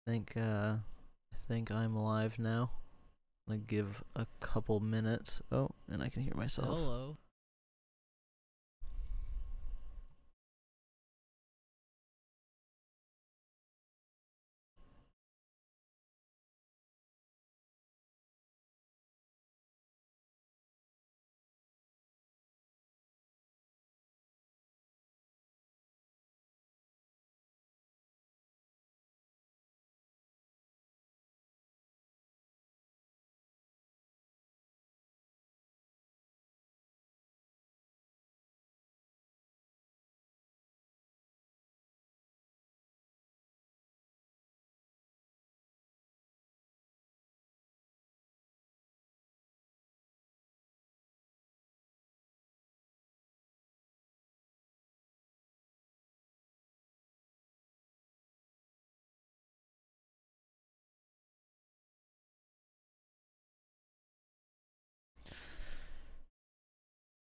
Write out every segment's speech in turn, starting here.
I think I'm live now. I'm gonna give a couple minutes. Oh, and I can hear myself. Hello.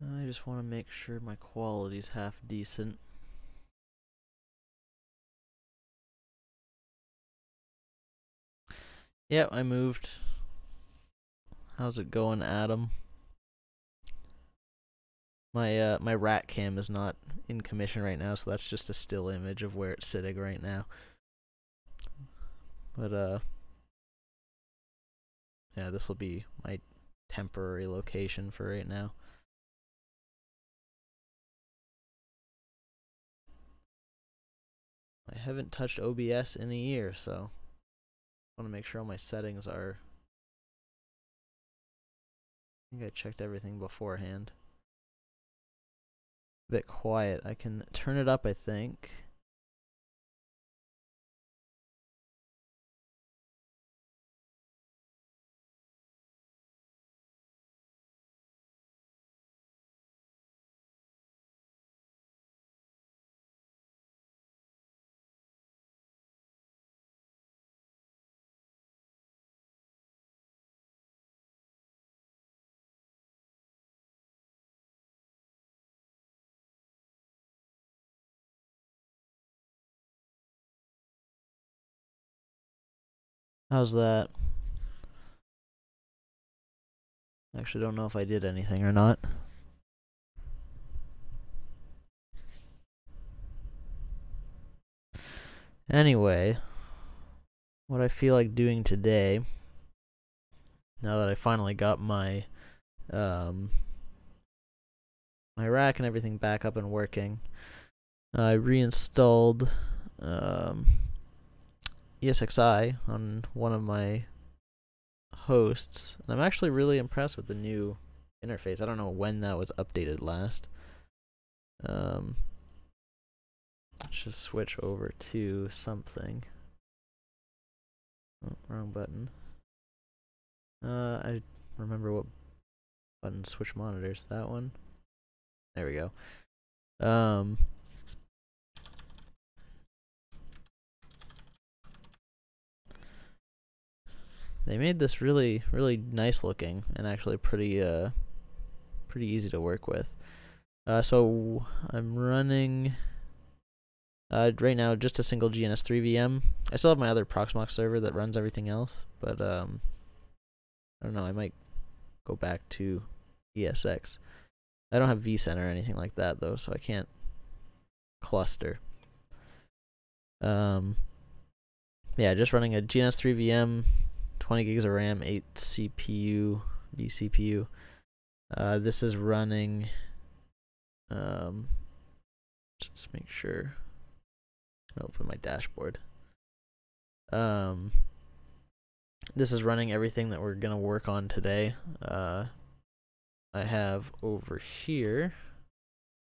I just want to make sure my quality's half decent. Yep, I moved. How's it going, Adam? My rat cam is not in commission right now, so that's just a still image of where it's sitting right now. But yeah, this will be my temporary location for right now. I haven't touched OBS in a year, so I want to make sure all my settings are. I think I checked everything beforehand. A bit quiet. I can turn it up, I think. How's that? Actually, don't know if I did anything or not. Anyway, what I feel like doing today, now that I finally got my my rack and everything back up and working, I reinstalled ESXi on one of my hosts, and I'm actually really impressed with the new interface. I don't know when that was updated last. Let's just switch over to something. Oh, wrong button. I remember what button switch monitors. That one. There we go. They made this really, really nice looking and actually pretty easy to work with. So I'm running right now just a single GNS3 VM. I still have my other Proxmox server that runs everything else, but I don't know. I might go back to ESX. I don't have vCenter or anything like that though, so I can't cluster. Yeah, just running a GNS3 VM, 20 gigs of RAM, 8 CPU, vCPU. This is running. Just make sure. I'll open my dashboard. This is running everything that we're gonna work on today. I have over here,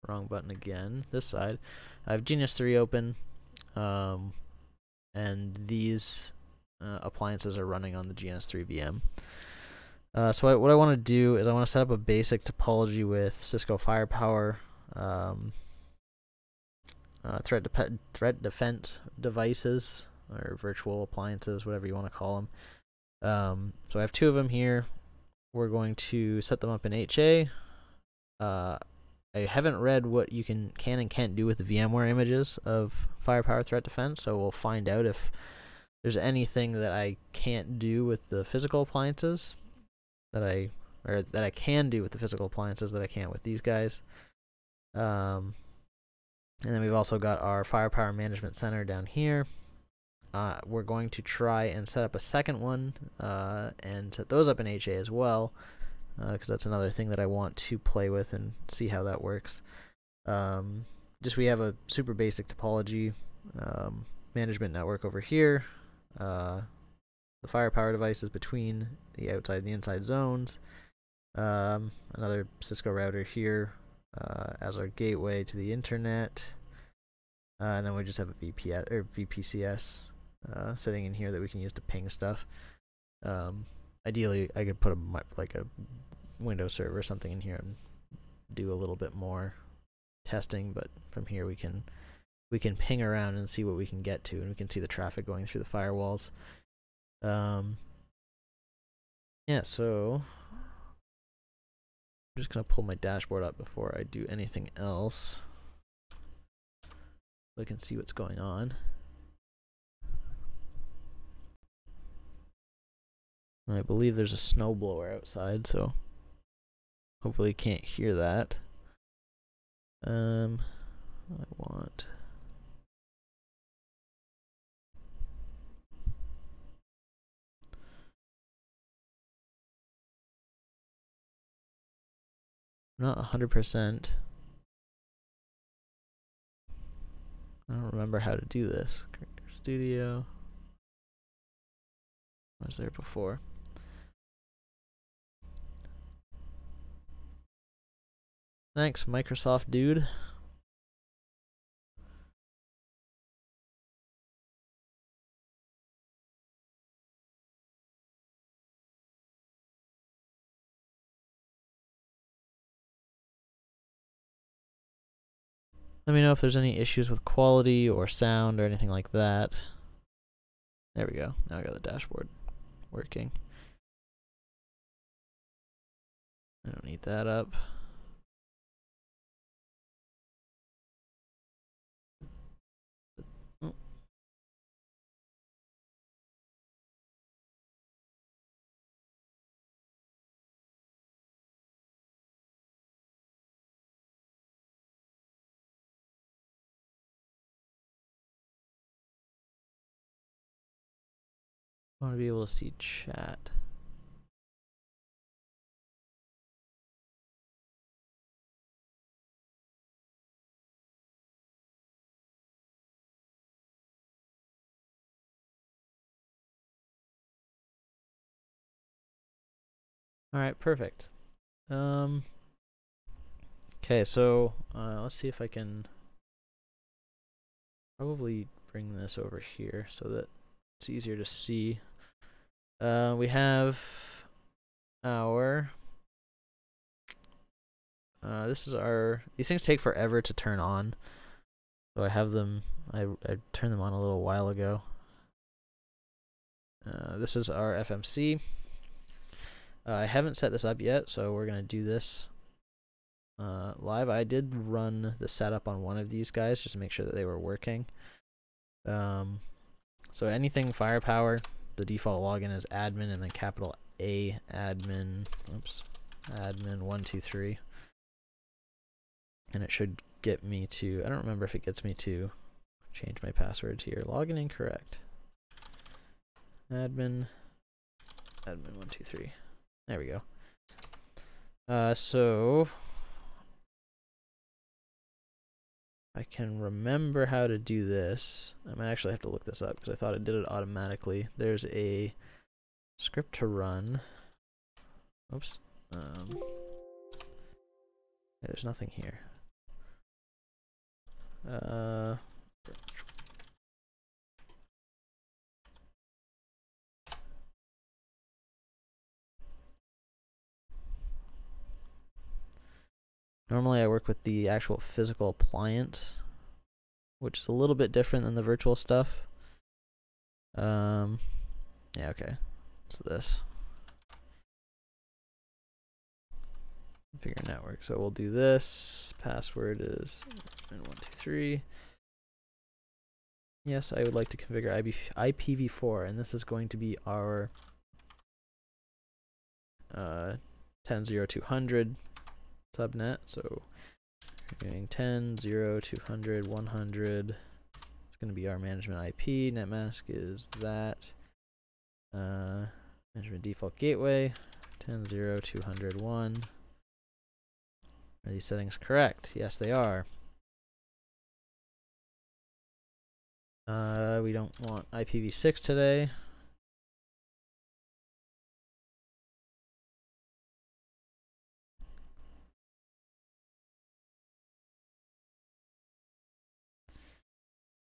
wrong button again, this side, I have GNS3 open, and these appliances are running on the GNS3 VM. So what I want to do is I want to set up a basic topology with Cisco Firepower, threat defense devices, or virtual appliances, whatever you want to call them. So I have two of them here. We're going to set them up in HA. I haven't read what you can and can't do with the VMware images of Firepower Threat Defense, so we'll find out if there's anything that I can't do with the physical appliances that I can do with the physical appliances that I can't with these guys. And then we've also got our firepower management center down here. We're going to try and set up a second one and set those up in HA as well, because that's another thing that I want to play with and see how that works. Just we have a super basic topology management network over here. The firepower devices between the outside and the inside zones. Another Cisco router here as our gateway to the internet. And then we just have a VPS or VPCS sitting in here that we can use to ping stuff. Ideally, I could put a Windows server or something in here and do a little bit more testing, but from here we can ping around and see what we can get to, and we can see the traffic going through the firewalls. Yeah, so I'm just gonna pull my dashboard up before I do anything else, so I can see what's going on. And I believe there's a snowblower outside, so hopefully you can't hear that. I want not 100%. I don't remember how to do this. Studio. I was there before. Thanks, Microsoft dude. Let me know if there's any issues with quality or sound or anything like that. There we go. Now I got the dashboard working. I don't need that up. Oh. I want to be able to see chat. Alright, perfect. Okay, so let's see if I can probably bring this over here so that it's easier to see. We have our this is our, these things take forever to turn on, so I have them, I turned them on a little while ago. This is our FMC. I haven't set this up yet, so we're gonna do this live. I did run the setup on one of these guys just to make sure that they were working. So anything firepower, the default login is admin and then capital A admin, admin 123. And it should get me to, I don't remember if it gets me to change my password here. Login incorrect. Admin 123. There we go. So I can remember how to do this. I might actually have to look this up because I thought it did it automatically. There's a script to run. Oops. Yeah, there's nothing here. Normally I work with the actual physical appliance, which is a little bit different than the virtual stuff. Yeah, okay. It's this. Configure network. So we'll do this. Password is 123. Yes, I would like to configure IPv4, and this is going to be our 10.0.200 subnet. So we're doing 10.0.200 100. It's going to be our management IP. Netmask is that. Management default gateway 10.0.201. Are these settings correct? Yes, they are. We don't want IPv6 today.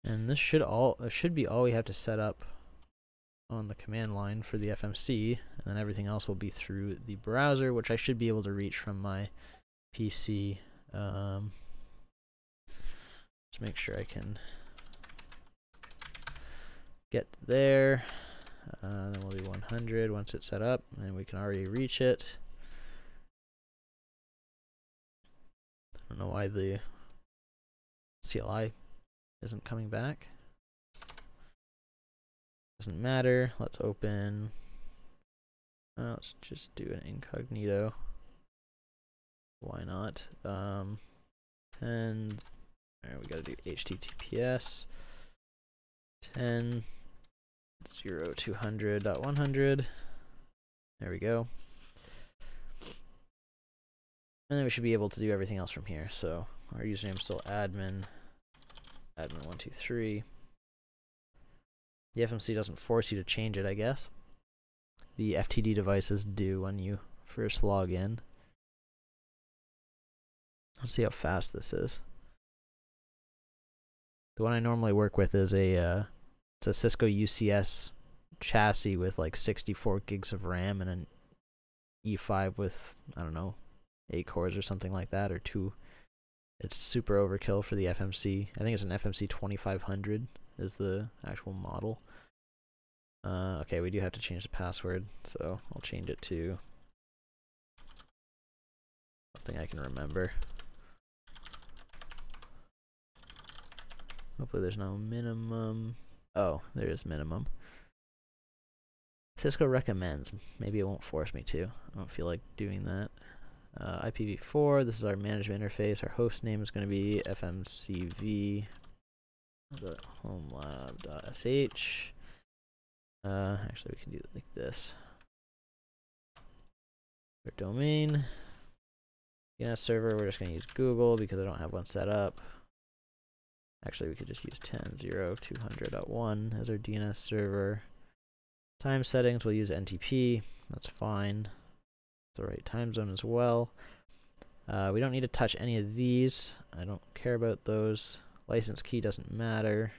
And this should be all we have to set up on the command line for the FMC, and then everything else will be through the browser, which I should be able to reach from my PC. Just make sure I can get there. Then we'll do 100 once it's set up, and we can already reach it. I don't know why the CLI isn't coming back. Doesn't matter. Let's open. Let's just do an incognito. Why not? 10. Alright, we gotta do HTTPS 10.0.200.100. There we go. And then we should be able to do everything else from here. So our username is still admin123. The FMC doesn't force you to change it, I guess. The FTD devices do when you first log in. Let's see how fast this is. The one I normally work with is it's a Cisco UCS chassis with like 64 gigs of RAM and an E5 with, I don't know, 8 cores or something like that, or 2. It's super overkill for the FMC. I think it's an FMC 2500 is the actual model. Okay, we do have to change the password, so I'll change it to something I can remember. Hopefully there's no minimum. Oh, there is minimum. Cisco recommends. Maybe it won't force me to. I don't feel like doing that. IPv4, this is our management interface. Our host name is going to be fmcv.homelab.sh. Actually, we can do it like this. Our domain. DNS server, we're just going to use Google because I don't have one set up. Actually, we could just use 10.0.200.1 as our DNS server. Time settings, we'll use NTP. That's fine. It's the right time zone as well. We don't need to touch any of these. I don't care about those. License key doesn't matter.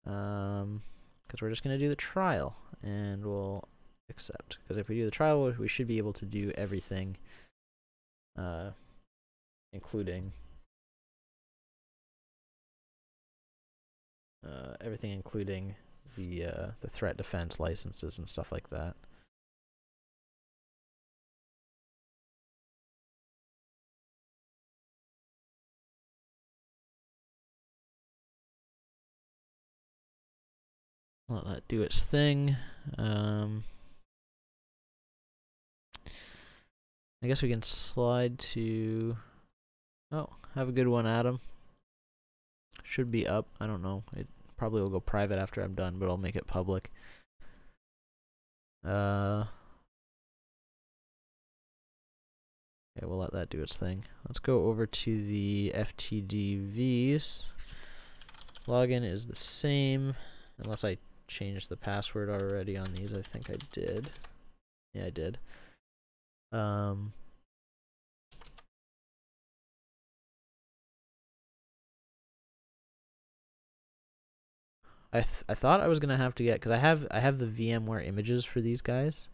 Because we're just going to do the trial, and we'll accept. Because if we do the trial, we should be able to do everything, including the threat defense licenses and stuff like that. Let that do its thing. I guess we can slide to. Oh, have a good one, Adam. Should be up. I don't know. It probably will go private after I'm done, but I'll make it public. Okay, we'll let that do its thing. Let's go over to the FTDVs. Login is the same, unless I changed the password already on these. I think I did. Yeah, I did. I thought I was gonna have to get, because I have the VMware images for these guys.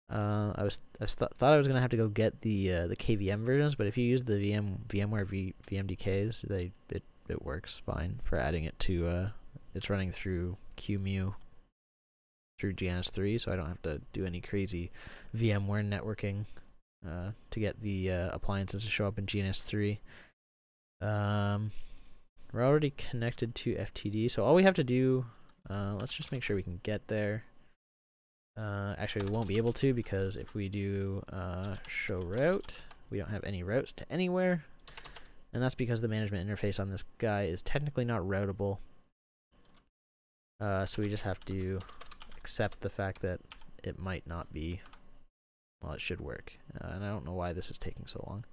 I thought I was gonna have to go get the KVM versions, but if you use the VMware VMDKs, it works fine for adding it to. It's running through QEMU through GNS3, so I don't have to do any crazy VMware networking to get the appliances to show up in GNS3. we're already connected to FTD, so all we have to do, let's just make sure we can get there. Actually, we won't be able to, because if we do show route, we don't have any routes to anywhere, and that's because the management interface on this guy is technically not routable. So we just have to accept the fact that it might not be, well, it should work, and I don't know why this is taking so long.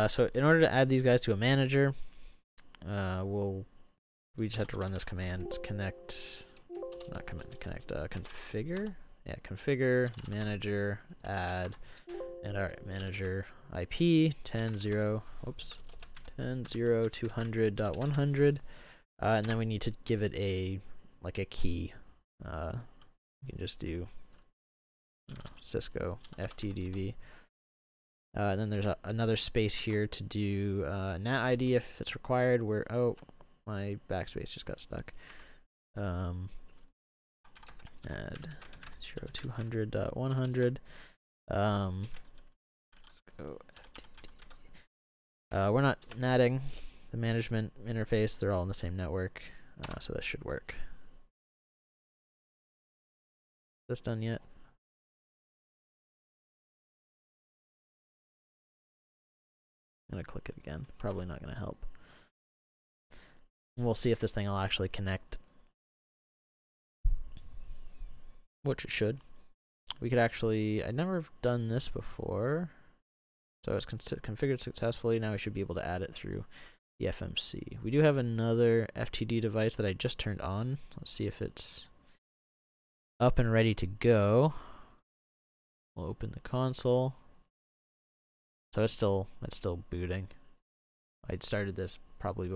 So in order to add these guys to a manager, we just have to run this command. It's configure. Yeah, configure manager add, and our manager IP 10.0.200.100, and then we need to give it a key. You can just do Cisco FTDV. And then there's another space here to do NAT ID if it's required. Oh, my backspace just got stuck. Add 0.200.100. Let's go FTD. We're not natting the management interface. They're all in the same network, so this should work. Is this done yet? I'm gonna click it again. Probably not gonna help. We'll see if this thing will actually connect, which it should. We could actually, I've never done this before, so it's configured successfully. Now we should be able to add it through the FMC. We do have another FTD device that I just turned on. Let's see if it's up and ready to go. We'll open the console. So it's still booting. I started this probably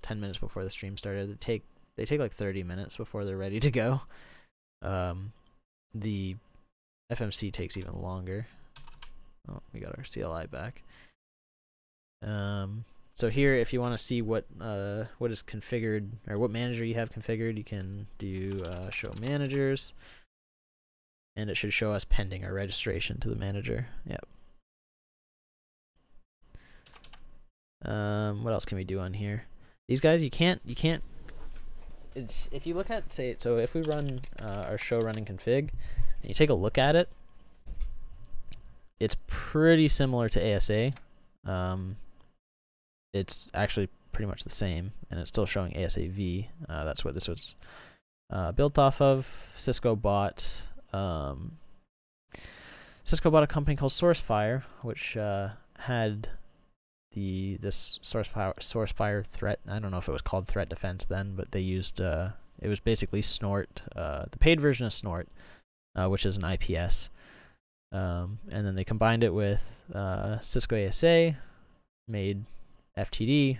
10 minutes before the stream started. They take like 30 minutes before they're ready to go. The FMC takes even longer. Oh, we got our CLI back. So here, if you want to see what is configured, or what manager you have configured, you can do show managers, and it should show us pending our registration to the manager. Yep. What else can we do on here? These guys, you can't. It's, if you look at, say, so if we run our show running config, and you take a look at it, it's pretty similar to ASA. It's actually pretty much the same, and it's still showing ASAV. That's what this was built off of. Cisco bought a company called SourceFire, which had this SourceFire threat. I don't know if it was called threat defense then, but they used it was basically Snort, the paid version of Snort, which is an IPS, and then they combined it with Cisco ASA, made FTD,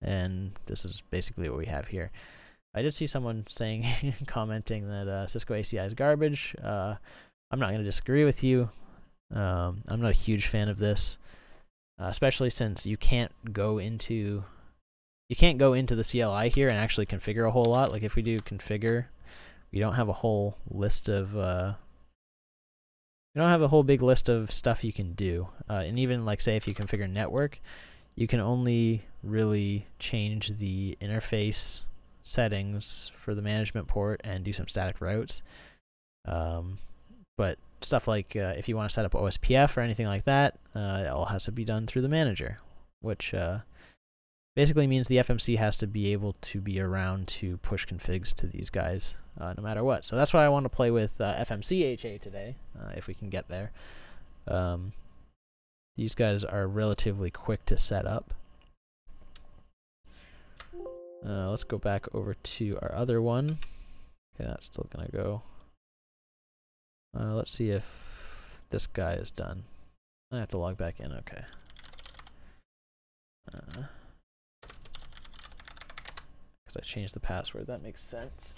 and this is basically what we have here. I did see someone saying, commenting that Cisco ACI is garbage. I'm not going to disagree with you. I'm not a huge fan of this. Especially since you can't go into the CLI here and actually configure a whole lot. Like if we do configure, we don't have a whole list of big list of stuff you can do. And even like say if you configure network, you can only really change the interface settings for the management port and do some static routes. But stuff like if you want to set up OSPF or anything like that, it all has to be done through the manager, which basically means the FMC has to be able to be around to push configs to these guys no matter what. So that's why I want to play with FMC HA today, if we can get there. These guys are relatively quick to set up. Let's go back over to our other one. Okay, that's still going to go. Let's see if this guy is done. I have to log back in, okay. Because I changed the password, that makes sense.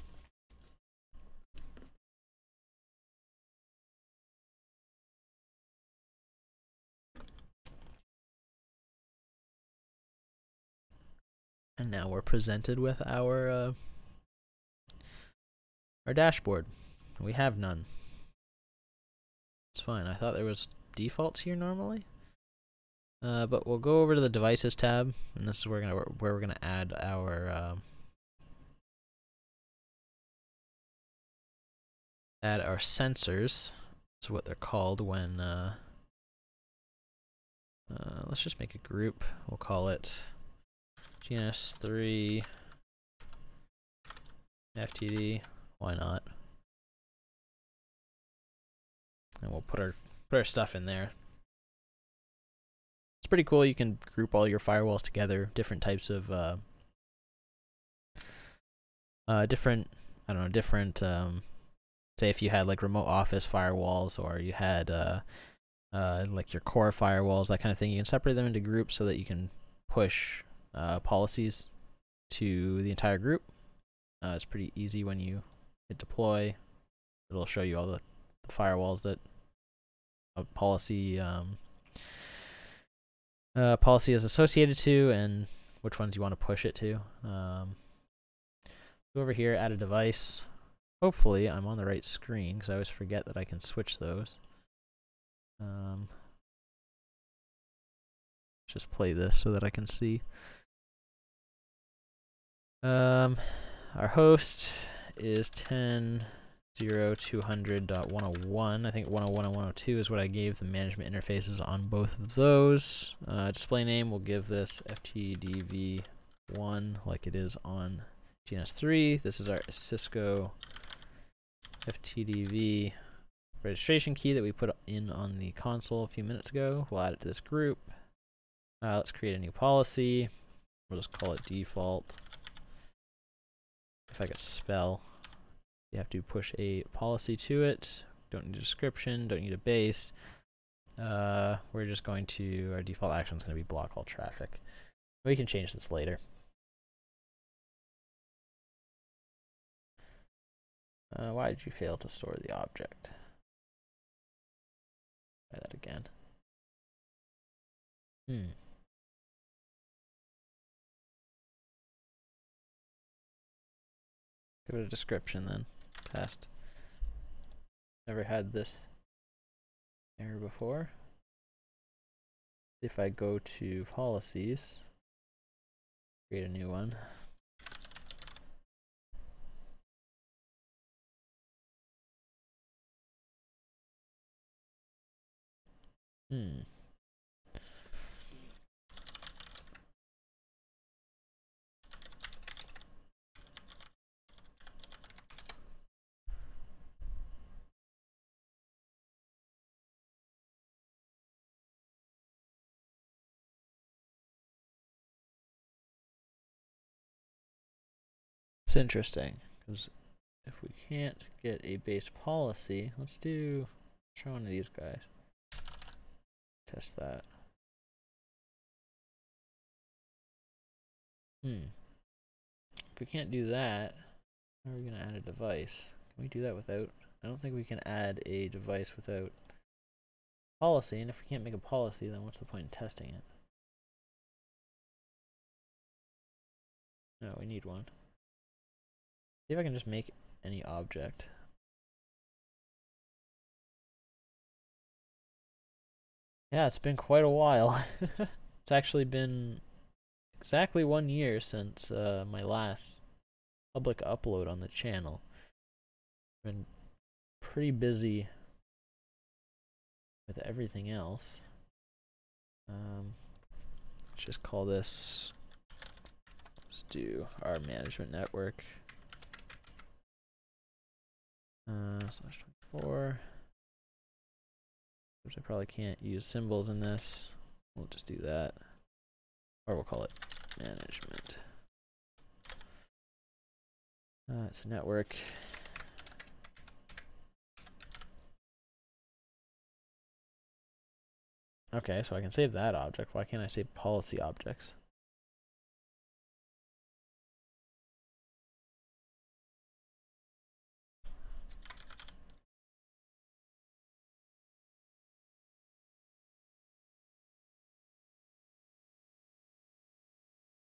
And now we're presented with our dashboard. We have none. It's fine. I thought there was defaults here normally. But we'll go over to the devices tab, and this is where we're gonna add our sensors. That's what they're called when. Let's just make a group. We'll call it GNS3 FTD. Why not? And we'll put our stuff in there. It's pretty cool. You can group all your firewalls together, different types of different say if you had like remote office firewalls, or you had like your core firewalls, that kind of thing. You can separate them into groups so that you can push policies to the entire group. It's pretty easy when you hit deploy. It'll show you all the firewalls that a policy policy is associated to, and which ones you want to push it to. Go over here, add a device. Hopefully I'm on the right screen, because I always forget that I can switch those. Just play this so that I can see. Our host is 10.0.200.101. I think 101 and 102 is what I gave the management interfaces on both of those. Display name, we'll give this FTDV1 like it is on GNS3. This is our Cisco FTDV registration key that we put in on the console a few minutes ago. We'll add it to this group. Let's create a new policy. We'll just call it default. If I could spell, you have to push a policy to it. Don't need a description, don't need a base. We're just going to, our default action is going to be block all traffic. We can change this later. Why did you fail to store the object? Try that again. Give it a description then. Test. Never had this error before. If I go to policies, create a new one. It's interesting, because if we can't get a base policy, let's try one of these guys. Test that. If we can't do that, how are we going to add a device? Can we do that without? I don't think we can add a device without policy, and if we can't make a policy, then what's the point in testing it? No, we need one. See if I can just make any object. Yeah, it's been quite a while. It's actually been exactly 1 year since my last public upload on the channel. Been pretty busy with everything else. Let's just call this, let's do our management network. Slash 24. Which I probably can't use symbols in this. We'll just do that. Or we'll call it management. It's a network. Okay, so I can save that object. Why can't I save policy objects?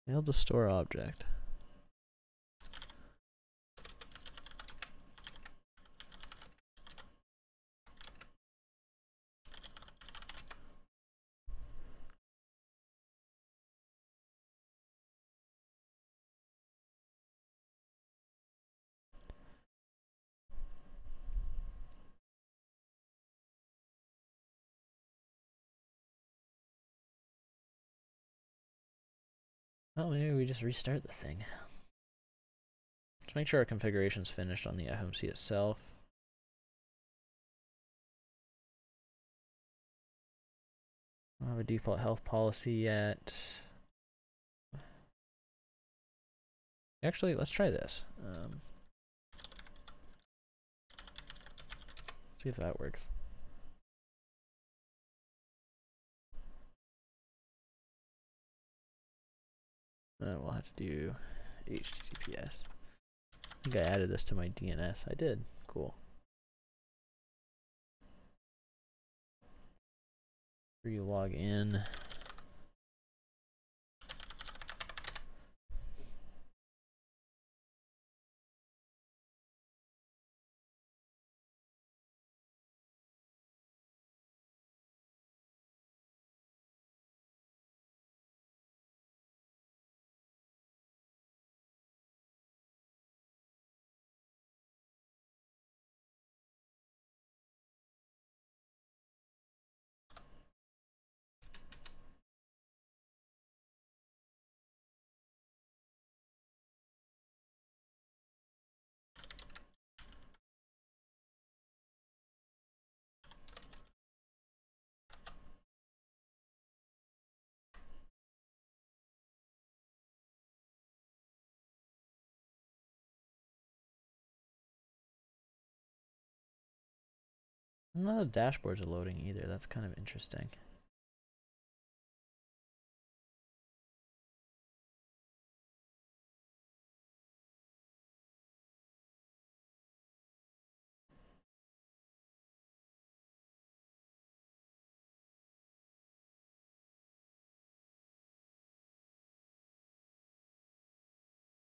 Failed to store object. Well, maybe we just restart the thing. Let's make sure our configuration's finished on the FMC itself. I don't have a default health policy yet. Actually, let's try this. See if that works. We'll have to do HTTPS. I think I added this to my DNS. I did. Cool. Log in. None of the dashboards are loading either. That's kind of interesting.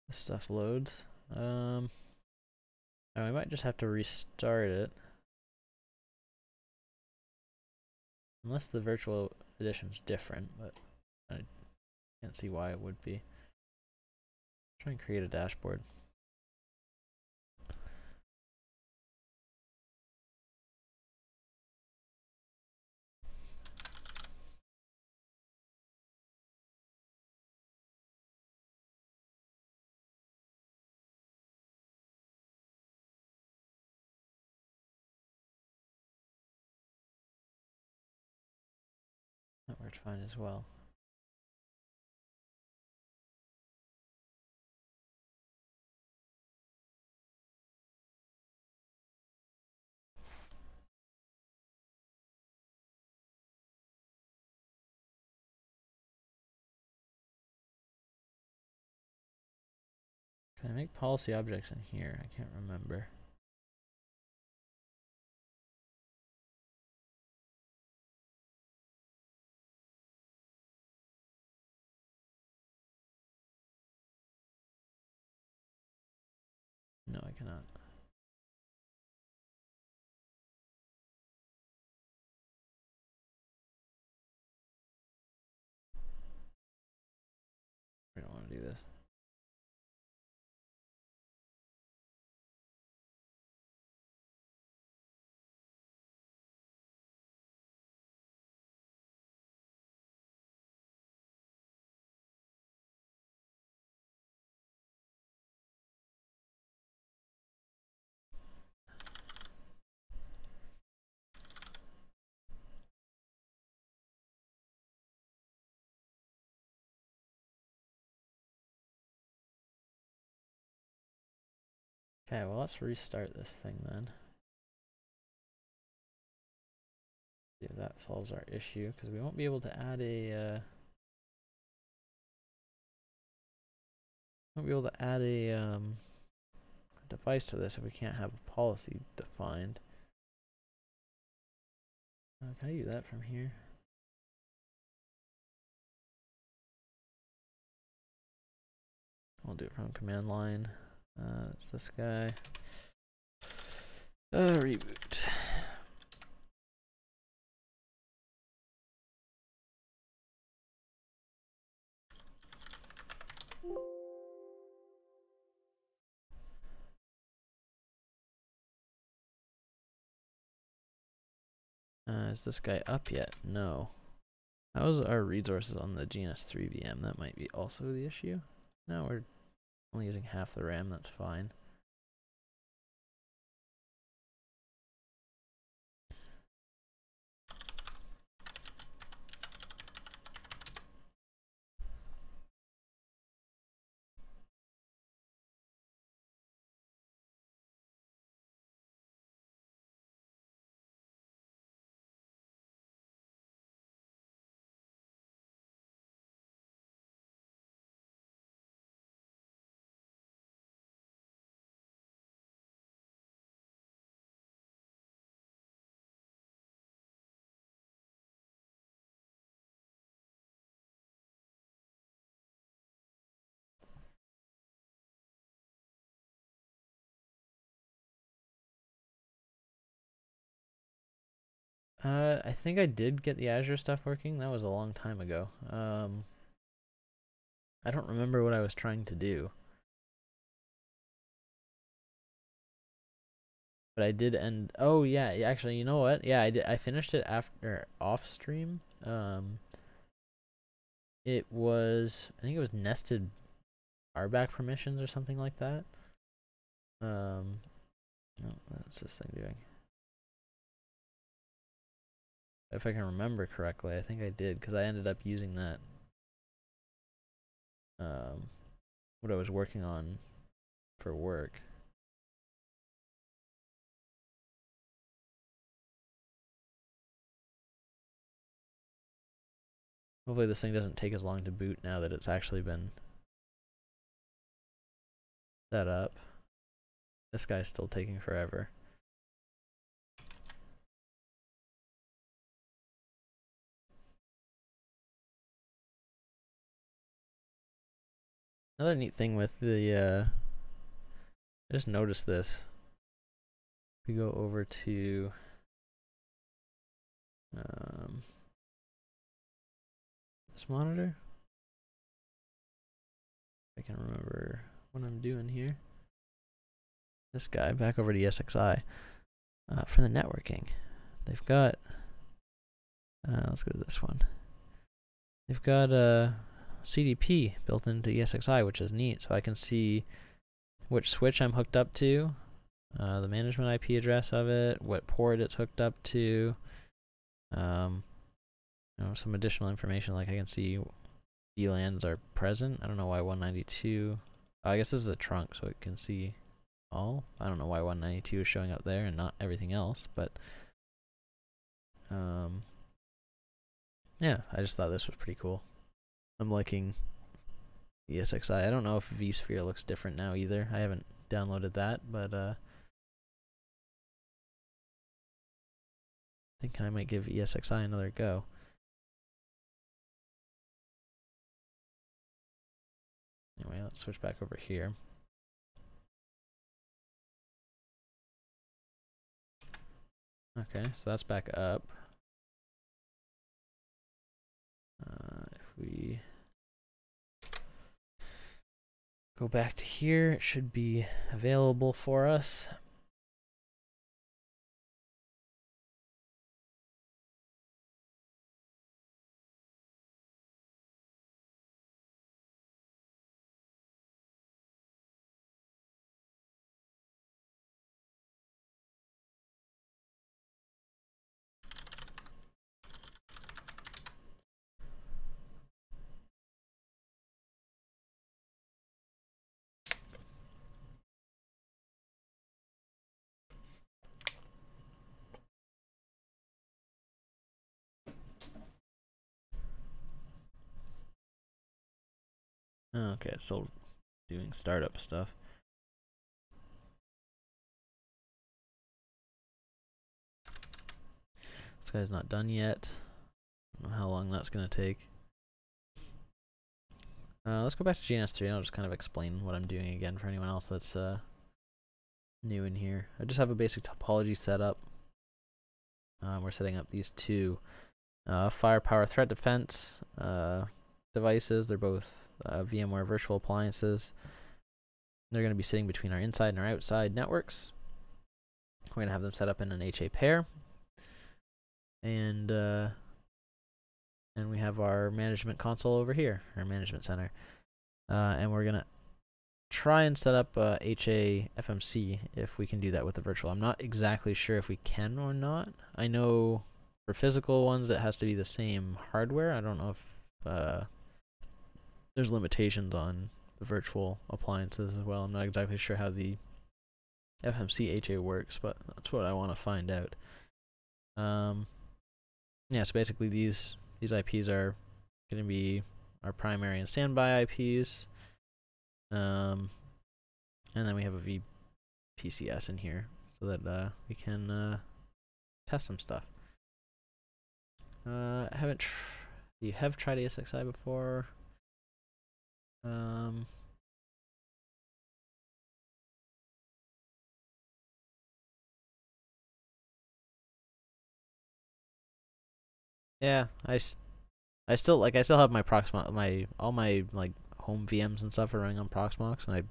This stuff loads. We might just have to restart it. Unless the virtual edition's different, but I can't see why it would be. Try and create a dashboard. That worked fine as well. Can I make policy objects in here? I can't remember. No, I cannot. I don't want to do this. Okay, well, let's restart this thing then. See if that solves our issue, because we won't be able to add a device to this if we can't have a policy defined. Can I do that from here? I'll do it from command line. It's this guy. Reboot. Is this guy up yet? No. How's our resources on the GNS3 VM? That might be also the issue. No, we're only using half the RAM, that's fine. I think I did get the Azure stuff working. That was a long time ago. I don't remember what I was trying to do. But I did end. Oh yeah, actually, you know what? Yeah, I did. I finished it after off stream. It was. I think it was nested RBAC permissions or something like that. No, what's this thing doing? If I can remember correctly, I think I did because I ended up using that. What I was working on for work. Hopefully this thing doesn't take as long to boot now that it's actually been set up. This guy's still taking forever. Another neat thing with the, I just noticed this. We go over to, this monitor. I can remember what I'm doing here. This guy, back over to ESXi. For the networking, they've got, let's go to this one. They've got CDP built into ESXi, which is neat. So I can see which switch I'm hooked up to, the management IP address of it, what port it's hooked up to, you know, some additional information, like I can see VLANs are present. I don't know why 192, I guess this is a trunk, so it can see all. I don't know why 192 is showing up there and not everything else, but yeah, I just thought this was pretty cool. I'm liking ESXi. I don't know if vSphere looks different now either. I haven't downloaded that, but I think I might give ESXi another go. Anyway, let's switch back over here. Okay, so that's back up. If we go back to here, it should be available for us. Okay, it's still doing startup stuff. This guy's not done yet. I don't know how long that's going to take. Let's go back to GNS3 and I'll just kind of explain what I'm doing again for anyone else that's new in here. I just have a basic topology set up. We're setting up these two firepower threat defense devices. They're both VMware virtual appliances. They're going to be sitting between our inside and our outside networks. We're going to have them set up in an HA pair. And And we have our management console over here, our management center. And we're gonna try and set up HAFMC if we can do that with the virtual. I'm not exactly sure if we can or not. I know for physical ones it has to be the same hardware. I don't know if there's limitations on the virtual appliances as well. I'm not exactly sure how the FMC HA works, but that's what I want to find out. Yeah, so basically these IPs are going to be our primary and standby IPs. And then we have a VPCS in here so that we can test some stuff. You have tried ESXi before? Yeah, I still have my Proxmox, all my like home VMs and stuff are running on Proxmox, and I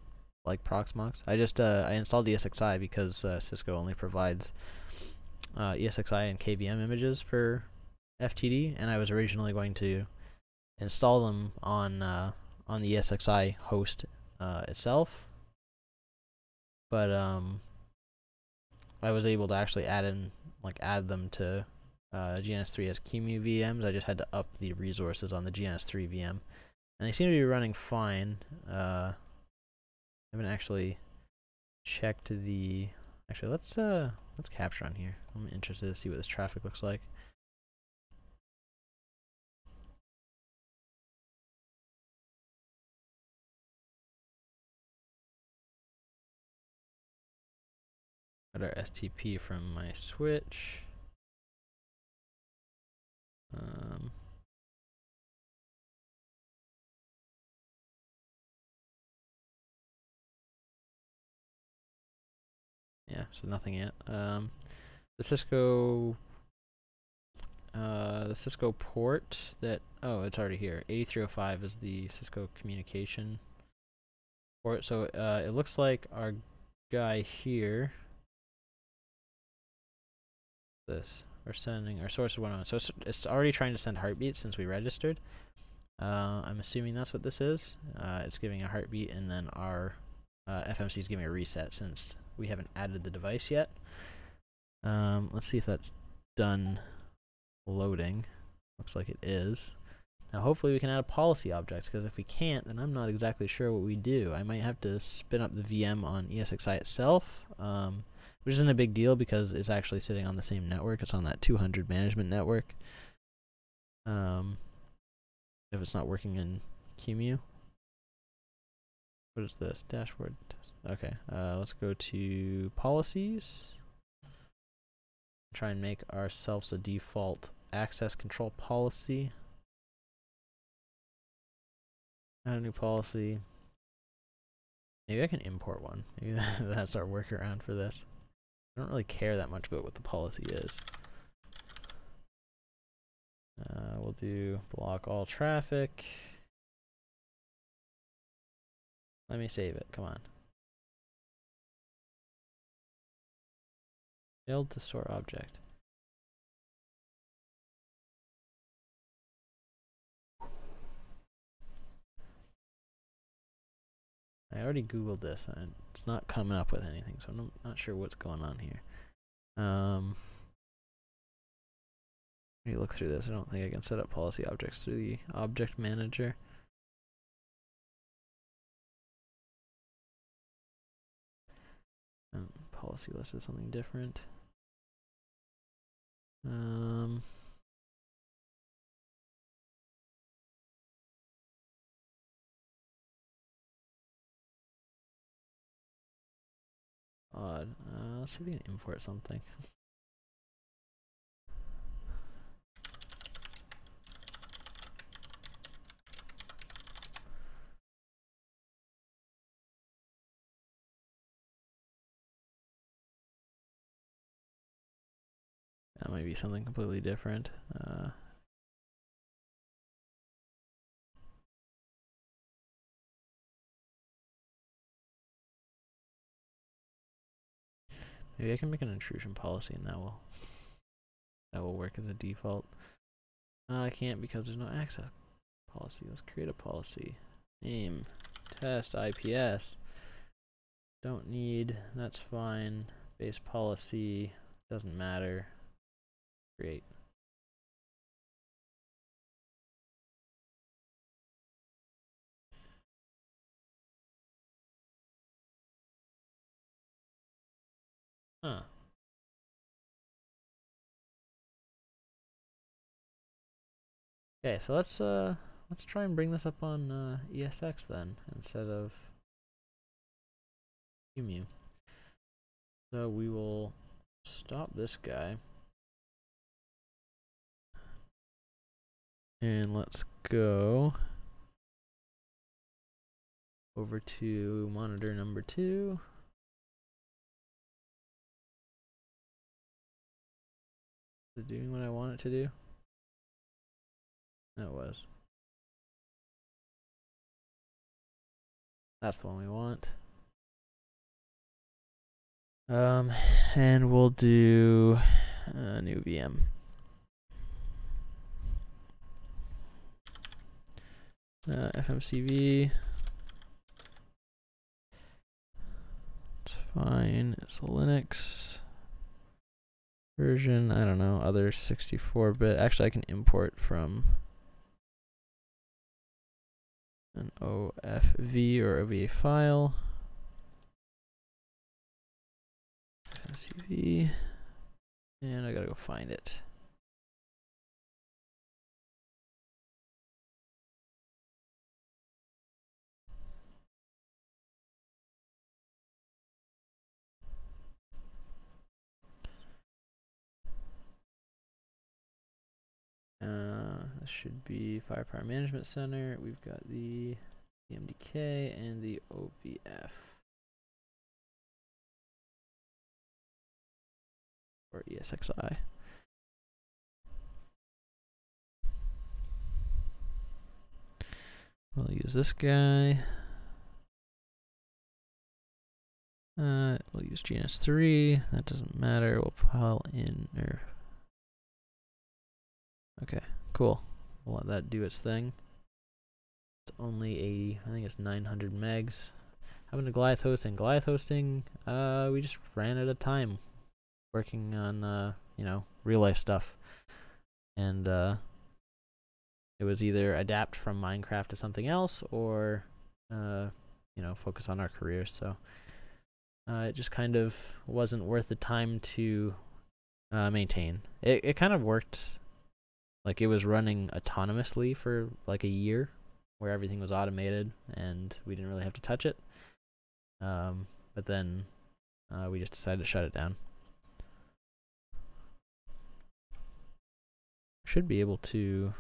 like Proxmox. I just I installed ESXi because Cisco only provides ESXi and KVM images for FTD, and I was originally going to install them on the ESXi host itself, but I was able to actually add them to GNS3 as QEMU VMs. I just had to up the resources on the GNS3 VM, and they seem to be running fine. I haven't actually checked the. Actually, let's capture on here. I'm interested to see what this traffic looks like. Got our STP from my switch. Yeah, so nothing yet. The Cisco port that, oh, it's already here. 8305 is the Cisco communication port. So it looks like our guy here, we're sending our source 101. So it's already trying to send heartbeats since we registered. I'm assuming that's what this is. It's giving a heartbeat, and then our FMC is giving a reset since we haven't added the device yet. Let's see if that's done loading. Looks like it is. Now hopefully we can add a policy object, because if we can't, then I'm not exactly sure what we do. I might have to spin up the VM on ESXi itself, which isn't a big deal because it's actually sitting on the same network. It's on that 200 management network. If it's not working in QEMU. What is this? Dashboard. Okay, let's go to policies. Try and make ourselves a default access control policy. Add a new policy. Maybe I can import one. Maybe that's our workaround for this. I don't really care that much about what the policy is. We'll do block all traffic. Let me save it. Come on. Failed to store object. I already Googled this and it's not coming up with anything, so I'm not sure what's going on here. Let me look through this. I don't think I can set up policy objects through the object manager. Policy list is something different. Odd. Let's see if we can import something. That might be something completely different. Maybe I can make an intrusion policy, and that will work as a default. I can't because there's no access policy. Let's create a policy. Name, test, IPS. Don't need, that's fine. Base policy, doesn't matter. Create. Huh. Okay, so let's try and bring this up on ESX then instead of Emu. So we will stop this guy. And let's go over to monitor number 2. Is it doing what I want it to do? That was. That's the one we want. And we'll do a new VM. FMCV. It's fine. It's a Linux version. I don't know. Other 64-bit. Actually, I can import from an OFV or OVA file. FMCV. And I gotta go find it. This should be Firepower Management Center. We've got the MDK and the OVF. Or ESXi. We'll use this guy. We'll use GNS3. That doesn't matter. We'll file in or. Okay, cool. We'll let that do its thing. It's only I think it's 900 megs. Having to Goliath hosting. Goliath hosting, we just ran out of time working on, real life stuff. And, it was either adapt from Minecraft to something else or, focus on our careers. So, it just kind of wasn't worth the time to maintain. It kind of worked. Like, it was running autonomously for like a year where everything was automated and we didn't really have to touch it. But then we just decided to shut it down. Should be able to.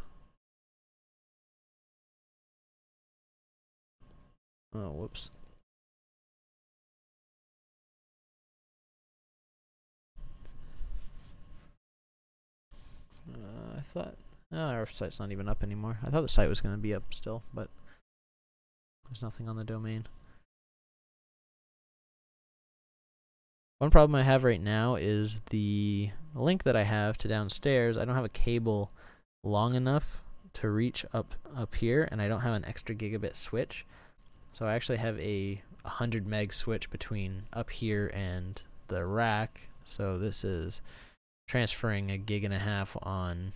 Oh, whoops. I thought, our site's not even up anymore. I thought the site was going to be up still, but there's nothing on the domain. One problem I have right now is the link that I have to downstairs. I don't have a cable long enough to reach up here, and I don't have an extra gigabit switch. So I actually have a 100 meg switch between up here and the rack. So this is transferring a 1.5 gig on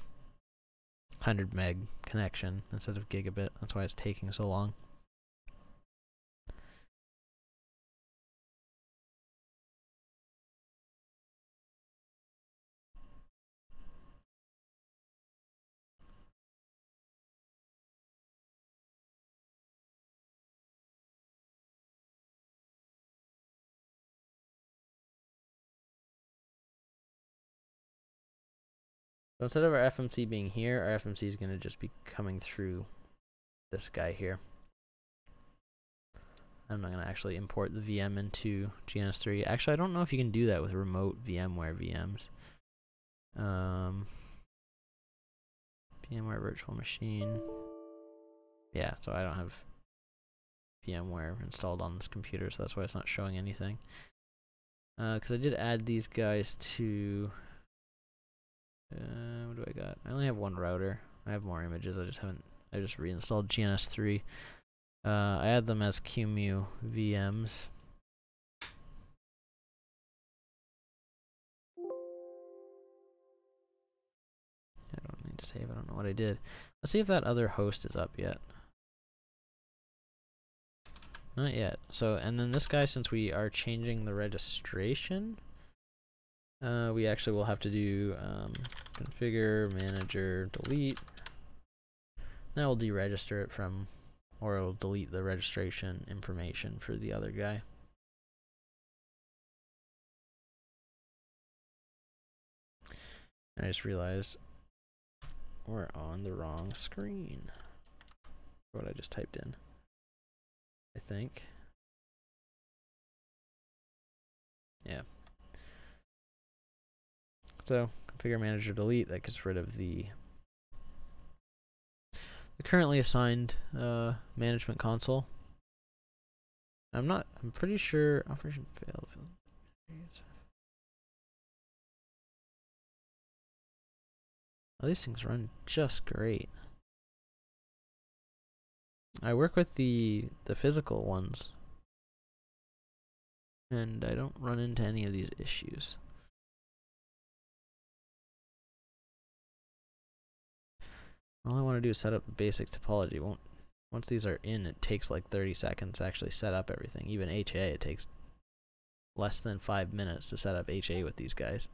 100 meg connection instead of gigabit. That's why it's taking so long. So instead of our FMC being here, our FMC is going to just be coming through this guy here. I'm not going to actually import the VM into GNS3. Actually, I don't know if you can do that with remote VMware VMs. VMware virtual machine. Yeah, so I don't have VMware installed on this computer, so that's why it's not showing anything. Because I did add these guys to... what do I got? I only have one router. I have more images. I just reinstalled GNS3. I add them as QEMU VMs. I don't need to save. I don't know what I did. Let's see if that other host is up yet. Not yet. So, and then this guy, since we are changing the registration, we actually will have to do configure manager delete. That will deregister it from, or it'll delete the registration information for the other guy. And I just realized we're on the wrong screen. What I just typed in, I think. Yeah. So configure manager delete, that gets rid of the currently assigned management console. I'm pretty sure operation failed. Oh, these things run just great. I work with the physical ones, and I don't run into any of these issues. All I want to do is set up the basic topology. Once these are in, it takes like 30 seconds to actually set up everything. Even HA, it takes less than 5 minutes to set up HA with these guys.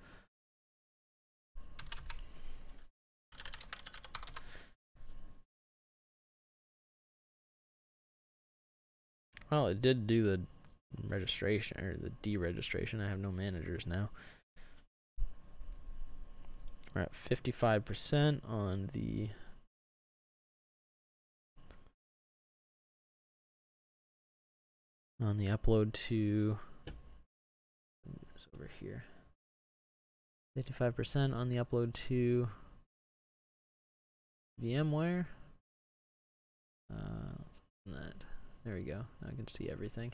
Well, it did do the registration, or the deregistration. I have no managers now. We're at 55% on the upload to this over here. 55% on the upload to VMware. That. There we go. Now I can see everything.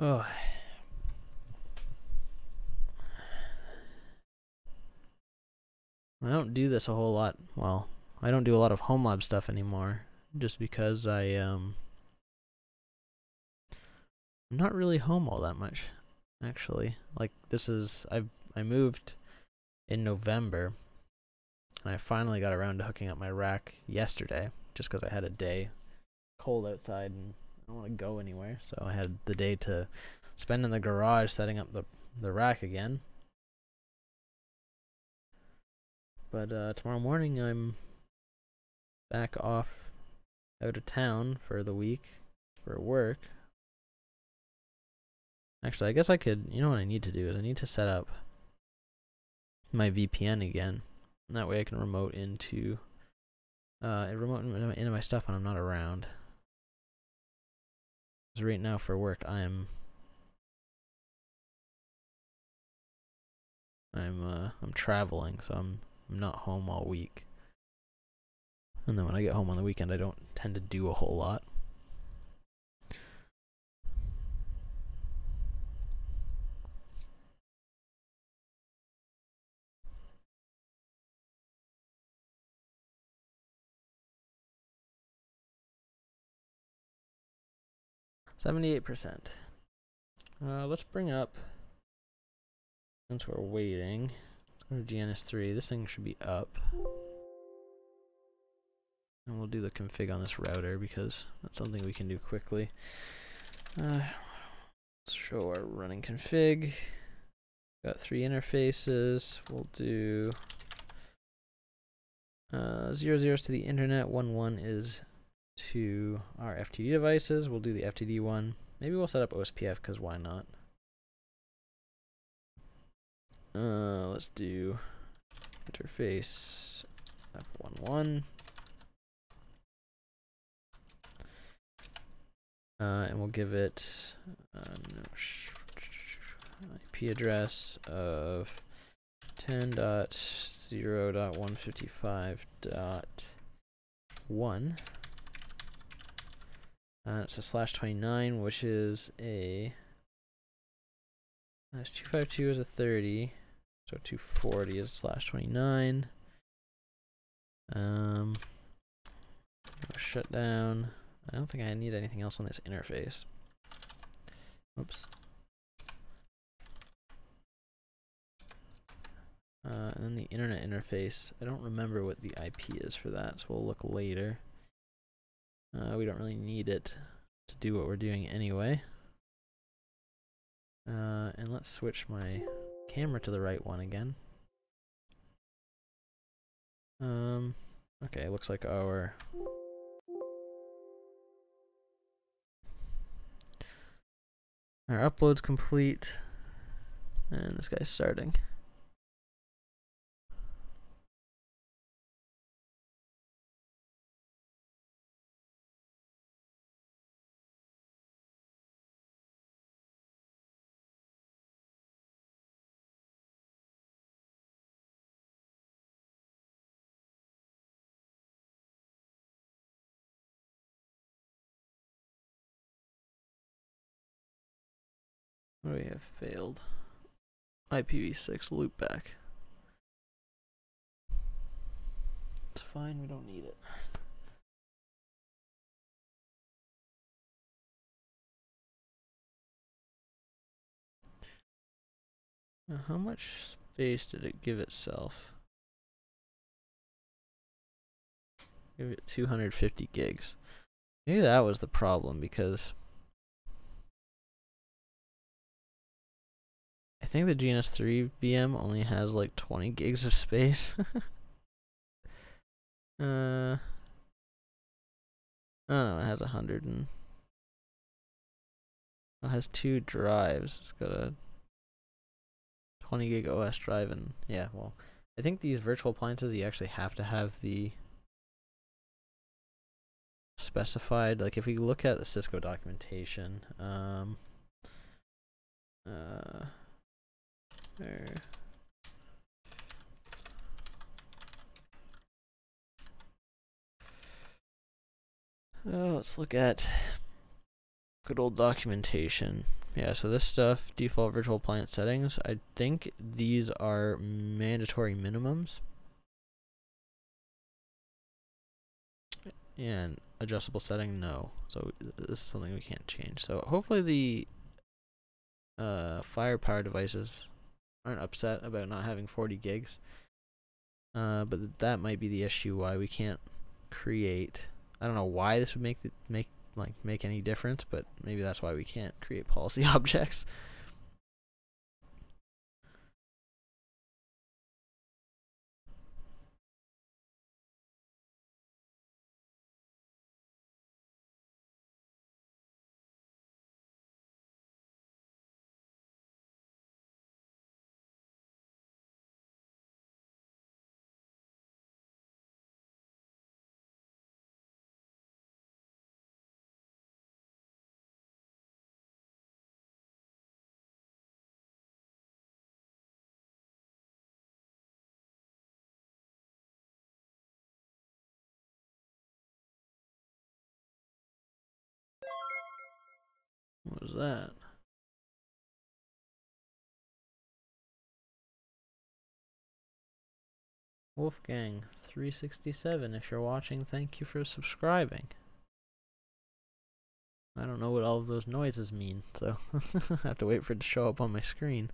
Oh. I don't do this a whole lot. Well, I don't do a lot of Homelab stuff anymore, just because I'm not really home all that much, actually. Like, I moved in November, and I finally got around to hooking up my rack yesterday, just because I had a day cold outside and I don't want to go anywhere, so I had the day to spend in the garage setting up the rack again. But tomorrow morning I'm back off out of town for the week for work. Actually, I guess I could, you know what I need to do is I need to set up my VPN again. And that way I can remote into my stuff when I'm not around. Because right now for work I'm traveling, so I'm not home all week. And then when I get home on the weekend, I don't tend to do a whole lot. %. Let's bring up, since we're waiting, let's go to GNS3. This thing should be up. And we'll do the config on this router because that's something we can do quickly. Let's show our running config. Got 3 interfaces. We'll do 00 is to the internet, 11 is to our FTD devices. We'll do the FTD one. Maybe we'll set up OSPF because why not? Let's do interface F11. And we'll give it IP address of 10.0.155.1. It's a /29, which is a... That's 252 is a 30, so 240 is /29. Shut down. I don't think I need anything else on this interface. Oops. And then the internet interface. I don't remember what the IP is for that, so we'll look later. We don't really need it to do what we're doing anyway. And let's switch my camera to the right one again. Okay, looks like our upload's complete, and this guy's starting. We have failed IPv6 loopback. It's fine, we don't need it. Now, how much space did it give itself? Give it 250 gigs. Maybe that was the problem, because I think the GNS3 VM only has like 20 gigs of space. I don't know, it has 100 and... It has 2 drives. It's got a 20 gig OS drive, and yeah, well, I think these virtual appliances, you actually have to have the specified, like if we look at the Cisco documentation, let's look at good old documentation. Yeah, so this stuff, default virtual appliance settings, I think these are mandatory minimums. And adjustable setting, no. So this is something we can't change. So hopefully the firepower devices aren't upset about not having 40 gigs. But that might be the issue why we can't create. I don't know why this would make any difference, but maybe that's why we can't create policy objects. What was that? Wolfgang 367, if you're watching, thank you for subscribing. I don't know what all of those noises mean, so I have to wait for it to show up on my screen.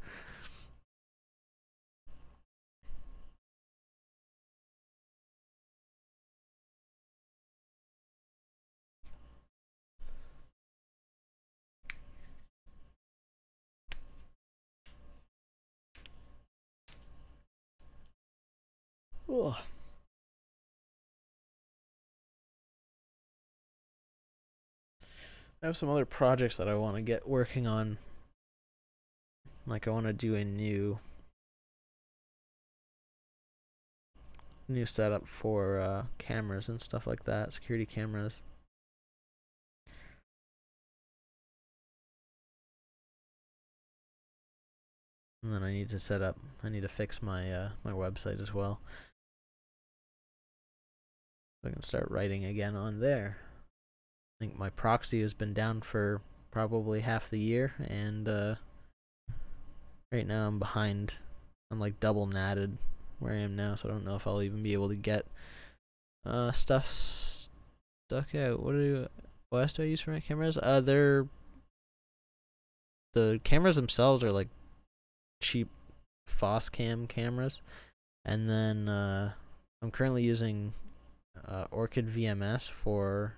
Ugh. I have some other projects that I want to get working on. Like I want to do a new setup for cameras and stuff like that, security cameras. And then I need to fix my my website as well. So I can start writing again on there. I think my proxy has been down for probably half the year, and right now I'm behind. I'm like double natted where I am now, so I don't know if I'll even be able to get stuff stuck out. What else do I use for my cameras? The cameras themselves are like cheap Foscam cameras, and then I'm currently using Orchid VMS for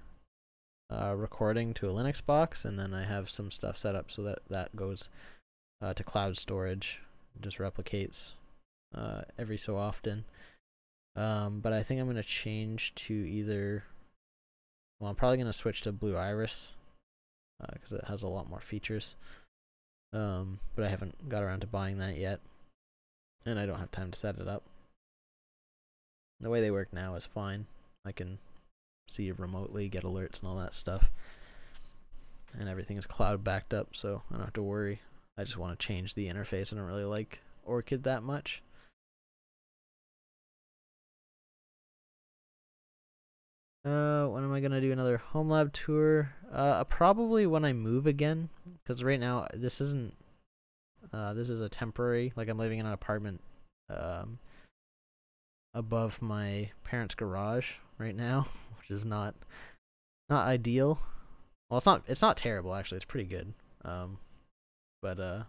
recording to a Linux box, and then I have some stuff set up so that goes to cloud storage. It just replicates every so often. But I think I'm gonna change to either. Well, I'm probably gonna switch to Blue Iris because it has a lot more features. But I haven't got around to buying that yet, and I don't have time to set it up. The way they work now is fine. I can see it remotely, get alerts and all that stuff, and everything is cloud backed up, so I don't have to worry. I just want to change the interface. I don't really like Orchid that much. When am I gonna do another Homelab tour? Probably when I move again, because right now this isn't. This is a temporary. Like, I'm living in an apartment above my parents' garage right now, which is not ideal. Well, it's not terrible actually. It's pretty good. But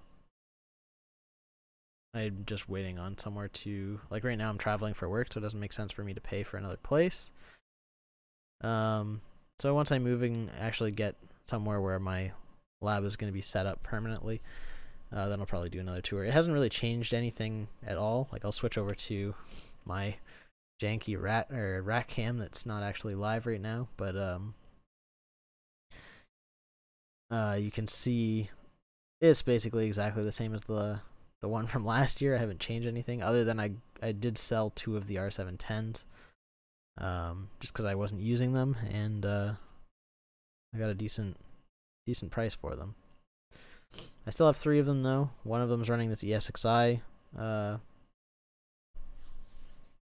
I'm just waiting on somewhere to, like, right now I'm traveling for work, so it doesn't make sense for me to pay for another place. So once I'm moving, actually get somewhere where my lab is going to be set up permanently, then I'll probably do another tour. It hasn't really changed anything at all. Like, I'll switch over to my janky rack cam that's not actually live right now, but you can see it's basically exactly the same as the one from last year. I haven't changed anything other than I did sell 2 of the R710s. Just because I wasn't using them, and I got a decent price for them. I still have 3 of them though. One of them's running this ESXi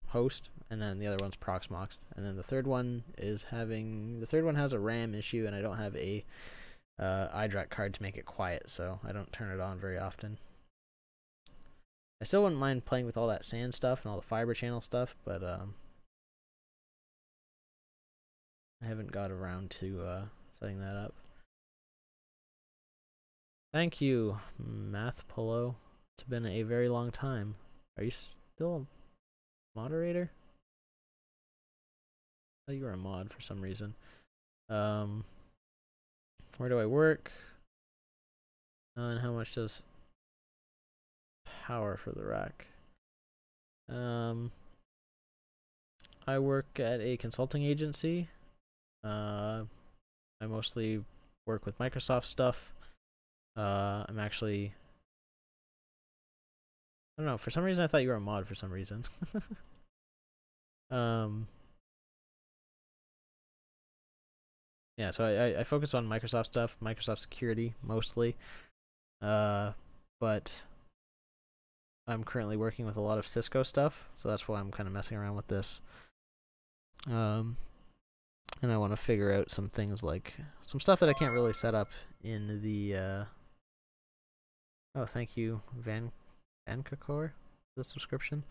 host, and then the other one's Proxmox, and then the third one has a RAM issue, and I don't have a iDRAC card to make it quiet, so I don't turn it on very often. I still wouldn't mind playing with all that SAN stuff and all the fiber channel stuff, but I haven't got around to setting that up. Thank you, Math Polo. It's been a very long time. Are you still a moderator? I thought you were a mod for some reason. Where do I work? And how much does power for the rack? I work at a consulting agency. I mostly work with Microsoft stuff. I'm actually, I don't know, for some reason I thought you were a mod for some reason. Yeah, so I focus on Microsoft stuff, Microsoft security mostly. But I'm currently working with a lot of Cisco stuff, so that's why I'm kind of messing around with this. And I want to figure out some things, like some stuff that I can't really set up in the oh, thank you, Vankakor, the subscription.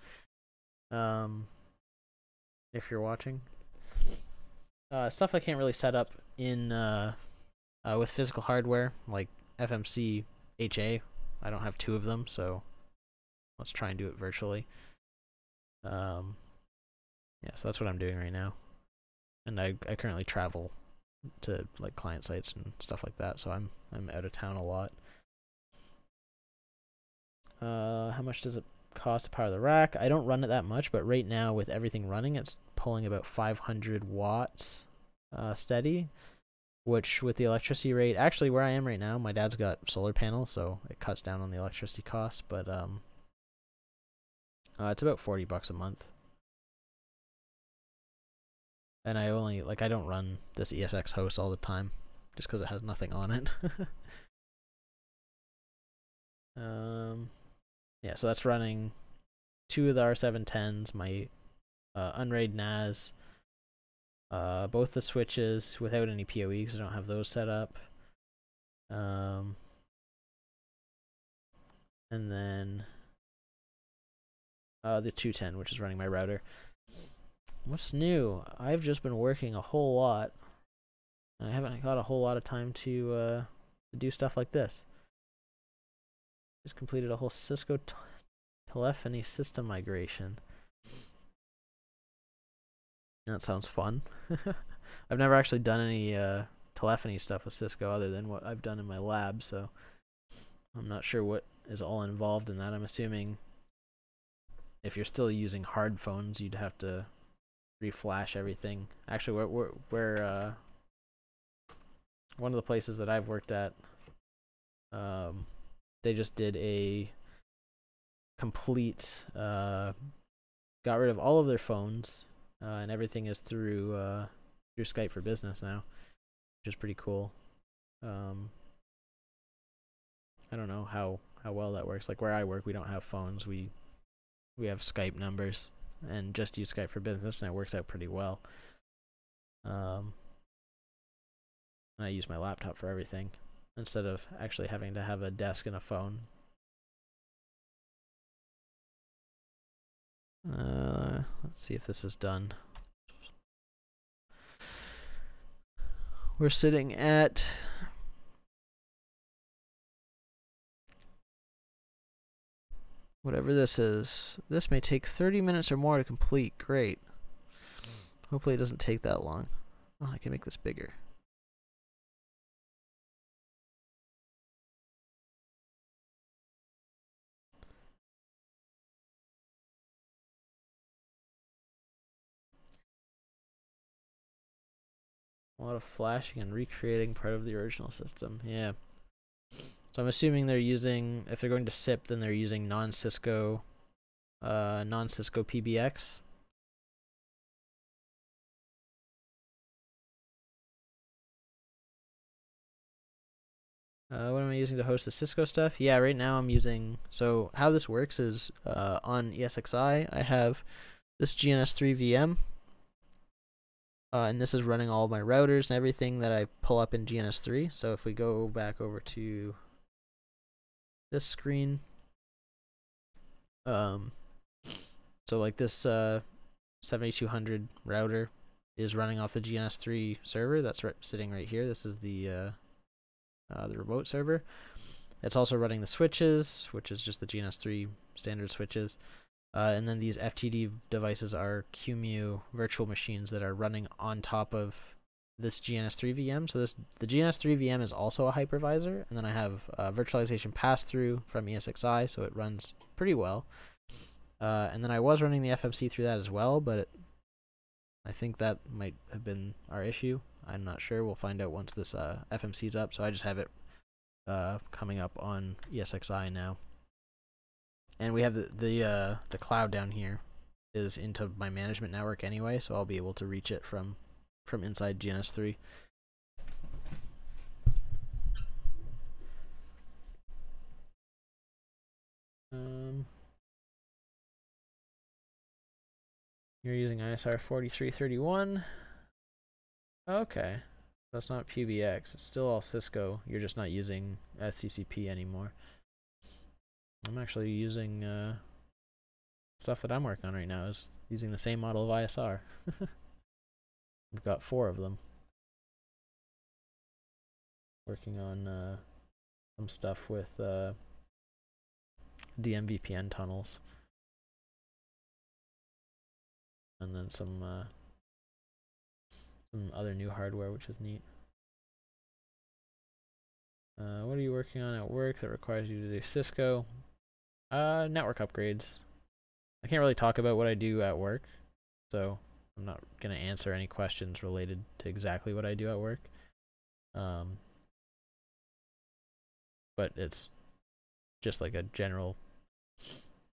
If you're watching. Stuff I can't really set up in with physical hardware, like FMC HA. I don't have 2 of them, so let's try and do it virtually. Yeah, so that's what I'm doing right now. And I currently travel to, like, client sites and stuff like that, so I'm out of town a lot. How much does it cost to power the rack? I don't run it that much, but right now with everything running, it's pulling about 500 watts steady, which with the electricity rate, actually where I am right now, my dad's got solar panels, so it cuts down on the electricity cost, but it's about $40 a month. And I only, like, I don't run this ESX host all the time, just because it has nothing on it. Yeah, so that's running 2 of the R710s, my unraid NAS, both the switches without any PoE because I don't have those set up. And then the 210, which is running my router. What's new? I've just been working a whole lot. I haven't got a whole lot of time to do stuff like this. Just completed a whole Cisco telephony system migration. That sounds fun. I've never actually done any telephony stuff with Cisco other than what I've done in my lab, so I'm not sure what is all involved in that. I'm assuming if you're still using hard phones, you'd have to reflash everything. Actually, where one of the places that I've worked at, they just did a complete got rid of all of their phones, and everything is through Skype for Business now, which is pretty cool. I don't know how well that works. Like where I work, we don't have phones. We have Skype numbers and just use Skype for Business, and it works out pretty well. And I use my laptop for everything instead of actually having to have a desk and a phone. Let's see if this is done. We're sitting at whatever this is. This may take 30 minutes or more to complete. Great. Hopefully it doesn't take that long. Oh, I can make this bigger. A lot of flashing and recreating part of the original system. Yeah. So I'm assuming they're using, if they're going to SIP, then they're using non-Cisco PBX. What am I using to host the Cisco stuff? Yeah, right now I'm using, so how this works is on ESXi, I have this GNS3 VM. And this is running all my routers and everything that I pull up in GNS3. So if we go back over to this screen, so like this 7200 router is running off the GNS3 server that's sitting right here. This is the remote server. It's also running the switches, which is just the GNS3 standard switches. And then these FTD devices are QEMU virtual machines that are running on top of this GNS3 VM. So the GNS3 VM is also a hypervisor, and then I have virtualization pass-through from ESXi, so it runs pretty well. And then I was running the FMC through that as well, but I think that might have been our issue. I'm not sure. We'll find out once this FMC's up. So I just have it coming up on ESXi now. And we have the cloud down here is into my management network anyway, so I'll be able to reach it from inside GNS3. You're using ISR 4331. Okay, that's not PBX. It's still all Cisco. You're just not using SCCP anymore. I'm actually using stuff that I'm working on right now is using the same model of ISR. We've got 4 of them. Working on some stuff with DMVPN tunnels. And then some other new hardware, which is neat. What are you working on at work that requires you to do Cisco? Network upgrades. I can't really talk about what I do at work, so I'm not going to answer any questions related to exactly what I do at work. But it's just like a general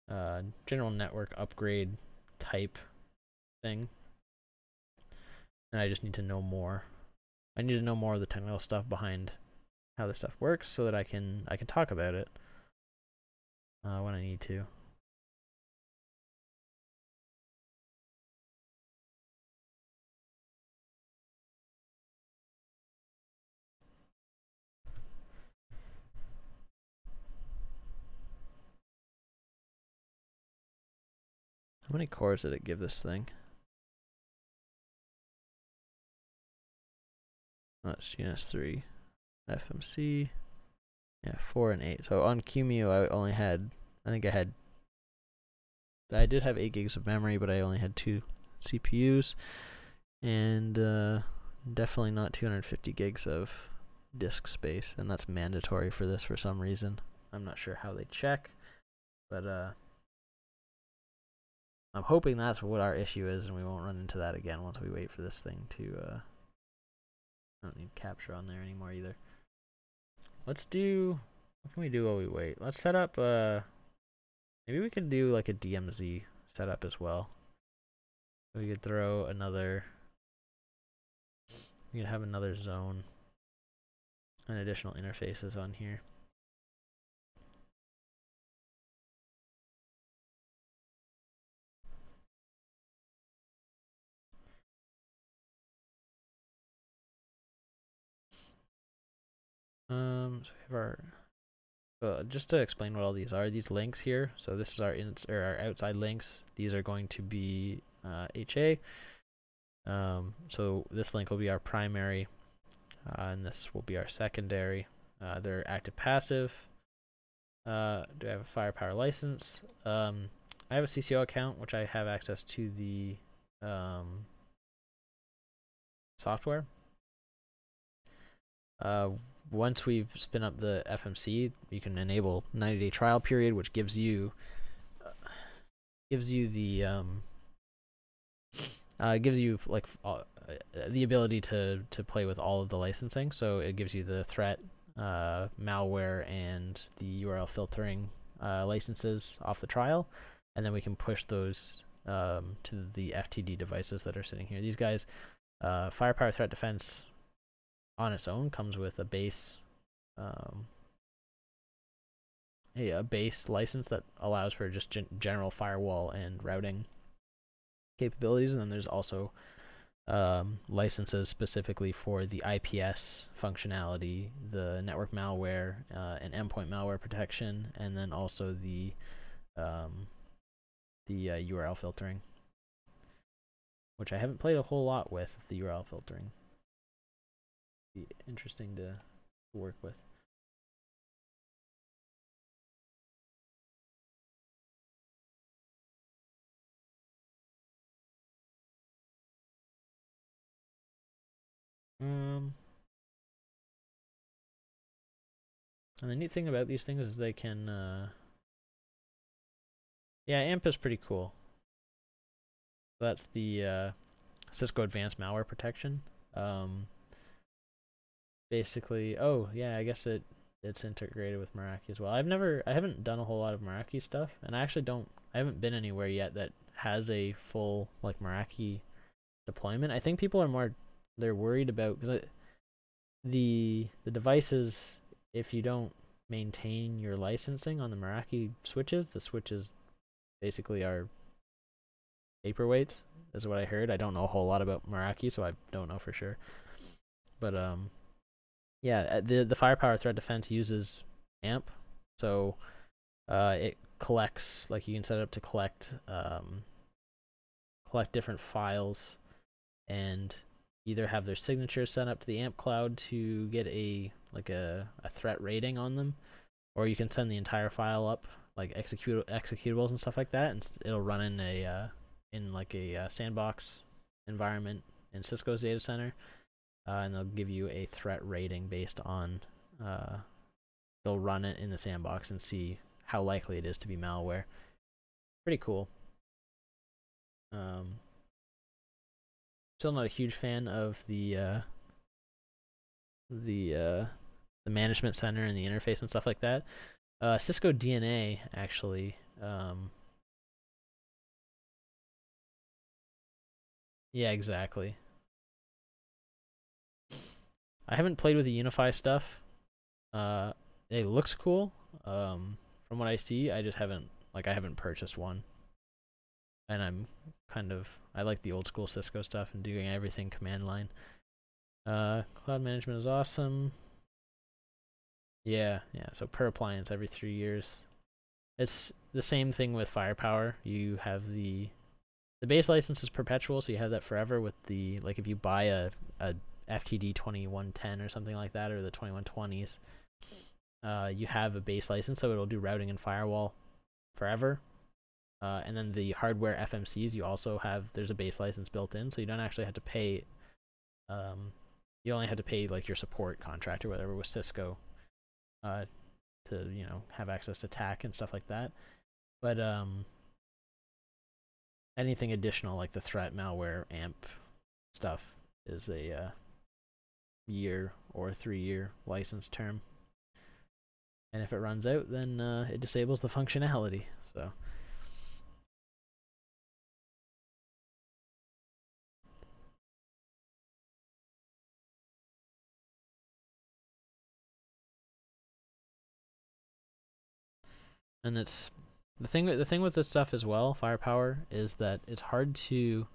network upgrade type thing. And I just need to know more. I need to know more of the technical stuff behind how this stuff works so that I can talk about it. when I need to. How many cores did it give this thing? Oh, it's GNS3, FMC. Yeah, 4 and 8. So on QEMU, I only had, I did have 8 gigs of memory, but I only had 2 CPUs, and definitely not 250 gigs of disk space, and that's mandatory for this for some reason. I'm not sure how they check, but I'm hoping that's what our issue is, and we won't run into that again once we wait for this thing to. I don't need capture on there anymore either. Let's do. What can we do while we wait? Let's set up. Maybe we can do like a DMZ setup as well. We could throw another. We could have another zone and additional interfaces on here. So we have our, just to explain what all these are, these links here. So this is our our outside links. These are going to be HA. So this link will be our primary, and this will be our secondary. They're active passive. Do I have a firepower license? I have a CCO account, which I have access to the software. Once we've spin up the FMC, you can enable 90-day trial period, which gives you the ability to play with all of the licensing. So it gives you the threat, malware, and the URL filtering licenses off the trial, and then we can push those to the FTD devices that are sitting here. These guys, Firepower Threat Defense on its own comes with a base base license that allows for just general firewall and routing capabilities, and then there's also licenses specifically for the IPS functionality, the network malware, and endpoint malware protection, and then also the URL filtering, which I haven't played a whole lot with the URL filtering. Be interesting to work with. And the neat thing about these things is they can, yeah, AMP is pretty cool. That's the Cisco Advanced Malware Protection. Basically, oh yeah, I guess it's integrated with Meraki as well. I haven't done a whole lot of Meraki stuff, and I haven't been anywhere yet that has a full like Meraki deployment. I think people they're worried about, because the devices, if you don't maintain your licensing on the Meraki switches, the switches basically are paperweights, is what I heard. I don't know a whole lot about Meraki, so I don't know for sure. But yeah, the Firepower Threat Defense uses AMP, so it collects, like you can set it up to collect different files and either have their signatures sent up to the AMP cloud to get a threat rating on them, or you can send the entire file up, like executables and stuff like that, and it'll run in a sandbox environment in Cisco's data center, and they'll give you a threat rating based on they'll run it in the sandbox and see how likely it is to be malware. Pretty cool. Still not a huge fan of the management center and the interface and stuff like that. Cisco DNA actually, yeah, exactly. I haven't played with the Unify stuff. It looks cool. from what I see, I just haven't I haven't purchased one, and I like the old school Cisco stuff and doing everything command line. Cloud management is awesome. Yeah. So per appliance every 3 years. It's the same thing with firepower. You have the base license is perpetual, so you have that forever. With the if you buy a FTD 2110 or something like that, or the 2120s, you have a base license, so it'll do routing and firewall forever. And then the hardware FMCs, you also have, there's a base license built in, so you don't actually have to pay. You only have to pay your support contract or whatever with Cisco, to have access to TAC and stuff like that. But anything additional like the threat, malware, AMP stuff is a year or 3-year license term. And if it runs out, then it disables the functionality. So. And it's the thing with this stuff as well, firepower, is that it's hard to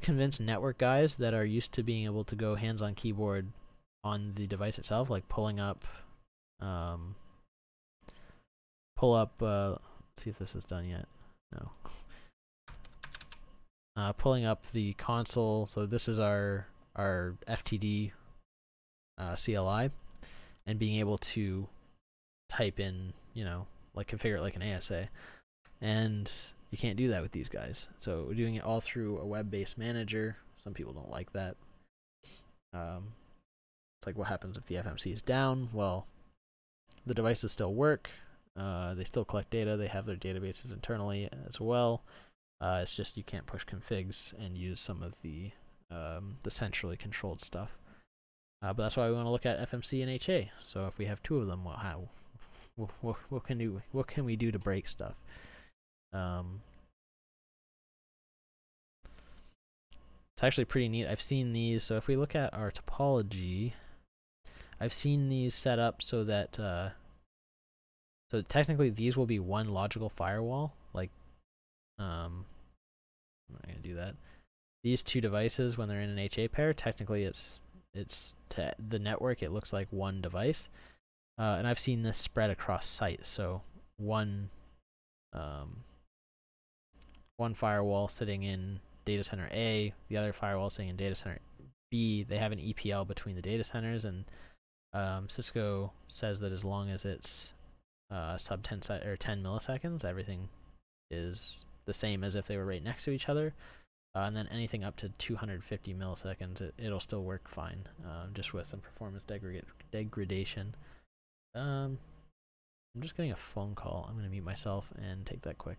convince network guys that are used to being able to go hands on keyboard on the device itself, like pulling up let's see if this is done yet. No. Pulling up the console, so this is our FTD CLI, and being able to type in, configure it like an ASA, and you can't do that with these guys. So we're doing it all through a web-based manager. Some people don't like that. It's like, what happens if the FMC is down? Well, the devices still work. They still collect data. They have their databases internally as well. It's just you can't push configs and use some of the centrally controlled stuff. But that's why we want to look at FMC and HA. So if we have two of them, what can we do to break stuff? It's actually pretty neat. I've seen these. So if we look at our topology, I've seen these set up so that so technically these will be one logical firewall. I'm not gonna do that. These two devices, when they're in an HA pair, technically it's to the network, it looks like one device. And I've seen this spread across sites. So one firewall sitting in data center A, the other firewall sitting in data center B. They have an EPL between the data centers, and Cisco says that as long as it's sub 10 milliseconds, everything is the same as if they were right next to each other. And then anything up to 250 milliseconds, it'll still work fine, just with some performance degradation. I'm just getting a phone call. I'm going to mute myself and take that quick.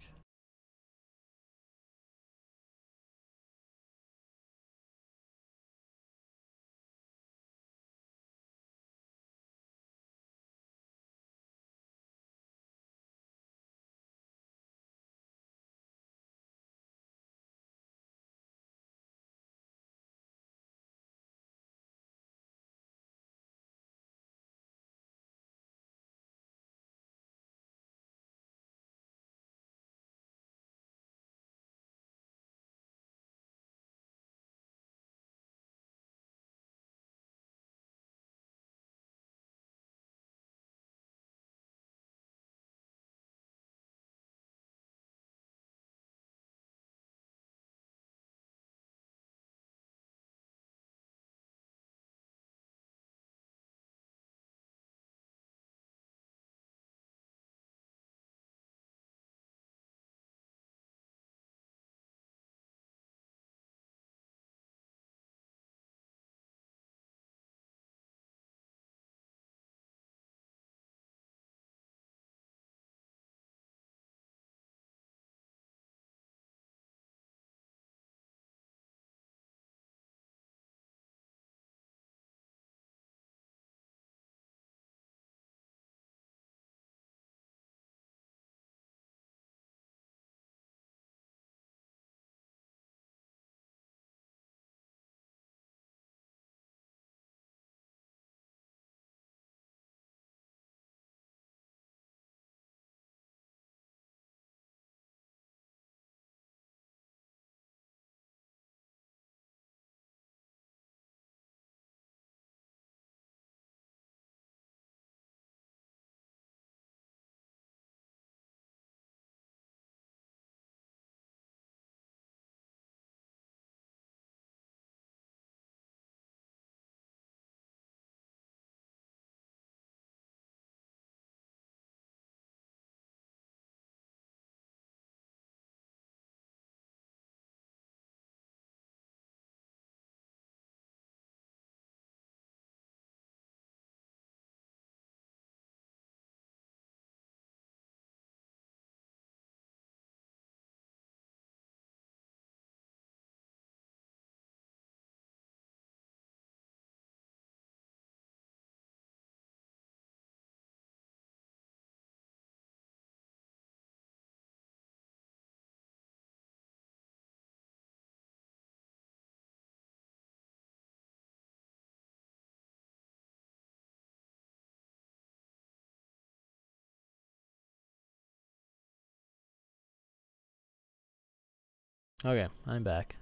Okay, I'm back.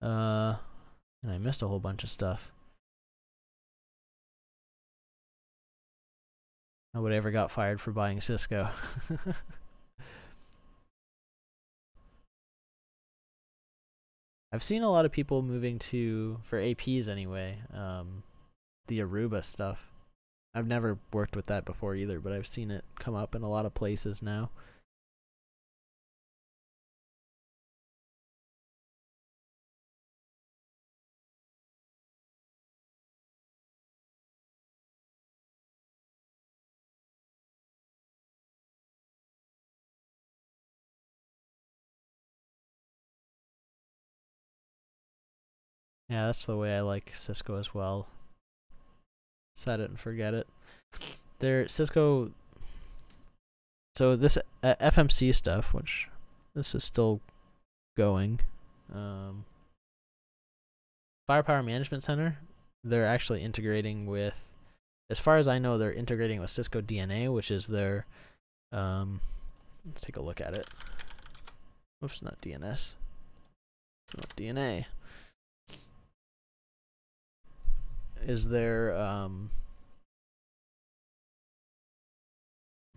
And I missed a whole bunch of stuff. Nobody ever got fired for buying Cisco. I've seen a lot of people moving to, for APs anyway, the Aruba stuff. I've never worked with that before either, but I've seen it come up in a lot of places now. Yeah, that's the way I like Cisco as well. Set it and forget it. Cisco. So this FMC stuff, which this is still going. Firepower Management Center. They're actually integrating with, as far as I know, they're integrating with Cisco DNA, which is their. Let's take a look at it. Oops, not DNS. No, DNA. Is their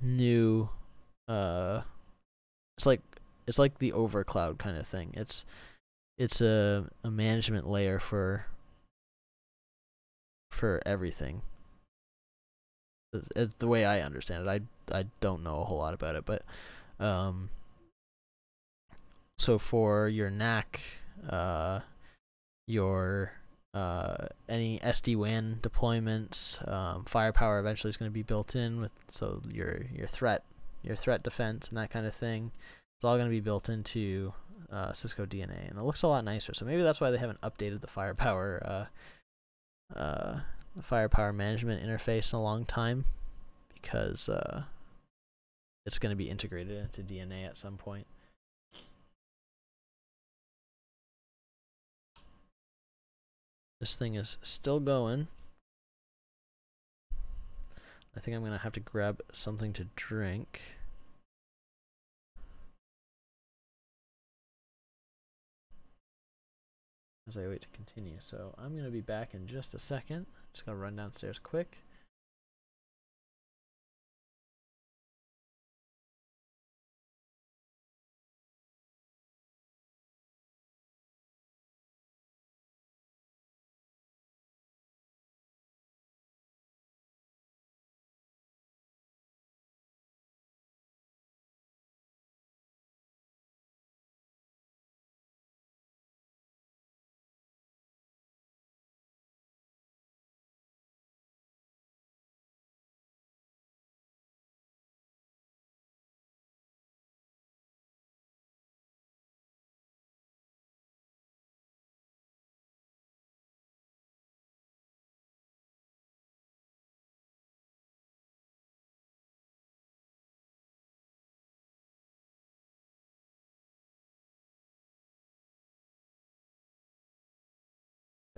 new it's like the overcloud kind of thing. It's a management layer for everything. It's the way I understand it. I don't know a whole lot about it, but so for your NAC, your any SD-WAN deployments, firepower eventually is going to be built in with, so your threat defense and that kind of thing. It's all going to be built into Cisco DNA, and it looks a lot nicer. So maybe that's why they haven't updated the firepower management interface in a long time, because it's going to be integrated into DNA at some point. This thing is still going. I think I'm going to have to grab something to drink. As I wait to continue. So I'm going to be back in just a second. Just going to run downstairs quick.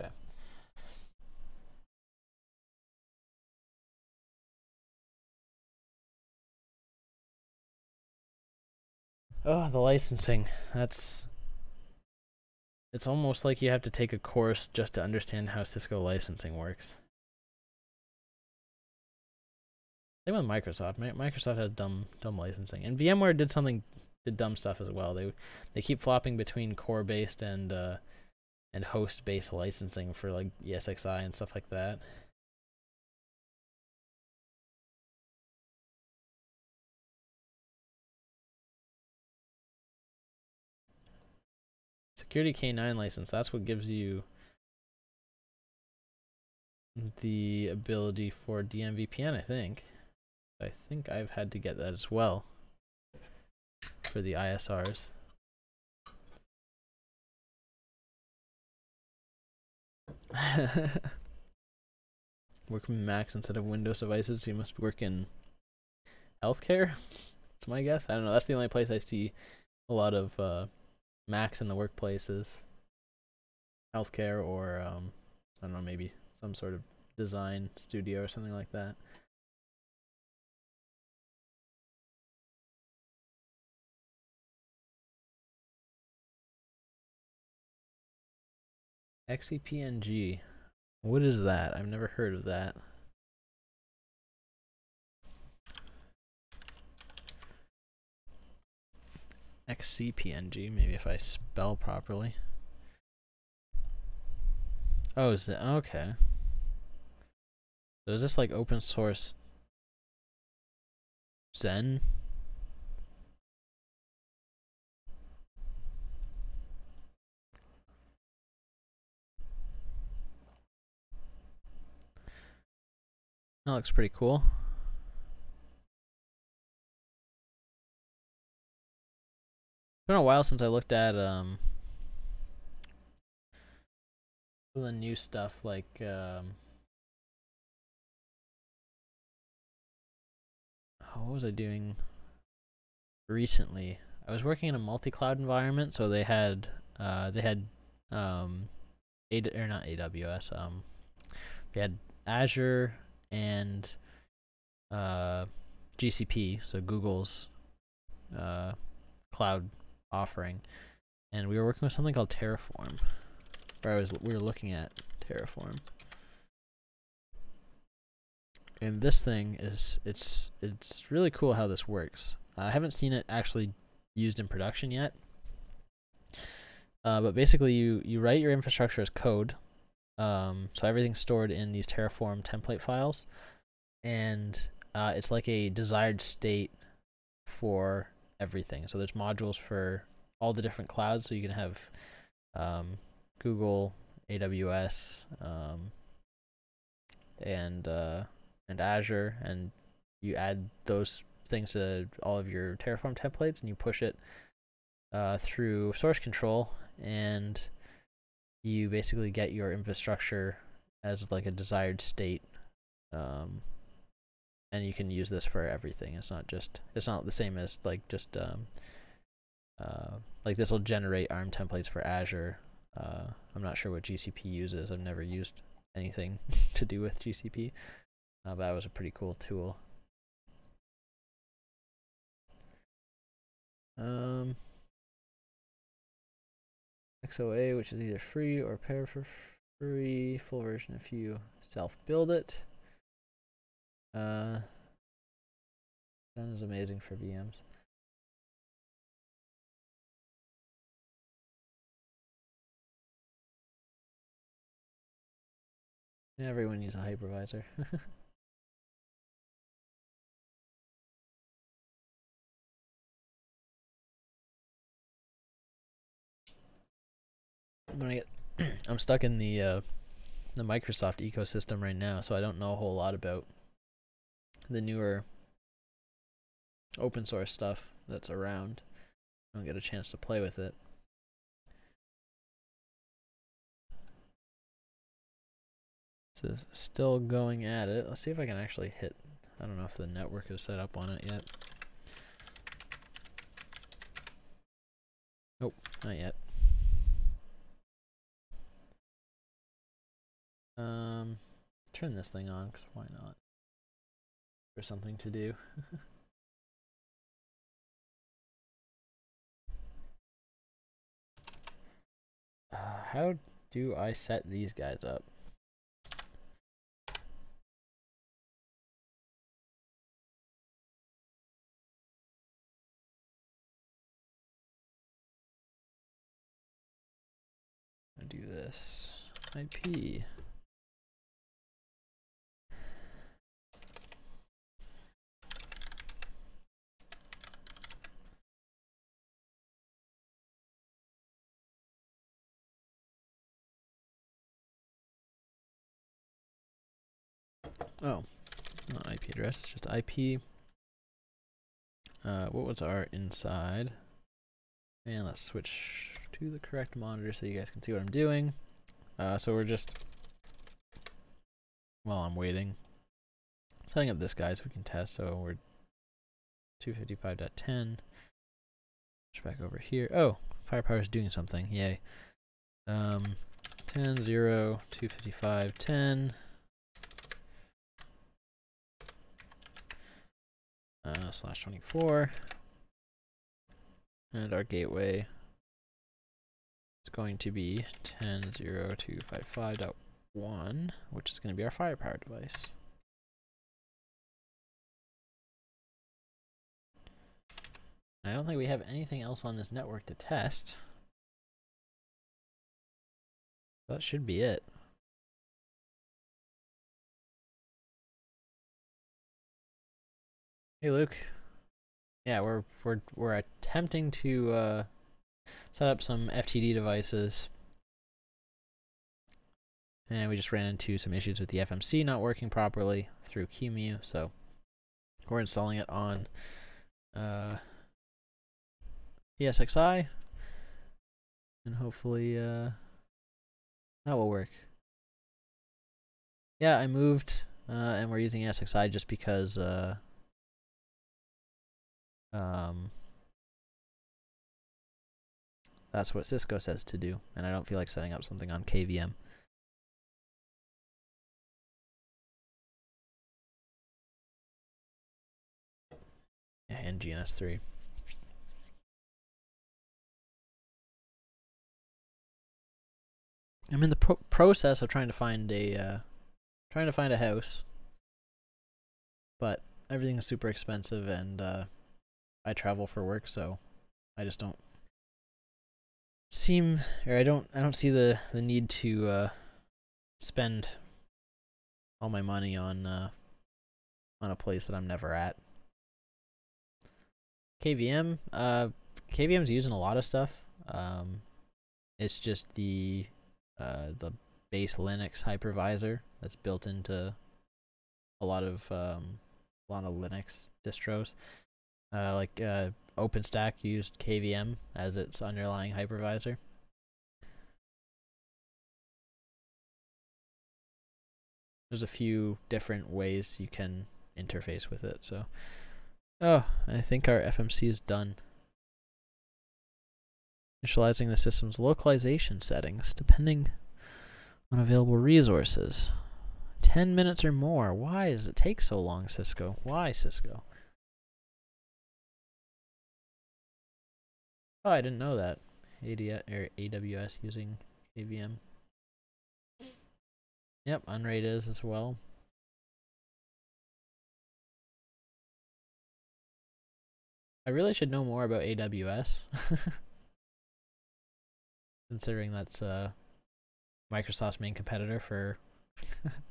Okay. Oh, the licensing. It's almost like you have to take a course just to understand how Cisco licensing works. Same with Microsoft. Microsoft has dumb licensing, and VMware did dumb stuff as well. They keep flopping between core based and host based licensing for like ESXi and stuff like that. Security K9 license, that's what gives you the ability for DMVPN, I think. I think I've had to get that as well for the ISRs. Work with Macs instead of Windows devices, so you must work in healthcare? That's my guess. I don't know. That's the only place I see a lot of Macs in the workplaces. Healthcare, or I don't know, maybe some sort of design studio or something like that. XCPNG. What is that? I've never heard of that. XCPNG, maybe if I spell properly. Oh, is it? Okay. So is this like open source Zen? That looks pretty cool. It's been a while since I looked at the new stuff like what was I doing recently? I was working in a multi-cloud environment, so they had not AWS, they had Azure and GCP, so Google's cloud offering, and we were working with something called Terraform, we were looking at Terraform. And this thing is it's really cool how this works. I haven't seen it actually used in production yet. But basically you write your infrastructure as code. So everything's stored in these Terraform template files, and it's like a desired state for everything. So there's modules for all the different clouds, so you can have Google, AWS, and Azure, and you add those things to all of your Terraform templates, and you push it through source control, and you basically get your infrastructure as like a desired state, and you can use this for everything. It's not the same as like just like this will generate ARM templates for Azure. I'm not sure what GCP uses. I've never used anything to do with GCP, but that was a pretty cool tool. XOA, which is either free or pay for free, full version if you self-build it. That is amazing for VMs. Everyone needs a hypervisor. I'm stuck in the Microsoft ecosystem right now, so I don't know a whole lot about the newer open source stuff that's around. I don't get a chance to play with it. So it's still going at it. Let's see if I can actually hit. I don't know if the network is set up on it yet. Nope, not yet. Turn this thing on, because why not? There's something to do. How do I set these guys up? I'll do this. IP. Oh, not IP address, it's just IP. What was our inside? And let's switch to the correct monitor so you guys can see what I'm doing. So we're just, while I'm waiting, setting up this guy so we can test. So we're 255.10. Switch back over here. Oh, firepower is doing something. Yay. 10, 0, 255, 10. /24. And our gateway is going to be 10.0.255.1, which is going to be our firepower device. I don't think we have anything else on this network to test. That should be it. Hey Luke. Yeah, we're attempting to set up some FTD devices. And we just ran into some issues with the FMC not working properly through QEMU, so we're installing it on ESXi, and hopefully that will work. Yeah, I moved, and we're using ESXi just because that's what Cisco says to do, and I don't feel like setting up something on KVM. Yeah, and GNS3. I'm in the process of trying to find a house, but everything's super expensive, and I travel for work, so I just don't seem, or I don't see the need to spend all my money on a place that I'm never at. KVM, KVM's using a lot of stuff. It's just the base Linux hypervisor that's built into a lot of Linux distros. Like OpenStack used KVM as its underlying hypervisor. There's a few different ways you can interface with it. So, oh, I think our FMC is done. Initializing the system's localization settings depending on available resources. 10 minutes or more. Why does it take so long, Cisco? Why, Cisco? Oh, I didn't know that. AWS using KVM. Yep, Unraid is as well. I really should know more about AWS. Considering that's Microsoft's main competitor for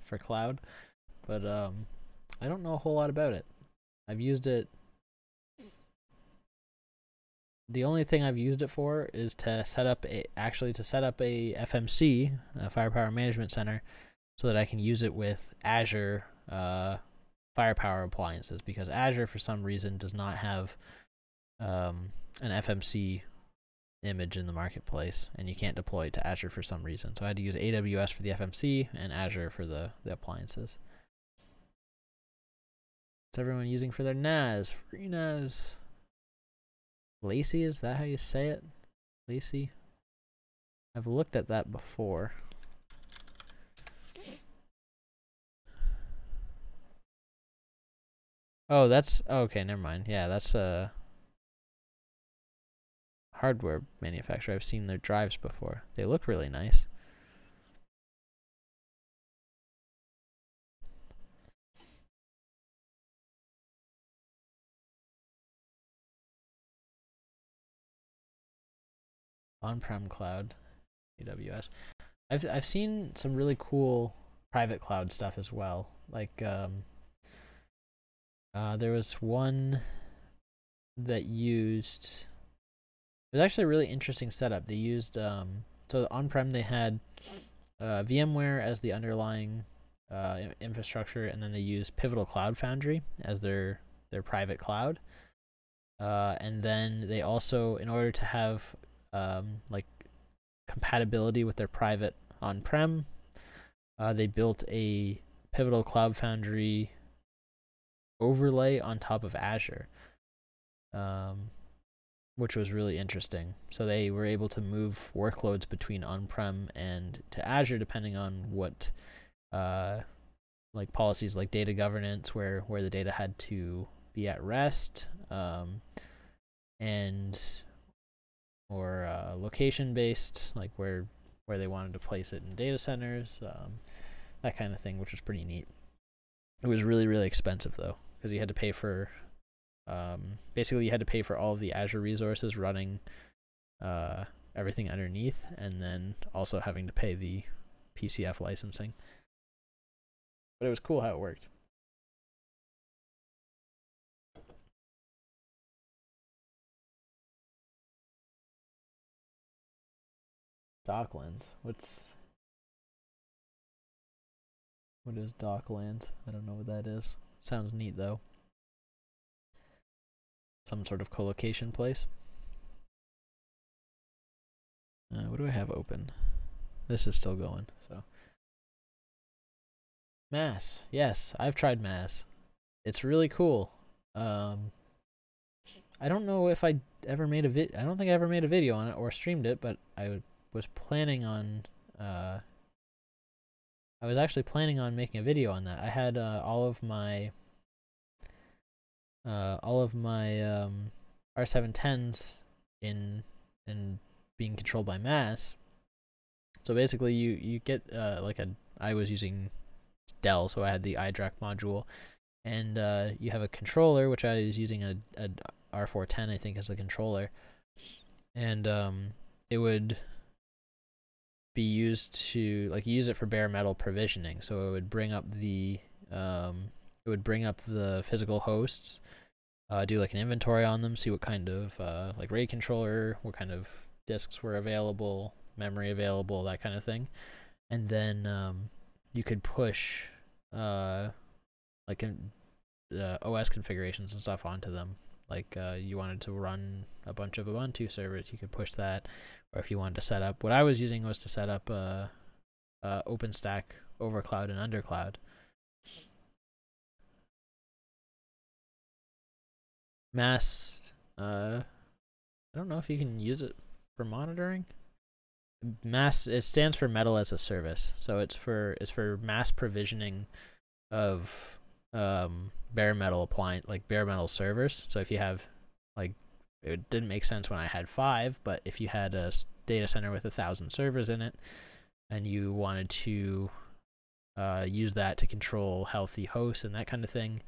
for cloud. But I don't know a whole lot about it. I've used it. The only thing I've used it for is to set up a FMC, a Firepower Management Center, so that I can use it with Azure Firepower appliances, because Azure for some reason does not have an FMC image in the marketplace, and you can't deploy it to Azure for some reason. So I had to use AWS for the FMC and Azure for the appliances. What's everyone using for their NAS? Free NAS. Lacey, is that how you say it? Lacey? I've looked at that before. Oh, that's okay, never mind. Yeah, that's a hardware manufacturer. I've seen their drives before. They look really nice. On-prem cloud, AWS. I've seen some really cool private cloud stuff as well. Like there was one that used. It was actually a really interesting setup. They used so on-prem they had VMware as the underlying infrastructure, and then they used Pivotal Cloud Foundry as their private cloud. And then they also, in order to have like compatibility with their private on-prem, they built a Pivotal Cloud Foundry overlay on top of Azure, which was really interesting. So they were able to move workloads between on-prem and to Azure depending on what like policies like data governance, where the data had to be at rest, and location based, like where they wanted to place it in data centers, that kind of thing, which was pretty neat. It was really, really expensive though, because you had to pay for basically you had to pay for all of the Azure resources running everything underneath, and then also having to pay the PCF licensing. But it was cool how it worked. Docklands. What is Docklands? I don't know what that is. Sounds neat though. Some sort of co-location place. What do I have open? This is still going, so. Mass. Yes, I've tried Mass. It's really cool. I don't know if I ever made a I don't think I ever made a video on it or streamed it, but I was planning on I was actually planning on making a video on that. I had all of my R710s in being controlled by Mass. So basically you get I was using Dell, so I had the iDRAC module, and you have a controller, which I was using a R410, I think, as the controller, and it would be used to use it for bare metal provisioning. So it would bring up the physical hosts, do like an inventory on them, see what kind of RAID controller, what kind of disks were available, memory available, that kind of thing, and then you could push OS configurations and stuff onto them. Like you wanted to run a bunch of Ubuntu servers, you could push that. Or if you wanted to set up, what I was using was to set up OpenStack, overcloud, and undercloud. Mass, I don't know if you can use it for monitoring. Mass, it stands for Metal as a Service, so it's for mass provisioning of bare metal bare metal servers. So if you have it didn't make sense when I had 5, but if you had a data center with 1,000 servers in it, and you wanted to use that to control healthy hosts and that kind of thing,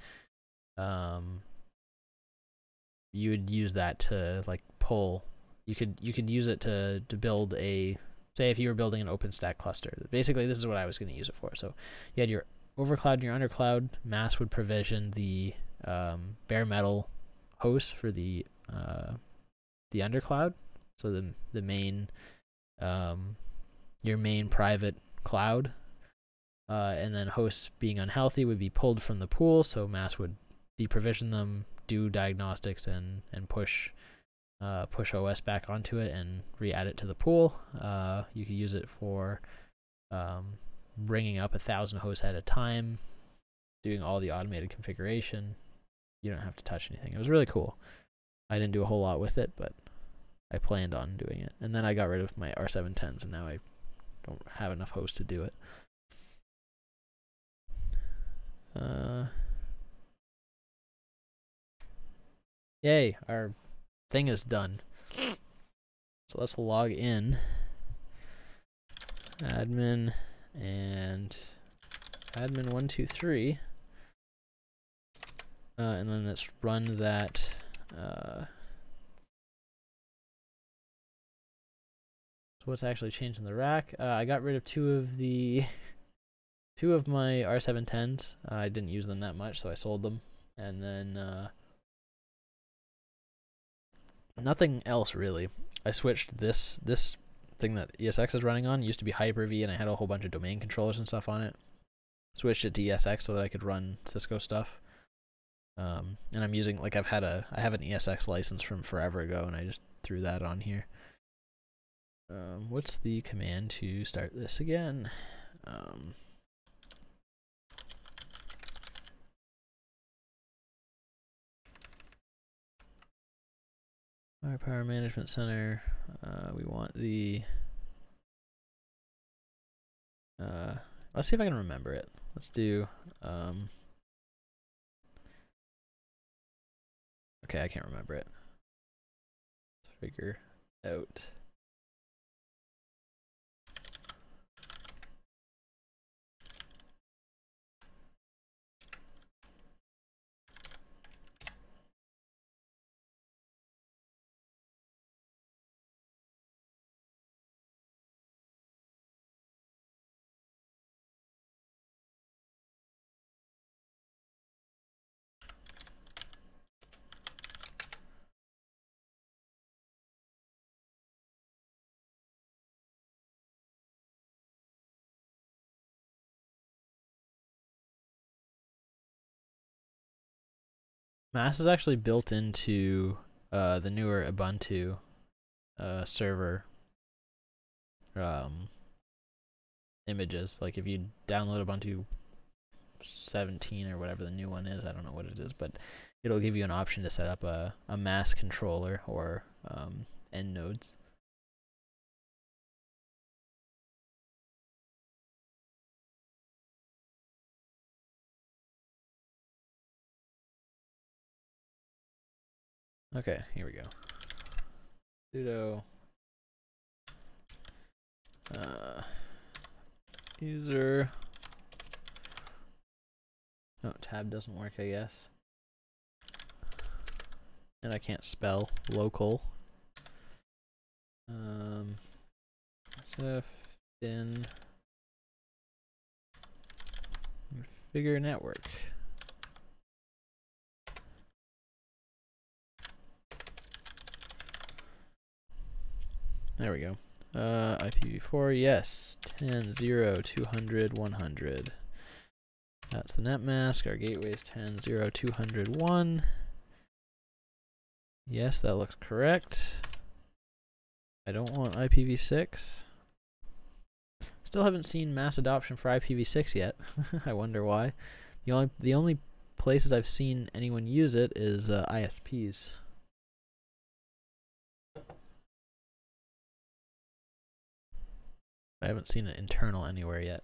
you would use that to pull. You could use it to build say if you were building an OpenStack cluster. Basically, this is what I was going to use it for. So you had your overcloud and your undercloud. Mass would provision the bare metal host for the undercloud. So the main your main private cloud, and then hosts being unhealthy would be pulled from the pool. So Mass would deprovision them, do diagnostics, and push OS back onto it and re-add it to the pool. You could use it for bringing up 1,000 hosts at a time, doing all the automated configuration. You don't have to touch anything. It was really cool. I didn't do a whole lot with it, but I planned on doing it. And then I got rid of my R710s, and now I don't have enough hosts to do it. Yay, our thing is done. So let's log in. Admin and admin123. And then let's run that. So what's actually changed in the rack? I got rid of two of my R710s. I didn't use them that much, so I sold them. And then nothing else really. I switched this thing that ESX is running on. It used to be Hyper-V, and I had a whole bunch of domain controllers and stuff on it. Switched it to ESX so that I could run Cisco stuff. And I'm using I have an ESX license from forever ago, and I just threw that on here. What's the command to start this again? Our power management center. We want the. Let's see if I can remember it. Let's do. Okay, I can't remember it. Let's figure out. Mass is actually built into the newer Ubuntu server images. Like if you download Ubuntu 17 or whatever the new one is, I don't know what it is, but it'll give you an option to set up a mass controller or end nodes. Okay, here we go. Sudo user. Oh, tab doesn't work, I guess. And I can't spell local. Sfn configure network. There we go. IPv4, yes. 10.0.200.100. That's the net mask. Our gateway is 10.0.200.1. Yes, that looks correct. I don't want IPv6. Still haven't seen mass adoption for IPv6 yet. I wonder why. The only places I've seen anyone use it is ISPs. I haven't seen it internal anywhere yet.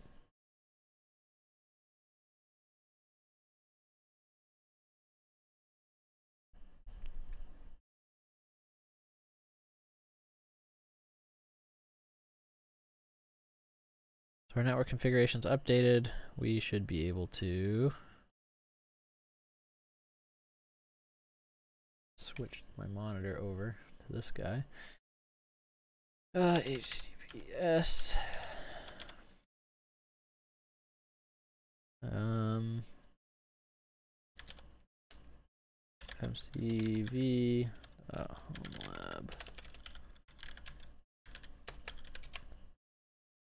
So our network configuration's updated. We should be able to switch my monitor over to this guy. HTTPS. MCV. Homelab.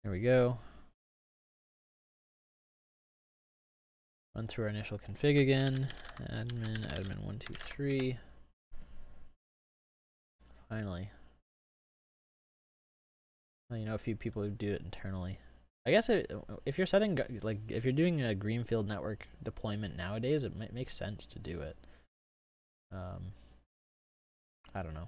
There we go. Run through our initial config again. Admin 123. Finally. Well, you know, a few people who do it internally. I guess if you're setting, like, if you're doing a greenfield network deployment nowadays, it might make sense to do it. I don't know.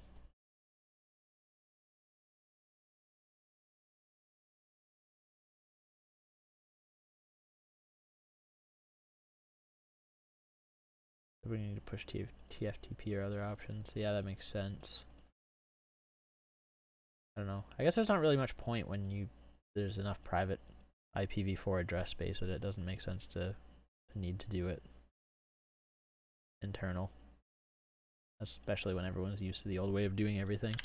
We need to push TFTP or other options. Yeah, that makes sense. I don't know. I guess there's not really much point when there's enough private IPv4 address space that it doesn't make sense to need to do it internal. Especially when everyone's used to the old way of doing everything.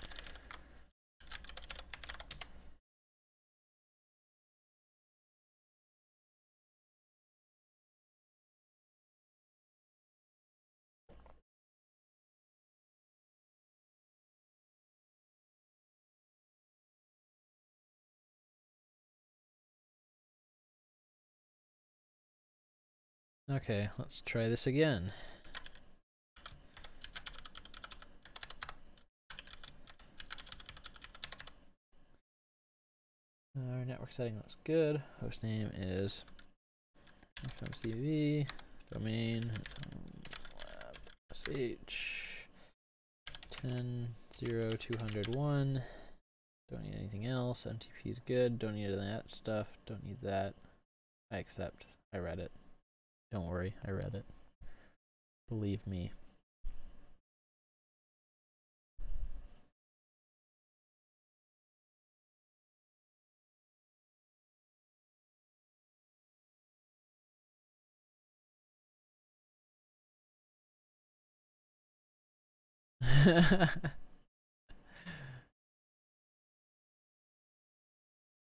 Okay, let's try this again. Our network setting looks good. Hostname is FMCV. Domain sh 10.0.201. Don't need anything else. MTP is good. Don't need that stuff. Don't need that. I accept. I read it. Don't worry, I read it. Believe me.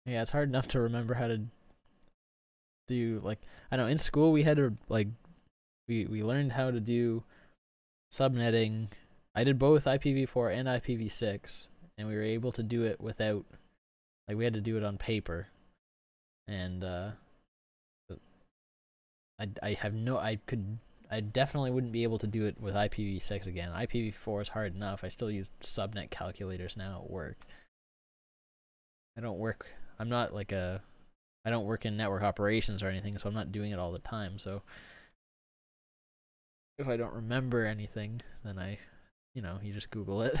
Yeah, it's hard enough to remember how to do, like, I know in school we had to, like, we learned how to do subnetting. I did both IPv4 and IPv6, and we were able to do it without, like, we had to do it on paper. And I definitely wouldn't be able to do it with IPv6 again. IPv4 is hard enough. I still use subnet calculators now at work. I'm not like I don't work in network operations or anything, so I'm not doing it all the time. So if I don't remember anything, then you just Google it.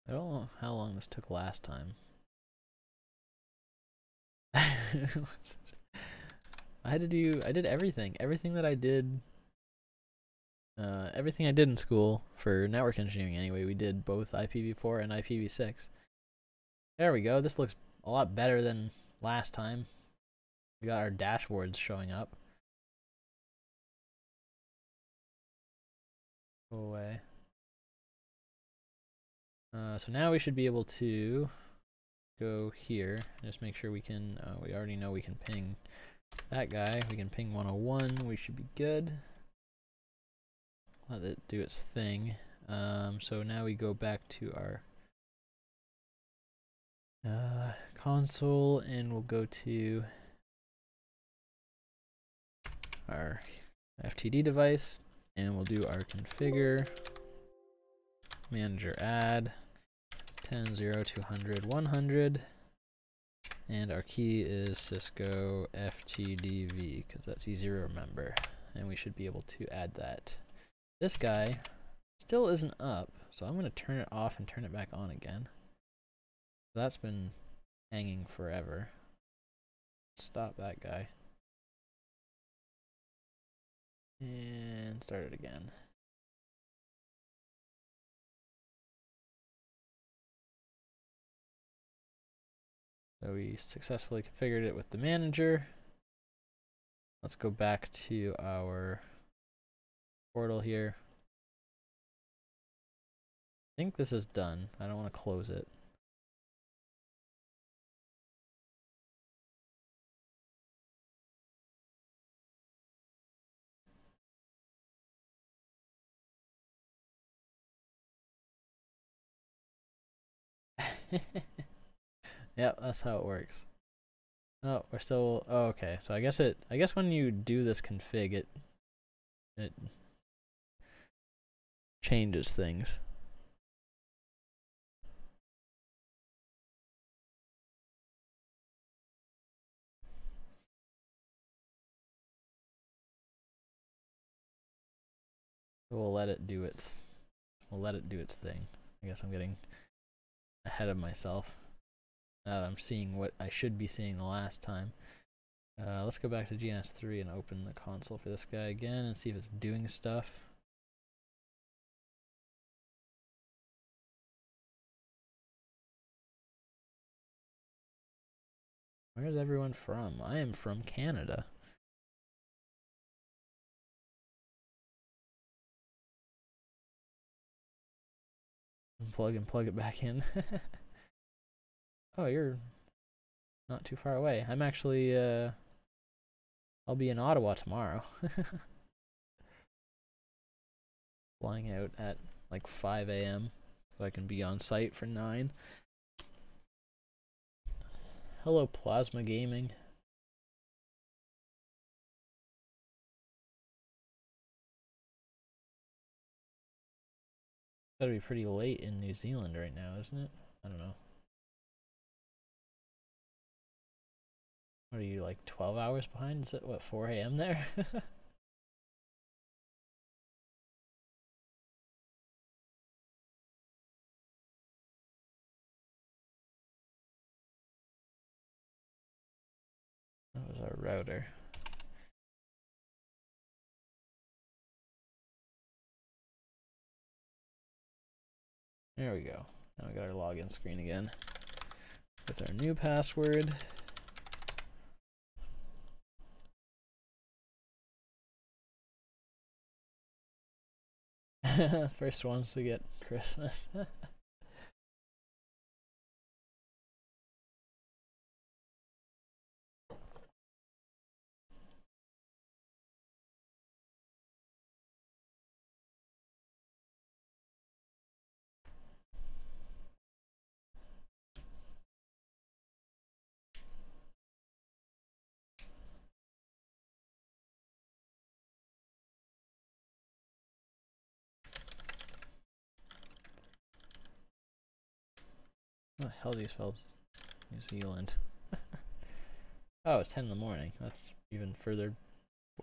I don't know how long this took last time. I did everything that I did. Everything I did in school for network engineering anyway, we did both IPv4 and IPv6. There we go. This looks a lot better than last time. We got our dashboards showing up. Go away. So now we should be able to go here. Just make sure we can, we already know we can ping that guy. We can ping 101. We should be good. Let it do its thing. So now we go back to our console, and we'll go to our FTD device, and we'll do our configure manager add 10.0.200.100, and our key is Cisco FTDV because that's easy to remember, and we should be able to add that. This guy still isn't up, so I'm going to turn it off and turn it back on again. That's been hanging forever. Stop that guy. And start it again. So we successfully configured it with the manager. Let's go back to our portal here. I think this is done. I don't want to close it. Yep, that's how it works. Oh, we're still. Oh, okay. So I guess when you do this config, it changes things. We'll let it do its thing. I guess I'm getting ahead of myself. I'm seeing what I should be seeing the last time. Let's go back to GNS3 and open the console for this guy again and see if it's doing stuff. Where's everyone from? I am from Canada. Plug it back in. Oh, you're not too far away. I'm actually, I'll be in Ottawa tomorrow. Flying out at like 5 a.m. so I can be on site for 9. Hello, Plasma Gaming. Gotta be pretty late in New Zealand right now, isn't it? I don't know. What are you, like 12 hours behind? Is it, what, 4 a.m. there? That was our router. There we go. Now we got our login screen again. with our new password. First ones to get Christmas. What the hell do you spell New Zealand? Oh, it's 10 in the morning. That's even further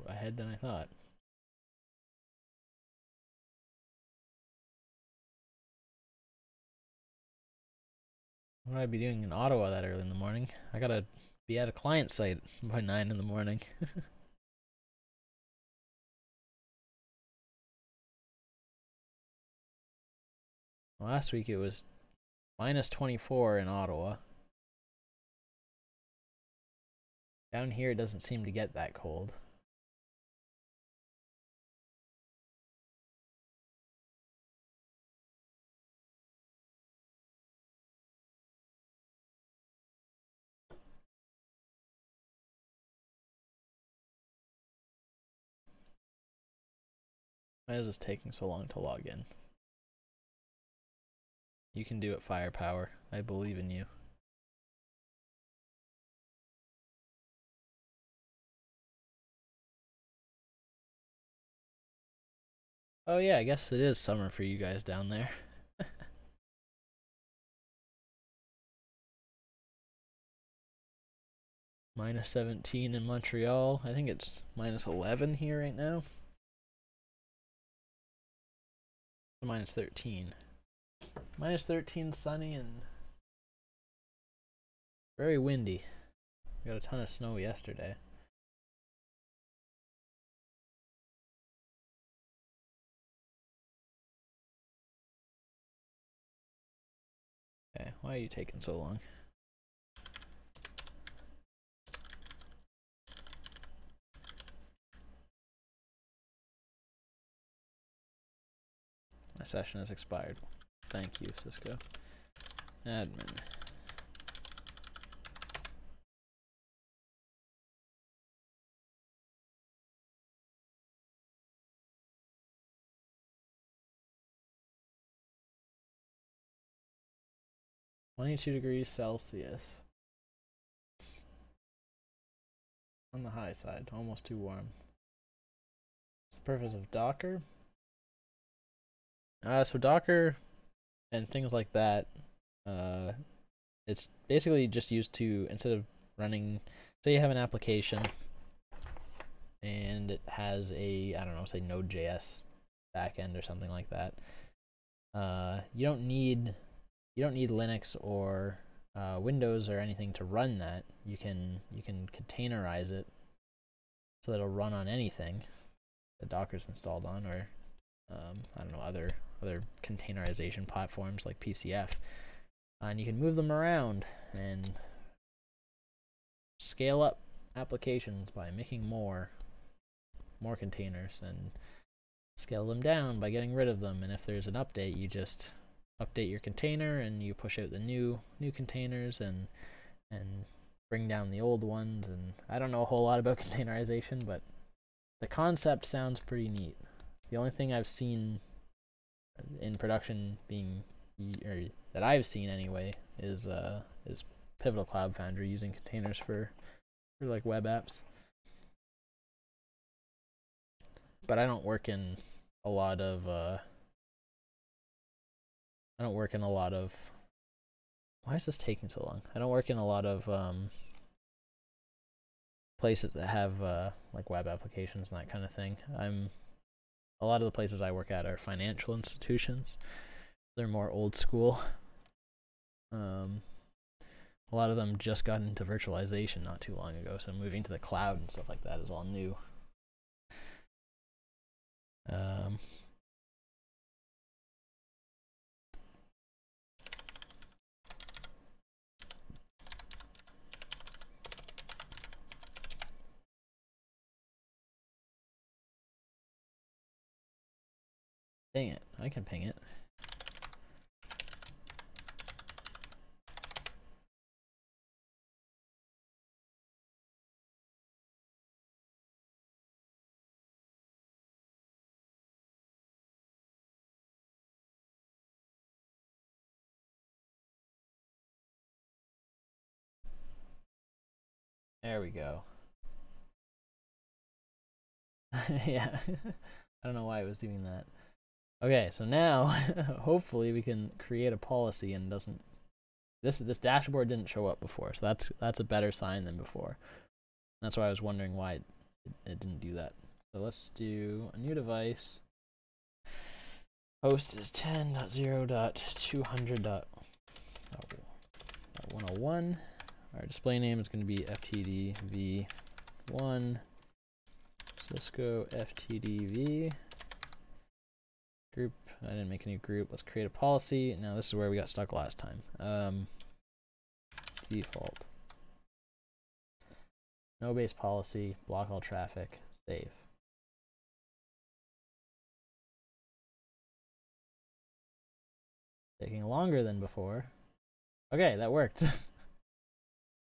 ahead than I thought. What would I be doing in Ottawa that early in the morning? I gotta be at a client site by 9 in the morning. Last week it was minus 24 in Ottawa. Down here it doesn't seem to get that cold. Why is this taking so long to log in? You can do it, Firepower. I believe in you. Oh yeah, I guess it is summer for you guys down there. Minus 17 in Montreal. I think it's minus 11 here right now. Minus 13. Minus 13, sunny and very windy. We got a ton of snow yesterday. Okay, why are you taking so long? My session has expired. Thank you, Cisco. Admin. -22 degrees Celsius. It's on the high side, almost too warm. What's the purpose of Docker? So Docker and things like that, it's basically just used to, instead of running, say you have an application and it has a, I don't know, say Node.js backend or something like that. You don't need Linux or Windows or anything to run that. You can containerize it so that it'll run on anything that Docker's installed on, or I don't know, other containerization platforms like PCF, and you can move them around and scale up applications by making more containers, and scale them down by getting rid of them. And if there's an update, you just update your container and you push out the new containers and bring down the old ones. And I don't know a whole lot about containerization, but the concept sounds pretty neat. The only thing I've seen in production being, or that I've seen anyway, is Pivotal Cloud Foundry using containers for like web apps. But I don't work in a lot of why is this taking so long? I don't work in a lot of places that have like web applications and that kind of thing. A lot of the places I work at are financial institutions. They're more old school. A lot of them just got into virtualization not too long ago, so moving to the cloud and stuff like that is all new. Dang it, I can ping it. There we go. Yeah, I don't know why it was doing that. Okay, so now hopefully we can create a policy and doesn't this dashboard didn't show up before, so that's a better sign than before. That's why I was wondering why it didn't do that. So let's do a new device. Host is 10.0.200.101. Our display name is going to be FTDV1 Cisco FTDV. Group, I didn't make a new group. Let's create a policy. Now this is where we got stuck last time. Default. No base policy, block all traffic, save. Taking longer than before. Okay, that worked.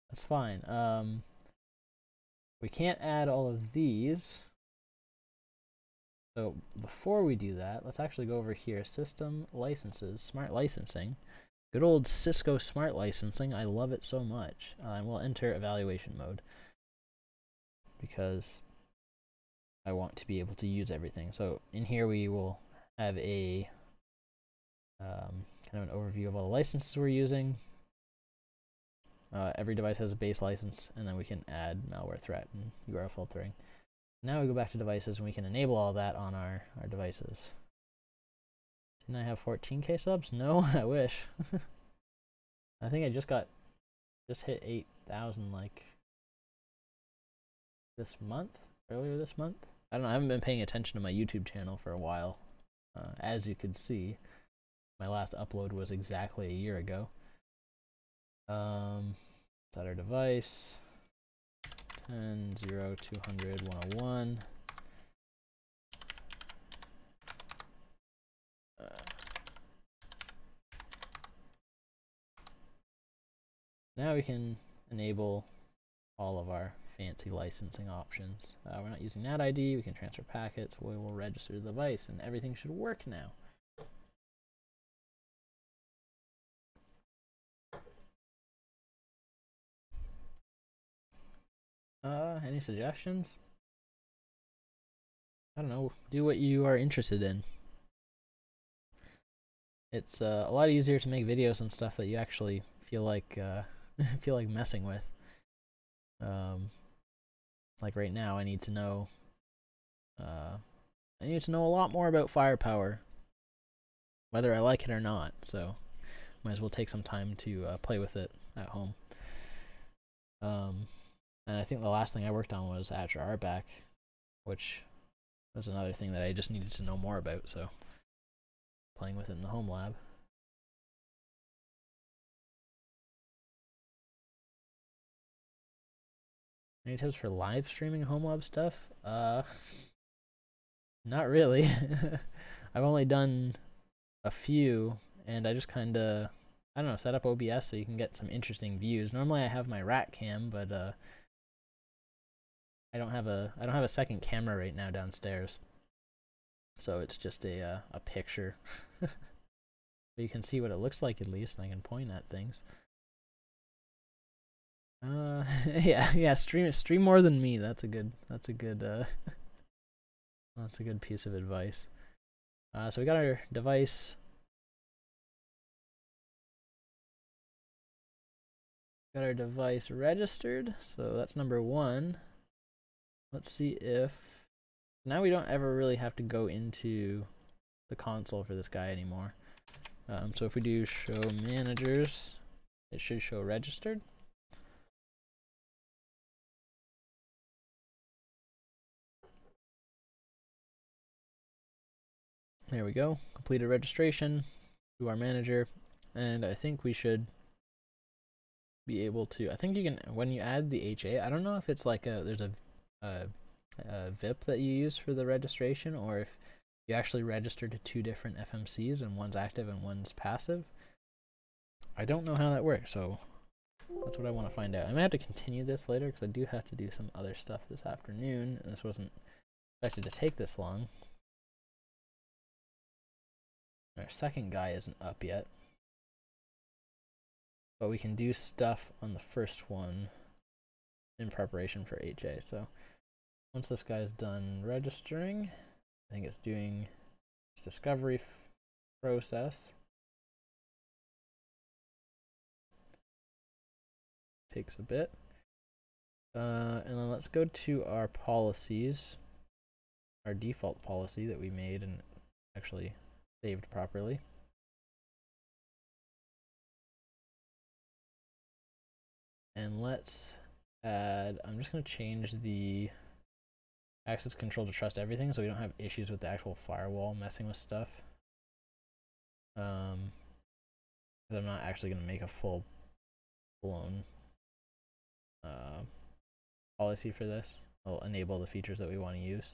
That's fine. We can't add all of these. So before we do that, let's actually go over here. System licenses, smart licensing. Good old Cisco smart licensing. I love it so much. And we'll enter evaluation mode because I want to be able to use everything. So in here we will have a kind of an overview of all the licenses we're using. Every device has a base license, and then we can add malware threat and URL filtering. Now we go back to devices and we can enable all that on our devices. Didn't I have 14K subs? No, I wish. I think I just hit 8,000 like this month, earlier this month. I don't know, I haven't been paying attention to my YouTube channel for a while. As you could see, my last upload was exactly a year ago. Set our device. 10.0.200.101. Now we can enable all of our fancy licensing options. We're not using NAT ID, we can transfer packets, we will register the device, and everything should work now. Any suggestions? I don't know, do what you are interested in. It's a lot easier to make videos and stuff that you actually feel like messing with. Like right now, I need to know a lot more about firepower, whether I like it or not. So, might as well take some time to play with it at home. And I think the last thing I worked on was Azure RBAC, which was another thing that I just needed to know more about. So, playing with it in the Homelab. Any tips for live streaming Homelab stuff? Not really. I've only done a few, and I just kind of, I don't know, set up OBS so you can get some interesting views. Normally I have my rat cam, but I don't have a second camera right now downstairs, so it's just a picture. But you can see what it looks like at least, and I can point at things. Yeah, stream more than me. That's a good piece of advice. So we got our device. Got our device registered, so that's number 1. Let's see if now we don't ever really have to go into the console for this guy anymore. So if we do show managers, it should show registered. There we go, completed registration to our manager, and I think we should be able to, I think you can, when you add the HA, I don't know if it's like there's a VIP that you use for the registration, or if you actually register to 2 different FMCs, and one's active and one's passive. I don't know how that works, so that's what I want to find out. I might have to continue this later because I do have to do some other stuff this afternoon, and this wasn't expected to take this long. Our second guy isn't up yet, but we can do stuff on the first one in preparation for HA. So once this guy's done registering, I think it's doing its discovery process. Takes a bit. And then let's go to our policies, our default policy that we made and actually saved properly. And let's add, I'm just going to change the access control to trust everything so we don't have issues with the actual firewall messing with stuff. Because I'm not actually going to make a full blown policy for this. I'll enable the features that we want to use.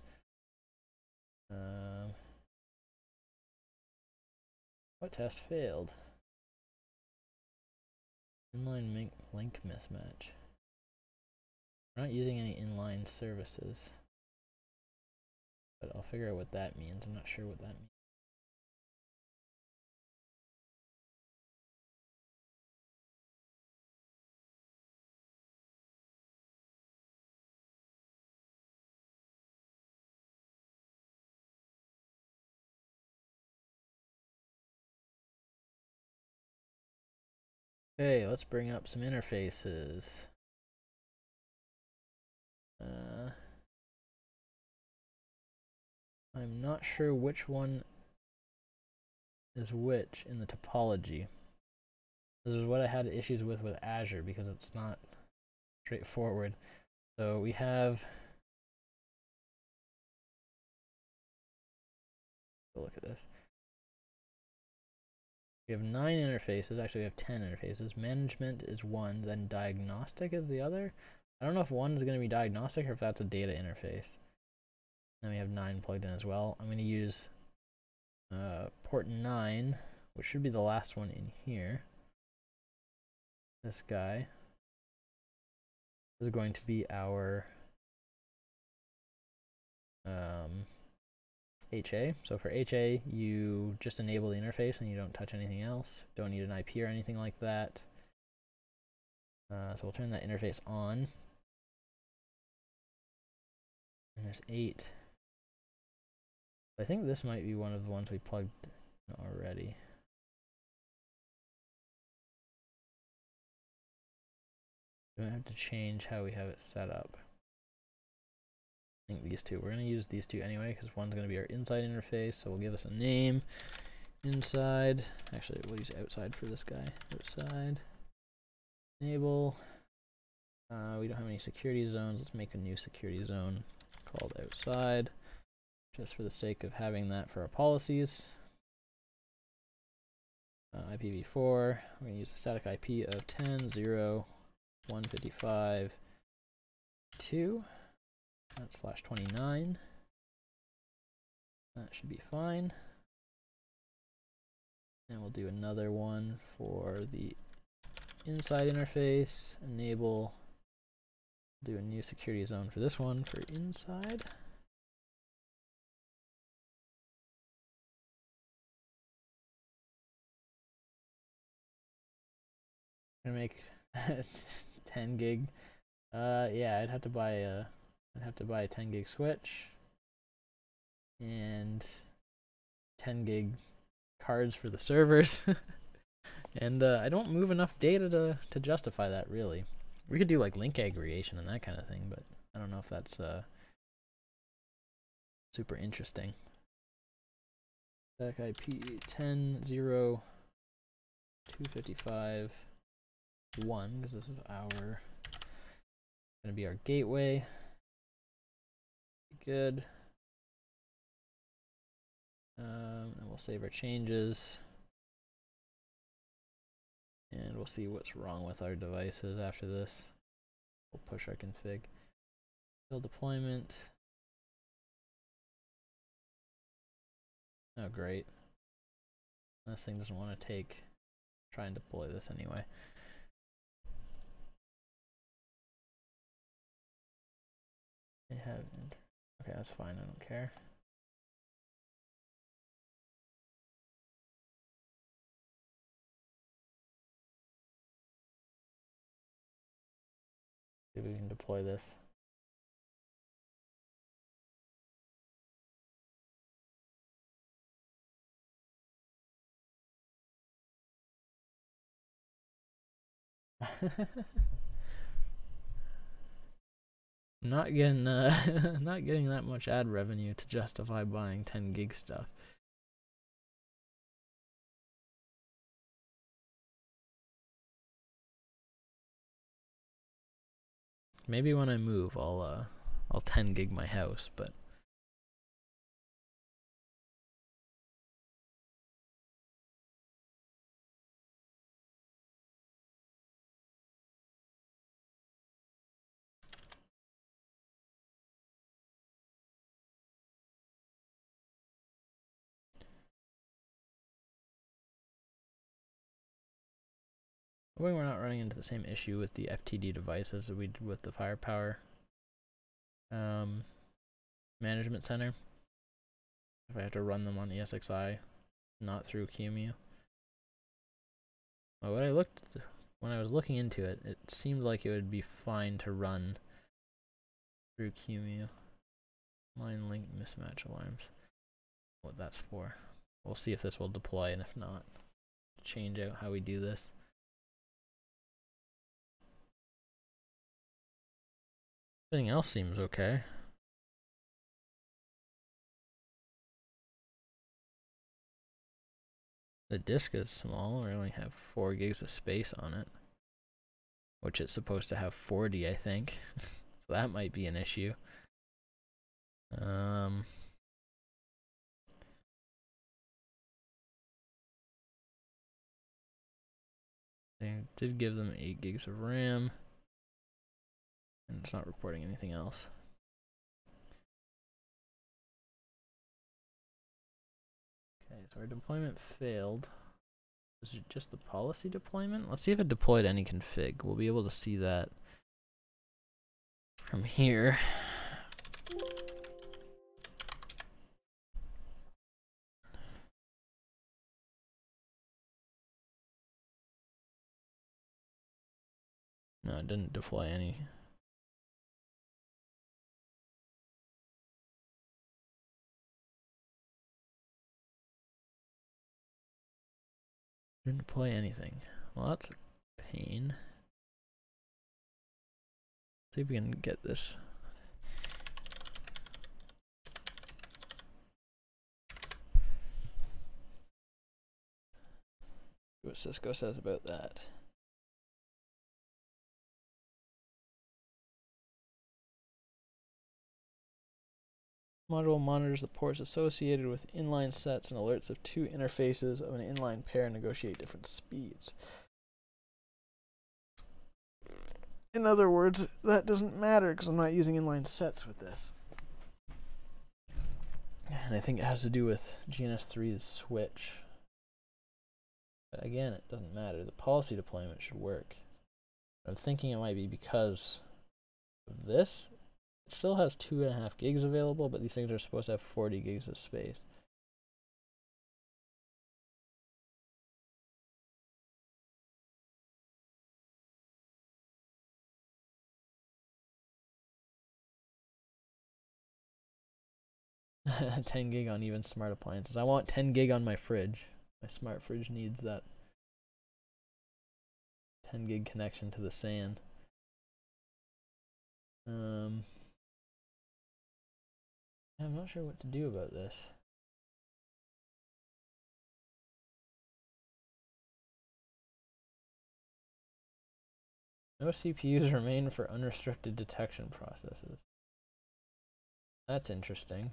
What test failed? Inline link mismatch. We're not using any inline services, but I'll figure out what that means. I'm not sure what that means. Okay, let's bring up some interfaces. I'm not sure which one is which in the topology. This is what I had issues with Azure because it's not straightforward. So we have, look at this. We have 9 interfaces. Actually, we have 10 interfaces. Management is one, then diagnostic is the other. I don't know if one is going to be diagnostic or if that's a data interface. Then we have 9 plugged in as well. I'm going to use port 9, which should be the last one in here. This guy is going to be our HA. So for HA, you just enable the interface and you don't touch anything else. Don't need an IP or anything like that. So we'll turn that interface on. And there's 8. I think this might be one of the ones we plugged in already. We don't have to change how we have it set up. I think these two. We're going to use these two anyway because one's going to be our inside interface, so we'll give us a name. Inside. Actually, we'll use outside for this guy. Outside. Enable. We don't have any security zones. Let's make a new security zone called outside, just for the sake of having that for our policies. IPv4. We're going to use a static IP of 10.0.155.2. That's /29. That should be fine. And we'll do another one for the inside interface. Enable. Do a new security zone for this one for inside. I'm gonna make 10 gig. Yeah, I'd have to buy a 10 gig switch and 10 gig cards for the servers. And I don't move enough data to justify that, really. We could do like link aggregation and that kind of thing, but I don't know if that's super interesting. Stack IP 10.0.255.1 because this is our gonna be our gateway. Good. And we'll save our changes. And we'll see what's wrong with our devices after this. We'll push our config. Build deployment. Oh, great. This thing doesn't want to try and deploy this anyway. They have, okay, that's fine, I don't care. See if we can deploy this. Not getting not getting that much ad revenue to justify buying 10 gig stuff. Maybe when I move, I'll 10 gig my house, but hoping we're not running into the same issue with the FTD devices that we did with the firepower management center. If I have to run them on ESXi, not through QEMU. Well, when I was looking into it, it seemed like it would be fine to run through QEMU. Line link mismatch alarms. What that's for. We'll see if this will deploy, and if not, change out how we do this. Everything else seems okay. The disk is small. We only have 4 gigs of space on it, which it's supposed to have 40, I think. So that might be an issue. They did give them 8 gigs of RAM, and it's not reporting anything else. Okay, so our deployment failed. Was it just the policy deployment? Let's see if it deployed any config. We'll be able to see that from here. No, it didn't deploy any. Didn't deploy anything. Well, that's a pain. See if we can get this. See what Cisco says about that. Module monitors the ports associated with inline sets and alerts of 2 interfaces of an inline pair negotiate different speeds. In other words, that doesn't matter because I'm not using inline sets with this. And I think it has to do with GNS3's switch. But again, it doesn't matter. The policy deployment should work. I'm thinking it might be because of this. It still has 2.5 gigs available, but these things are supposed to have 40 gigs of space. $10 gig on even smart appliances. I want 10 gig on my fridge. My smart fridge needs that 10 gig connection to the SAN. I'm not sure what to do about this. No CPUs remain for unrestricted detection processes. That's interesting.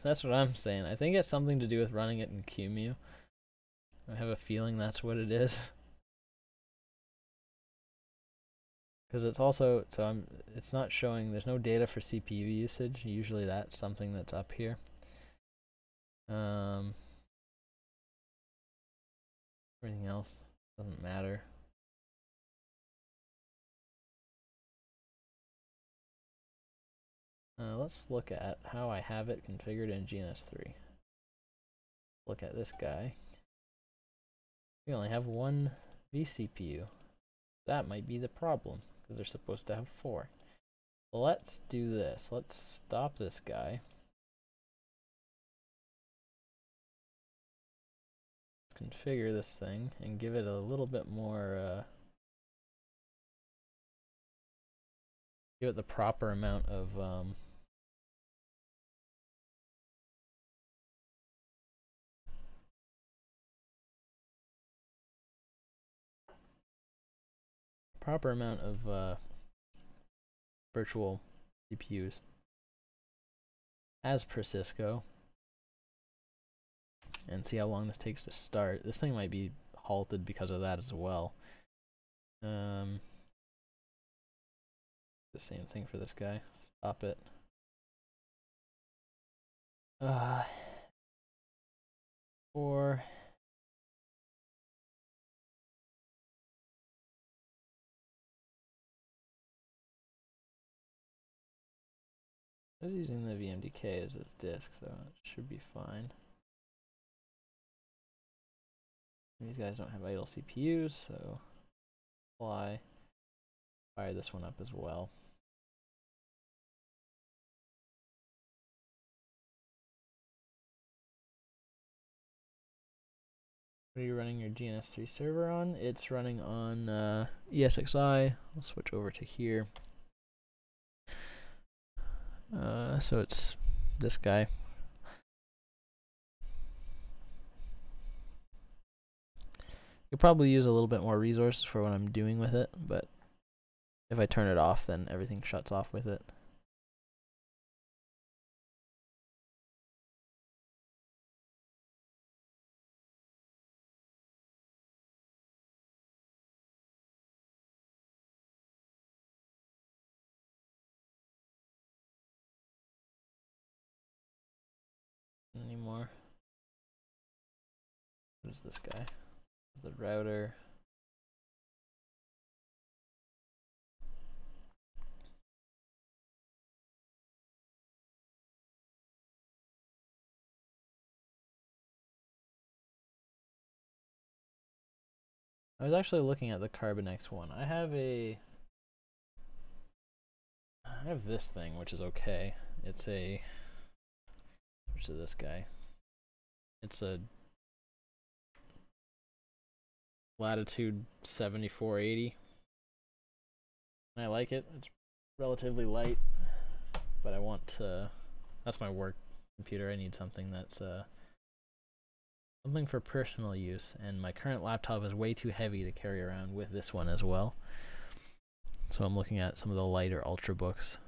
That's what I'm saying. I think it's something to do with running it in QEMU. I have a feeling that's what it is. Because it's also, it's not showing, there's no data for CPU usage. Usually that's something that's up here. Everything else doesn't matter. Let's look at how I have it configured in GNS3. Look at this guy. We only have one vCPU. That might be the problem, because they're supposed to have 4. Let's do this. Let's stop this guy. Let's configure this thing and give it a little bit more, give it the proper amount of, virtual CPUs as per Cisco, and see how long this takes to start. This thing might be halted because of that as well. The same thing for this guy. Stop it. Or I was using the VMDK as its disk, so it should be fine. These guys don't have idle CPUs, so fire this one up as well. What are you running your GNS3 server on? It's running on ESXi. I'll switch over to here. So it's this guy. You'll probably use a little bit more resources for what I'm doing with it, but if I turn it off, then everything shuts off with it. Anymore. What is this guy? The router. I was actually looking at the Carbon X one. I have this thing, which is okay. It's which is this guy. It's a Latitude 7480. I like it. It's relatively light, but I want to, that's my work computer. I need something that's something for personal use, and my current laptop is way too heavy to carry around with this one as well. So I'm looking at some of the lighter Ultrabooks.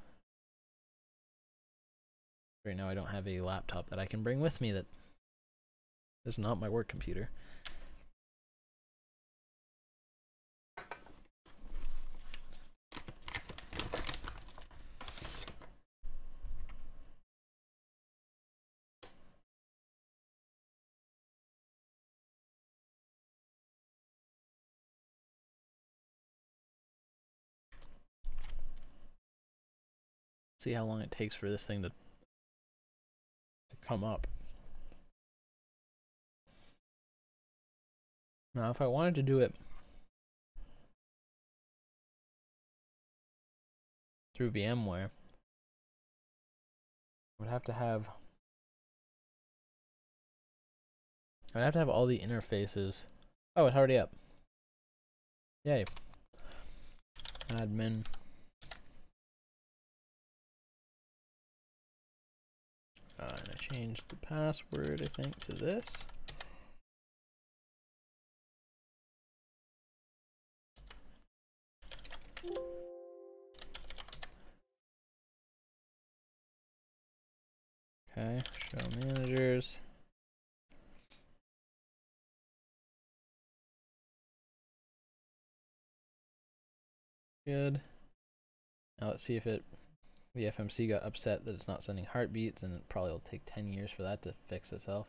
Right now I don't have a laptop that I can bring with me that is not my work computer. See how long it takes for this thing to come up. Now, if I wanted to do it through VMware, I would have to have all the interfaces. Oh, it's already up. Yay. Admin. And I changed the password, I think, to this. Okay, show managers. Good. Now let's see if the FMC got upset that it's not sending heartbeats, and it probably will take 10 years for that to fix itself.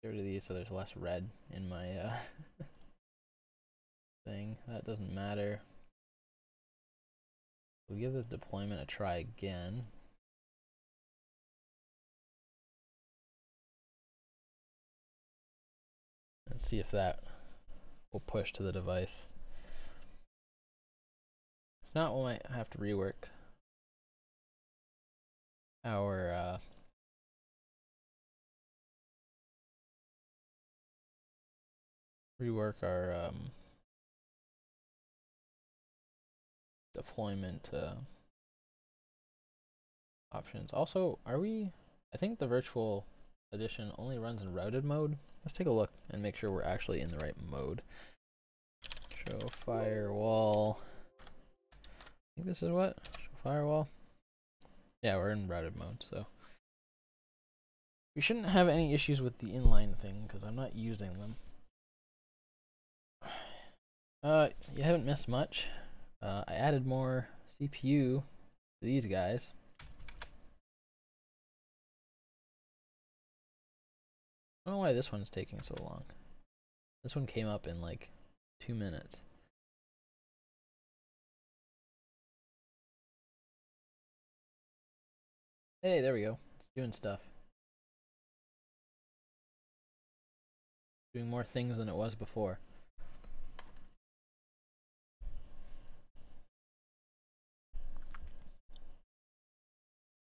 Get rid of these so there's less red in my thing. That doesn't matter. We'll give the deployment a try again. And see if that will push to the device. If not, we might have to rework our deployment options. Also, I think the virtual edition only runs in routed mode. Let's take a look and make sure we're actually in the right mode. Show firewall. I think this is what? Show firewall. Yeah, we're in routed mode, so we shouldn't have any issues with the inline thing because I'm not using them. You haven't missed much. I added more CPU to these guys. I don't know why this one's taking so long. This one came up in like 2 minutes. Hey, there we go. It's doing stuff. Doing more things than it was before.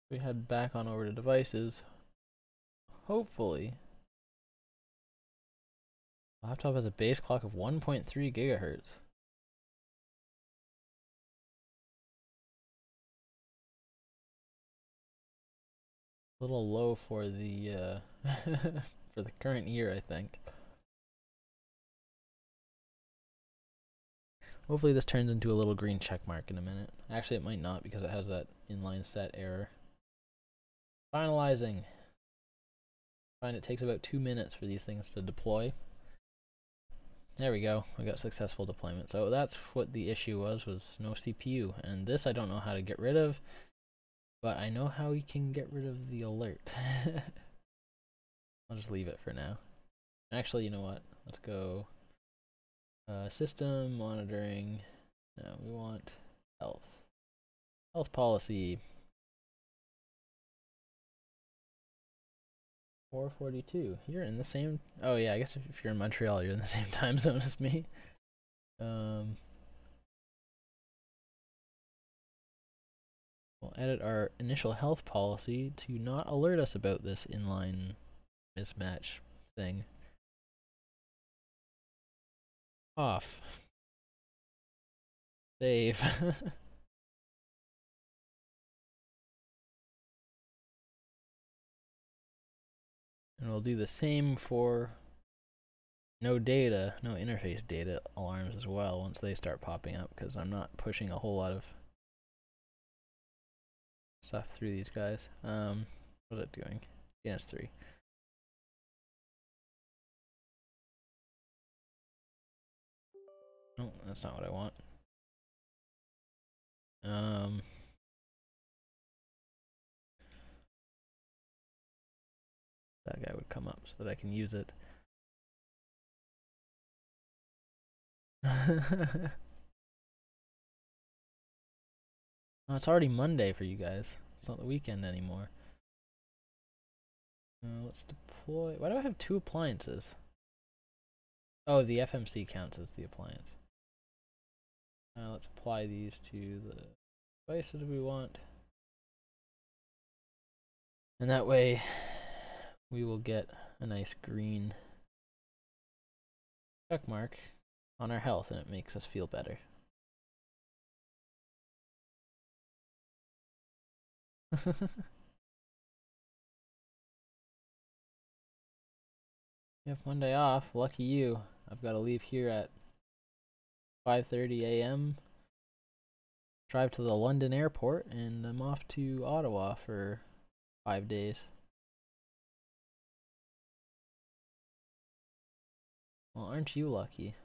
We head back on over to devices. Hopefully, laptop has a base clock of 1.3 gigahertz. A little low for the for the current year, I think. Hopefully this turns into a little green check mark in a minute. Actually, it might not because it has that inline set error. Finalizing. I find it takes about 2 minutes for these things to deploy. There we go. We got successful deployment. So that's what the issue was no CPU. And this I don't know how to get rid of, but I know how we can get rid of the alert. I'll just leave it for now. Actually, you know what? Let's go system monitoring. No, we want health. Health policy. 4:42. You're in the same. Oh yeah, I guess if you're in Montreal, you're in the same time zone as me. We'll edit our initial health policy to not alert us about this inline mismatch thing. Off. Save. And we'll do the same for no data, no interface data alarms as well once they start popping up, because I'm not pushing a whole lot of stuff through these guys. What's it doing? DNS3. Oh, that's not what I want. That guy would come up so that I can use it. Oh, it's already Monday for you guys. It's not the weekend anymore. Let's deploy. Why do I have 2 appliances? Oh, the FMC counts as the appliance. Let's apply these to the devices we want. And that way we will get a nice green check mark on our health, and it makes us feel better. You have Monday off. Lucky you. I've got to leave here at 5:30 a.m. drive to the London airport, and I'm off to Ottawa for 5 days. Well, aren't you lucky?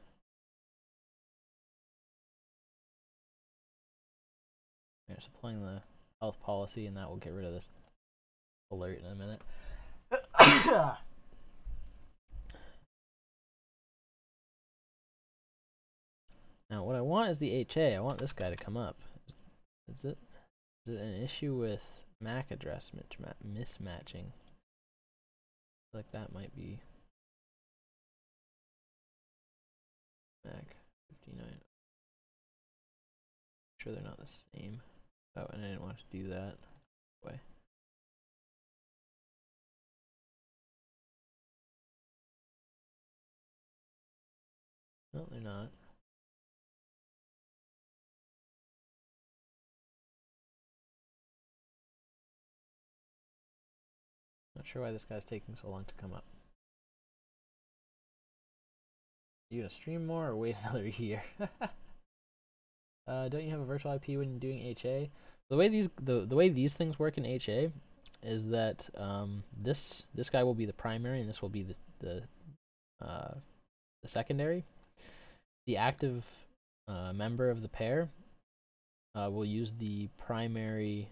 There's applying the health policy, and that will get rid of this alert in a minute. Now, what I want is the HA. I want this guy to come up. Is it an issue with MAC address mismatching? Like that might be MAC 59. Sure they're not the same. Oh, and I didn't want to do that way. No, they're not. Not sure why this guy's taking so long to come up. You gonna stream more or wait another year? Don't you have a virtual IP when you're doing HA? The way these things work in HA is that this guy will be the primary and this will be the secondary. The active member of the pair will use the primary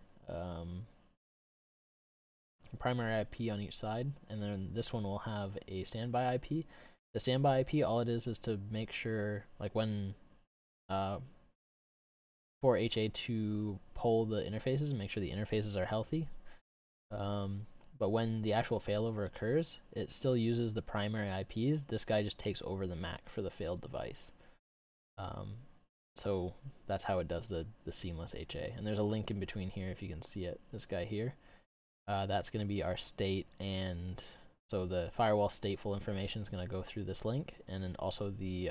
IP on each side, and then this one will have a standby IP. The standby IP, all it is to make sure, like when for HA to poll the interfaces and make sure the interfaces are healthy. But when the actual failover occurs, it still uses the primary IPs. This guy just takes over the MAC for the failed device. So that's how it does the seamless HA. And there's a link in between here if you can see it. This guy here. That's going to be our state, and so the firewall stateful information is going to go through this link, and then also the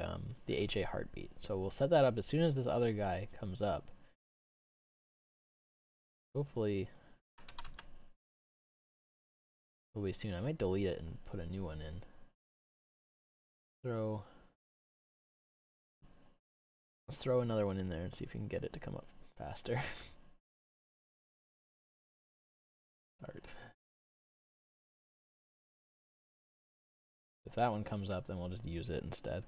HA heartbeat. So we'll set that up as soon as this other guy comes up. Hopefully, soon. I might delete it and put a new one in. Let's throw another one in there and see if we can get it to come up faster. Start. If that one comes up, then we'll just use it instead.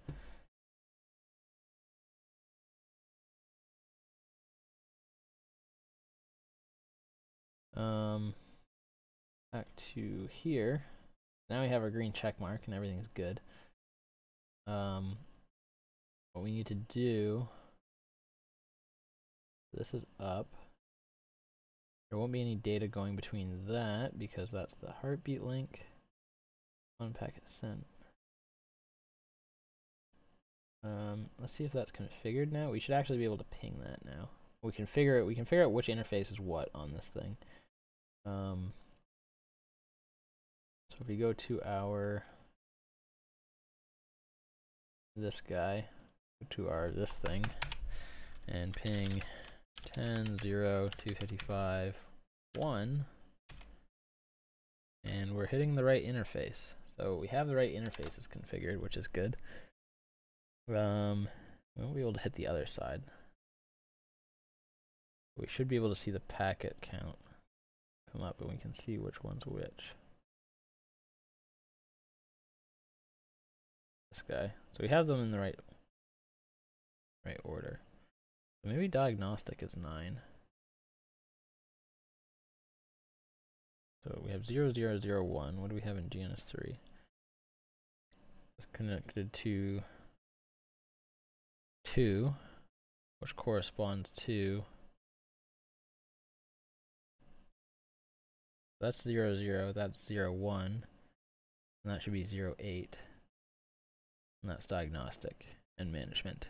Back to here. Now we have our green check mark and everything's good. What we need to do, this is up. There won't be any data going between that because that's the heartbeat link. One packet sent. Let's see if that's configured now. We should actually be able to ping that now. We can figure out which interface is what on this thing. So if we go to our this guy, to our this thing, and ping 10.0.255.1, and we're hitting the right interface. So we have the right interfaces configured, which is good. We won't be able to hit the other side. We should be able to see the packet count come up, and we can see which one's which. This guy. So we have them in the right order. So maybe diagnostic is 9. So we have 0001. What do we have in GNS3? It's connected to 2, which corresponds to, that's 00, that's 01, and that should be 08. And that's diagnostic and management.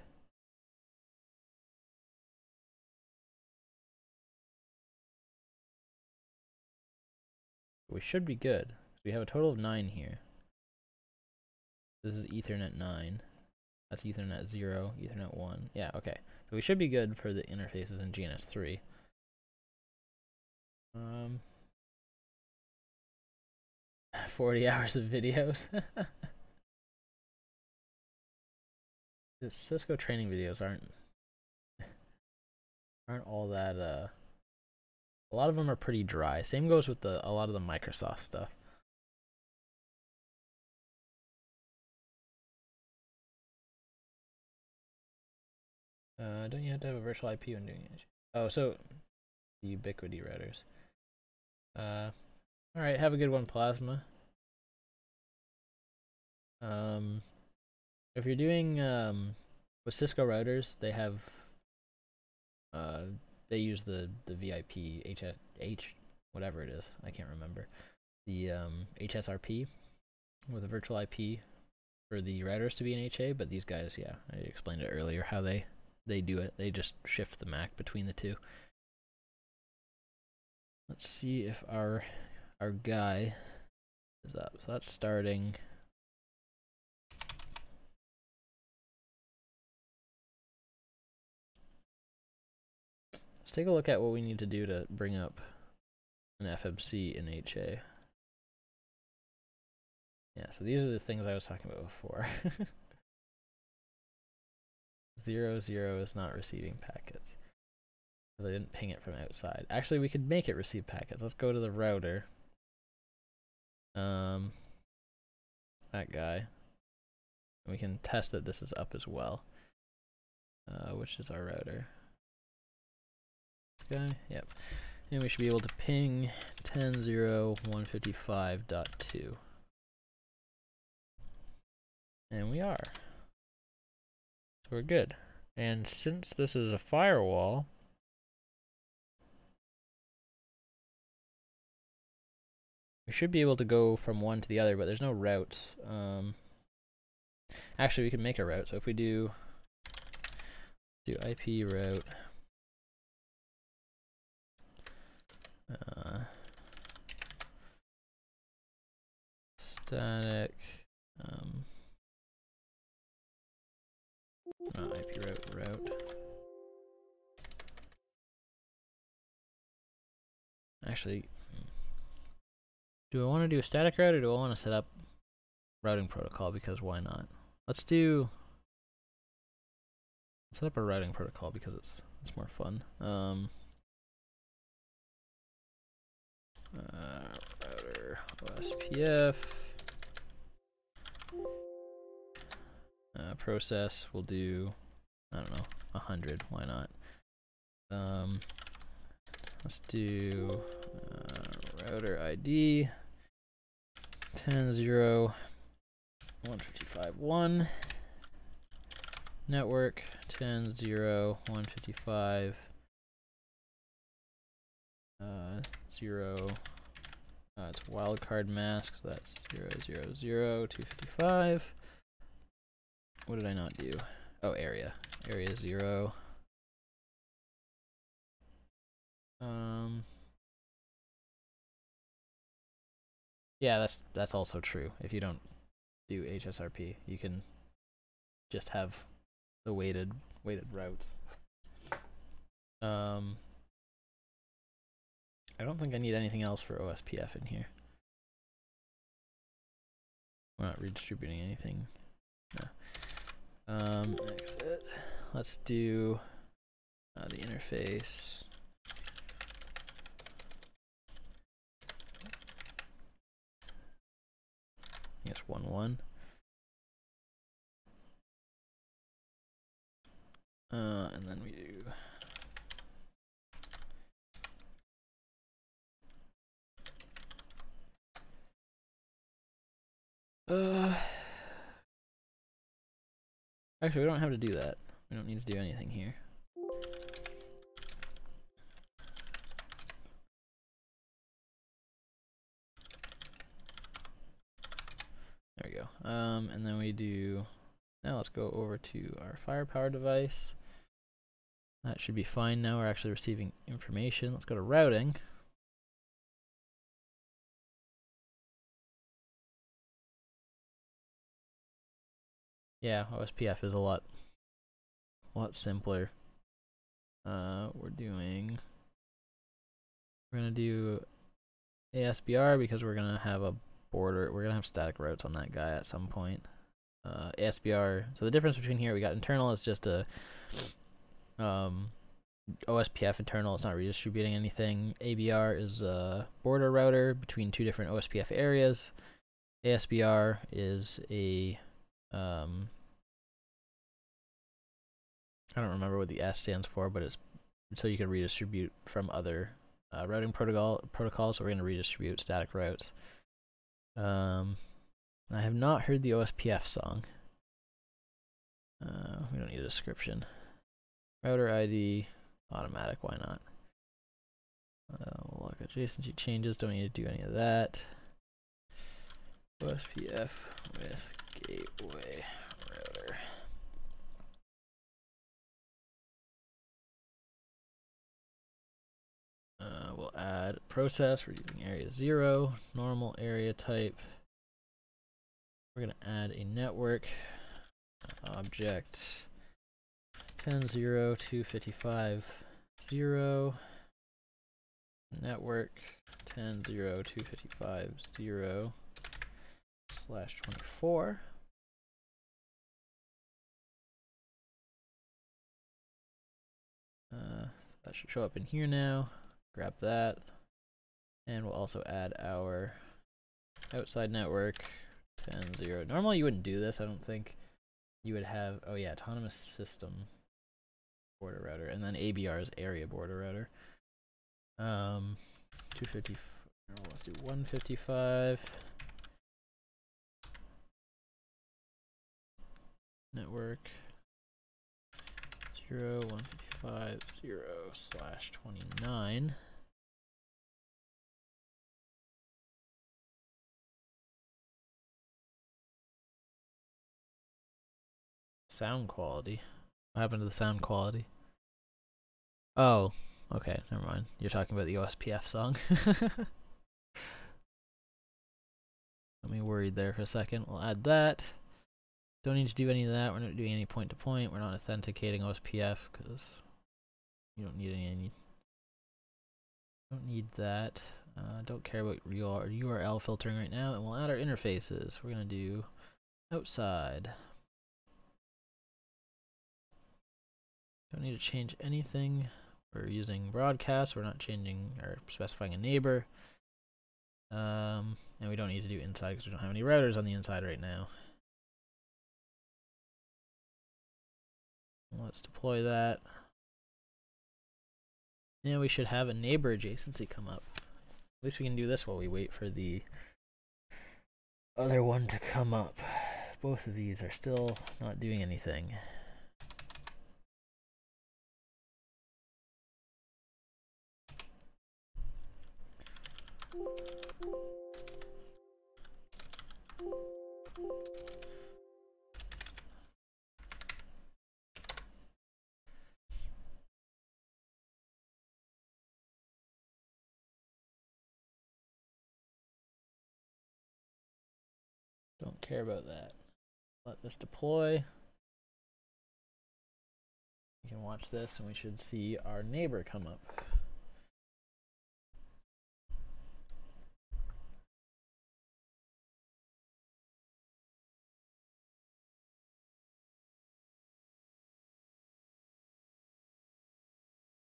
We should be good. We have a total of 9 here. This is Ethernet 9. That's Ethernet 0, Ethernet 1. Yeah, okay. So we should be good for the interfaces in GNS3. 40 hours of videos. The Cisco training videos aren't aren't all that a lot of them are pretty dry. Same goes with a lot of the Microsoft stuff. Don't you have to have a virtual IP when doing it? Oh, so Ubiquity routers. All right, have a good one, Plasma. If you're doing with Cisco routers, they have they use the VIP H whatever it is, I can't remember, the HSRP with a virtual IP for the routers to be an HA. But these guys, yeah, I explained it earlier how they do it. They just shift the MAC between the two. Let's see if our guy is up. So that's starting. Let's take a look at what we need to do to bring up an FMC in HA. Yeah, so these are the things I was talking about before. 0, 0 is not receiving packets. I didn't ping it from outside. Actually, we could make it receive packets. Let's go to the router. That guy. We can test that this is up as well. Which is our router? This guy? Yep. And we should be able to ping 10.0.155.2. And we are. So we're good. And since this is a firewall, we should be able to go from one to the other, but there's no routes. Actually, we can make a route. So if we do IP route, static, IP route. Actually, do I want to do a static route, or do I want to set up routing protocol? Because why not? Let's set up a routing protocol because it's more fun. Router OSPF process. We'll do, I don't know, 100. Why not? Let's do router ID 10.0.155.1. Network 10.0.155 0. It's wildcard mask, so that's 0.0.0.255. What did I not do? Oh, area 0. Yeah, that's also true. If you don't do HSRP, you can just have the weighted routes. I don't think I need anything else for OSPF in here. We're not redistributing anything. No. Exit. Let's do the interface. Yes, 1.1. And then we do actually, we don't have to do that. We don't need to do anything here. There we go. And then we do, now let's go over to our firepower device. That should be fine now. We're actually receiving information. Let's go to routing. Yeah, OSPF is a lot simpler. We're gonna do ASBR because we're gonna have a border. We're gonna have static routes on that guy at some point. ASBR. So the difference between here, we got internal is just a OSPF internal, it's not redistributing anything. ABR is a border router between two different OSPF areas. ASBR is a I don't remember what the S stands for, but it's so you can redistribute from other routing protocols. So we're going to redistribute static routes. I have not heard the OSPF song. We don't need a description. Router ID, automatic, why not? We'll look at adjacency changes, don't need to do any of that. OSPF with gateway router. We'll add process, we're using area 0, normal area type. We're going to add a network object 10.0.255.0 network 10.0.255.0/24. That should show up in here now. Grab that, and we'll also add our outside network 10.0. Normally you wouldn't do this, I don't think. You would have, oh yeah, autonomous system border router, and then ABR is area border router. 250, let's do 155. Network 0.155.0/29. Sound quality. What happened to the sound quality? Oh, okay, never mind. You're talking about the OSPF song. Got me worried there for a second. We'll add that. Don't need to do any of that. We're not doing any point-to-point. We're not authenticating OSPF because you don't need any. Don't need that. Don't care about URL filtering right now. And we'll add our interfaces. We're gonna do outside. Don't need to change anything. We're using broadcast. We're not changing or specifying a neighbor. And we don't need to do inside because we don't have any routers on the inside right now. Let's deploy that. Yeah, we should have a neighbor adjacency come up. At least we can do this while we wait for the other one to come up. Both of these are still not doing anything. Don't care about that. Let this deploy. You can watch this and we should see our neighbor come up.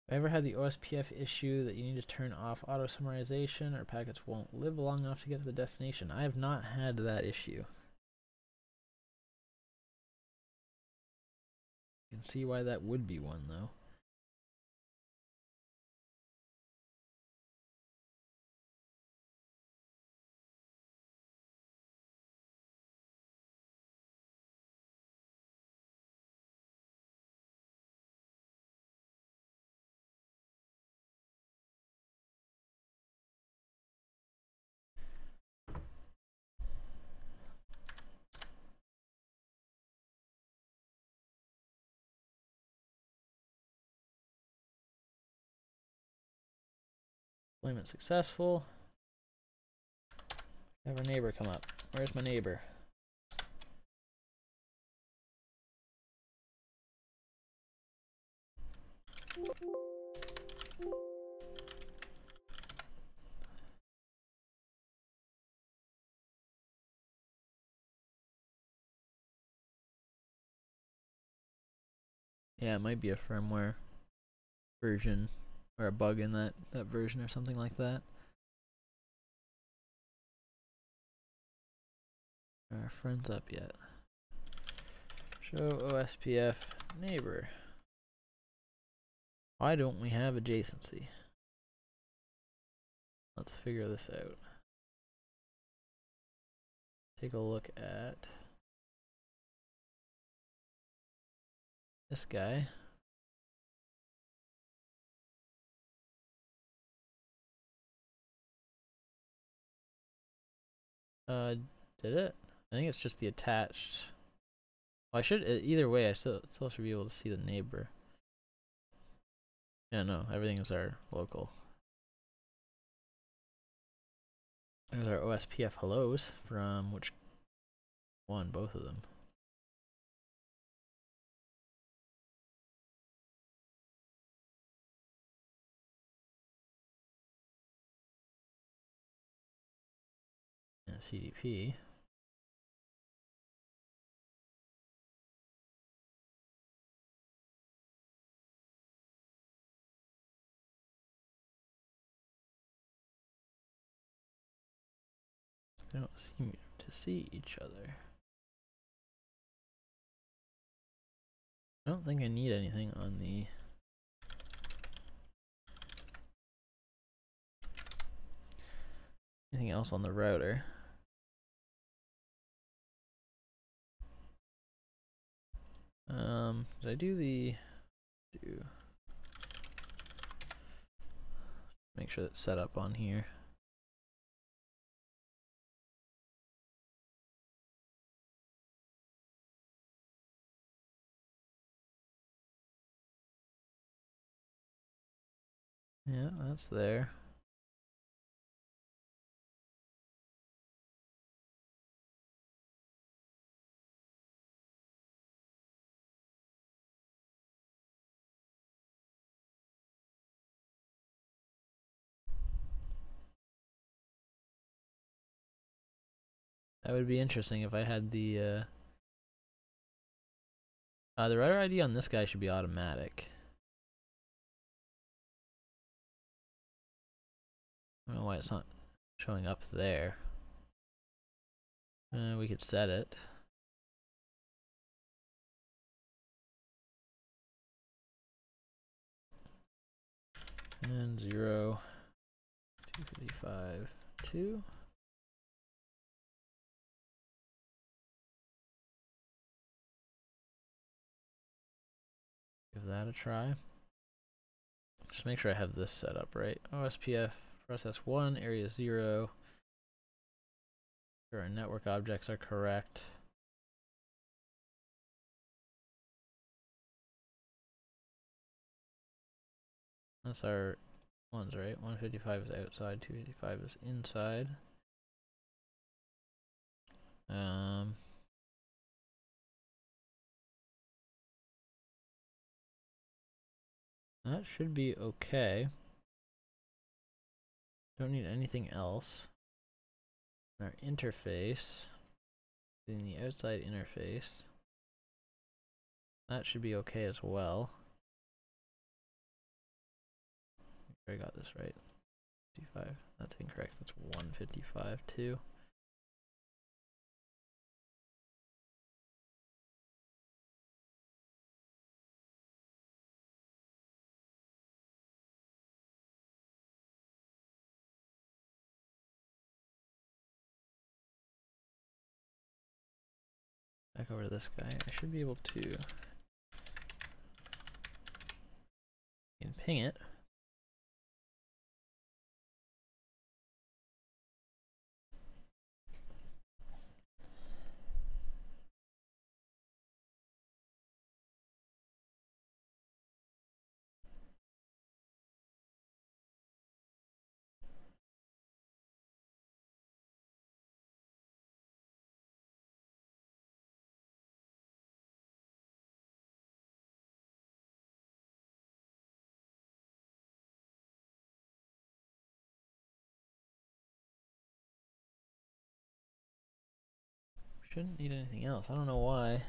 Have you ever had the OSPF issue that you need to turn off auto summarization or packets won't live long enough to get to the destination? I have not had that issue. You can see why that would be one though. Deployment successful. Have our neighbor come up. Where's my neighbor? Yeah, it might be a firmware version or a bug in that version or something like that. Are our friends up yet? Show OSPF neighbor. Why don't we have adjacency? Let's figure this out. Take a look at this guy. Did it? I think it's just the attached. Well, I should, either way, I still should be able to see the neighbor. Yeah, no, everything is our local. There's our OSPF hellos from which one? Both of them. And CDP. They don't seem to see each other. I don't think I need anything on the anything else on the router. Did I do the make sure that's set up on here. Yeah, that's there. That would be interesting if I had the router ID on this guy should be automatic. I don't know why it's not showing up there. We could set it. And 0, 255, 2. Give that a try. Just make sure I have this set up right. OSPF process 1, area 0. Sure our network objects are correct. That's our ones, right? 155 is outside, 255 is inside. That should be okay. Don't need anything else. Our interface, in the outside interface, that should be okay as well. Make sure I got this right. 55. That's incorrect. That's 155 too. Back over to this guy. I should be able to ping it. Shouldn't need anything else. I don't know why.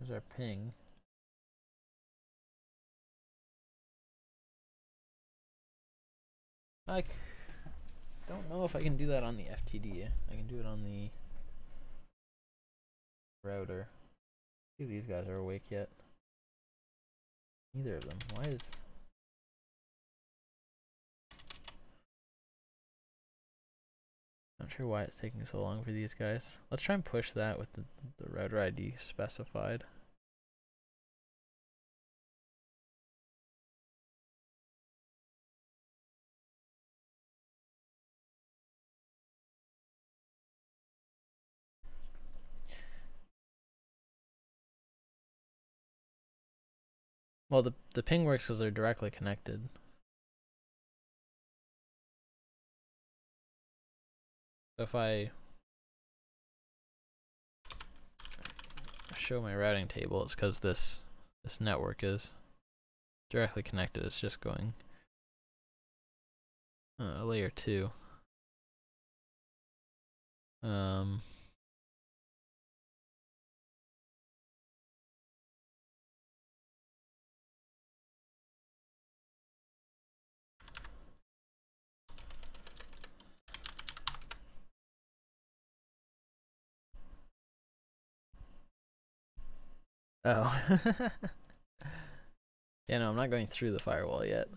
There's our ping. I don't know if I can do that on the FTD. I can do it on the router. See if these guys are awake yet. Neither of them. Why is... Not sure why it's taking so long for these guys. Let's try and push that with the router ID specified. Well, the ping works because they're directly connected. So if I show my routing table, it's because this network is directly connected. It's just going layer 2. Oh. Yeah, no, I'm not going through the firewall yet.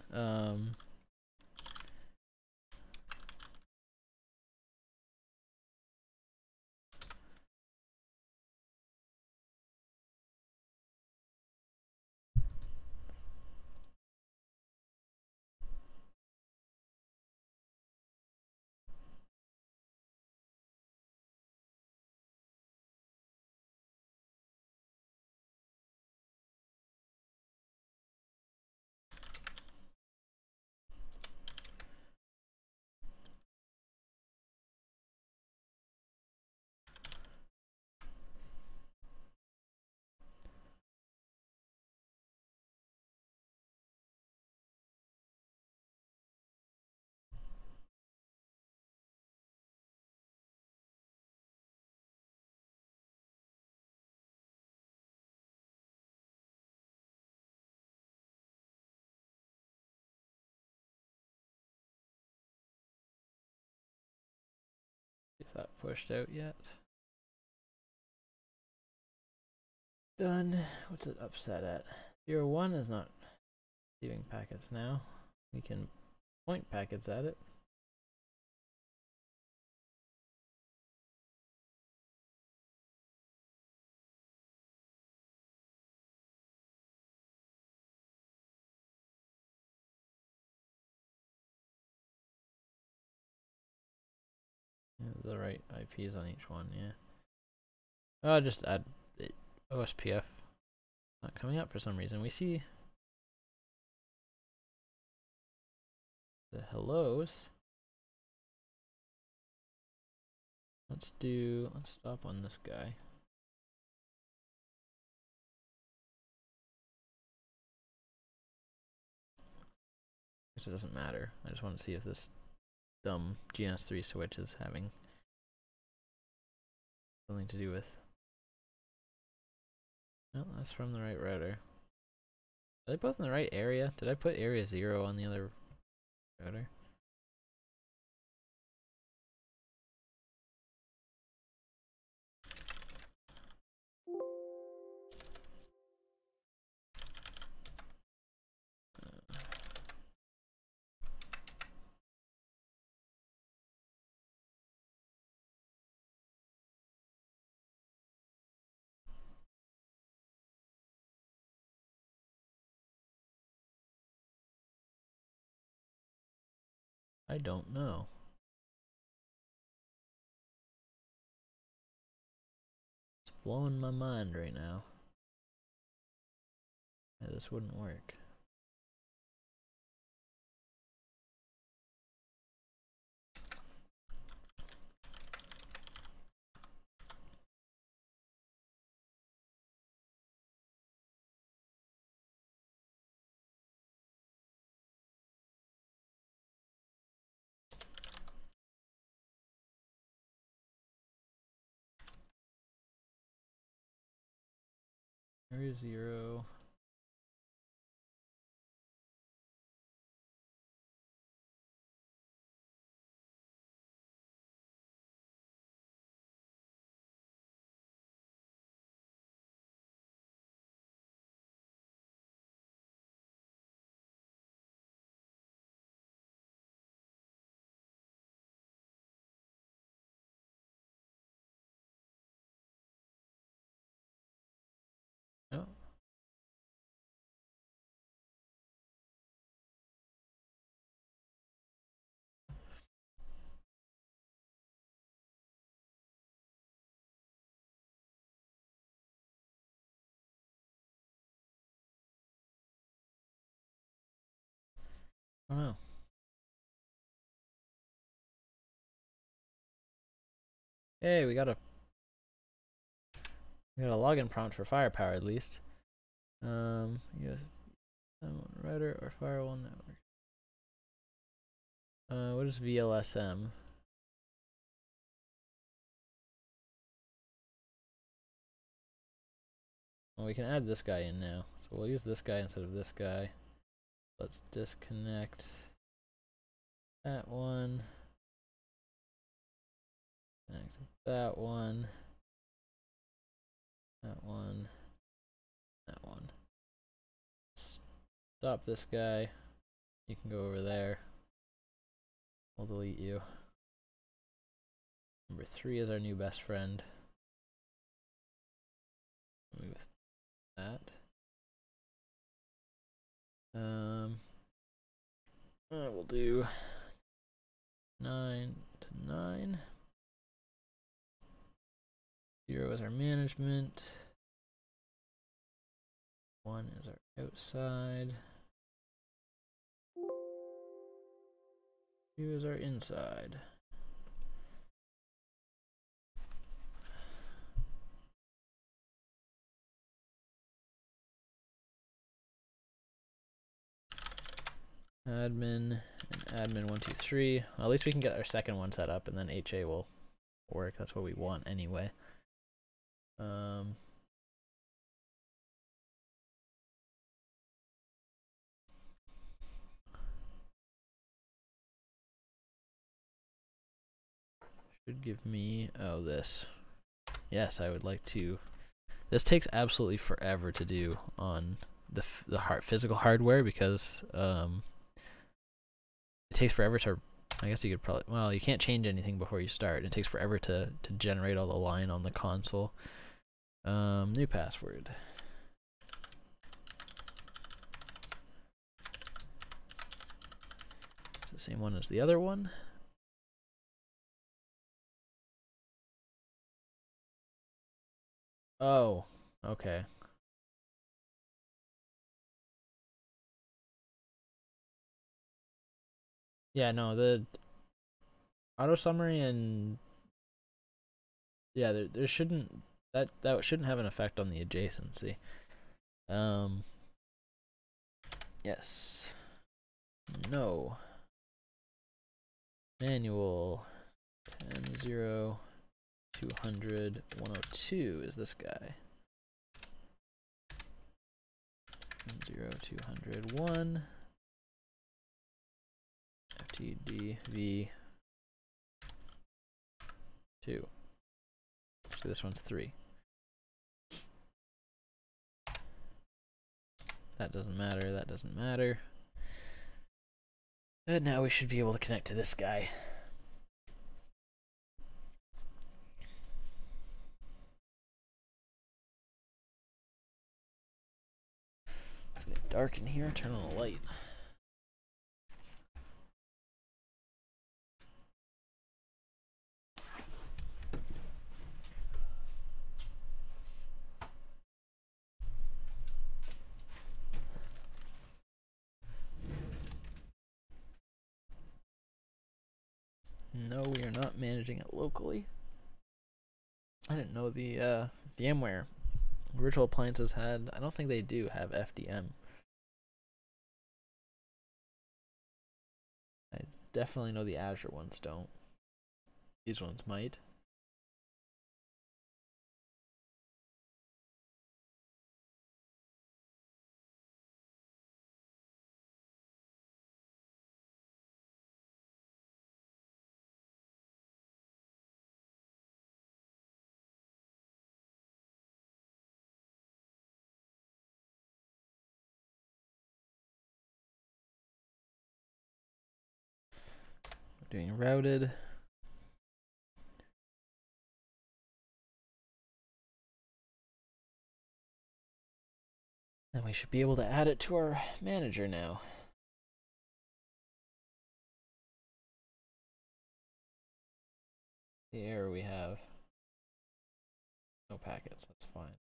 If that pushed out yet. Done. What's it upset at? 01 is not receiving packets now. We can point packets at it. Yeah, the right IPs on each one, yeah. Oh, just add OSPF. Not coming up for some reason. We see the hellos. Let's stop on this guy. Guess it doesn't matter. I just want to see if this dumb GNS3 switch is having something to do with. No, that's from the right router. Are they both in the right area? Did I put area 0 on the other router? I don't know. It's blowing my mind right now. Yeah, this wouldn't work. Area 0. Oh. I don't know. Hey, we got a login prompt for firepower at least. Yes, router or firewall network. What is VLSM? Well, we can add this guy in now, so we'll use this guy instead of this guy. Let's disconnect that one. Connect that one. That one. That one. Stop this guy. You can go over there. We'll delete you. Number 3 is our new best friend. Move that. We'll do 9 to 9. 0 is our management. 1 is our outside. 2 is our inside. Admin and admin 1, 2, 3. Well, at least we can get our second one set up, and then HA will work. That's what we want anyway. Should give me this. Yes, I would like to. This takes absolutely forever to do on the physical hardware because it takes forever to. I guess you could probably. Well, you can't change anything before you start. It takes forever to generate all the line on the console. New password. It's the same one as the other one. Oh, okay. Yeah, no, the auto summary and yeah, there shouldn't that shouldn't have an effect on the adjacency. Yes. No. Manual 10 0 200 102 is this guy. 0 201 FTDV 2. So this one's 3. That doesn't matter, that doesn't matter. And now we should be able to connect to this guy. It's gonna get dark in here, turn on the light. No, we are not managing it locally. I didn't know the VMware virtual appliances had. I don't think they do have FDM. I definitely know the Azure ones don't. These ones might. doing routed. And we should be able to add it to our manager now. The error we have. No packets, that's fine.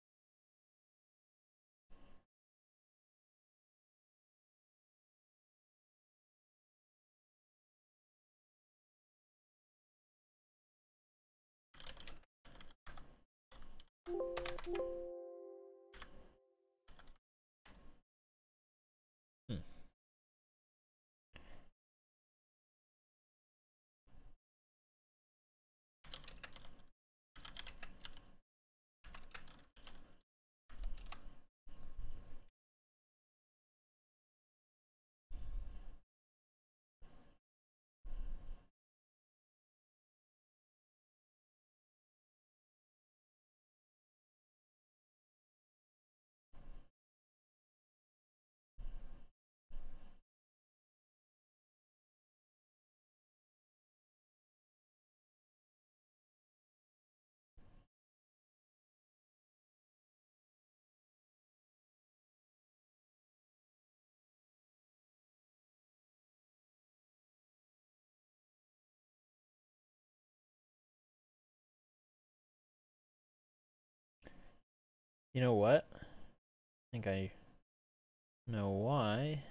You know what? I think I know why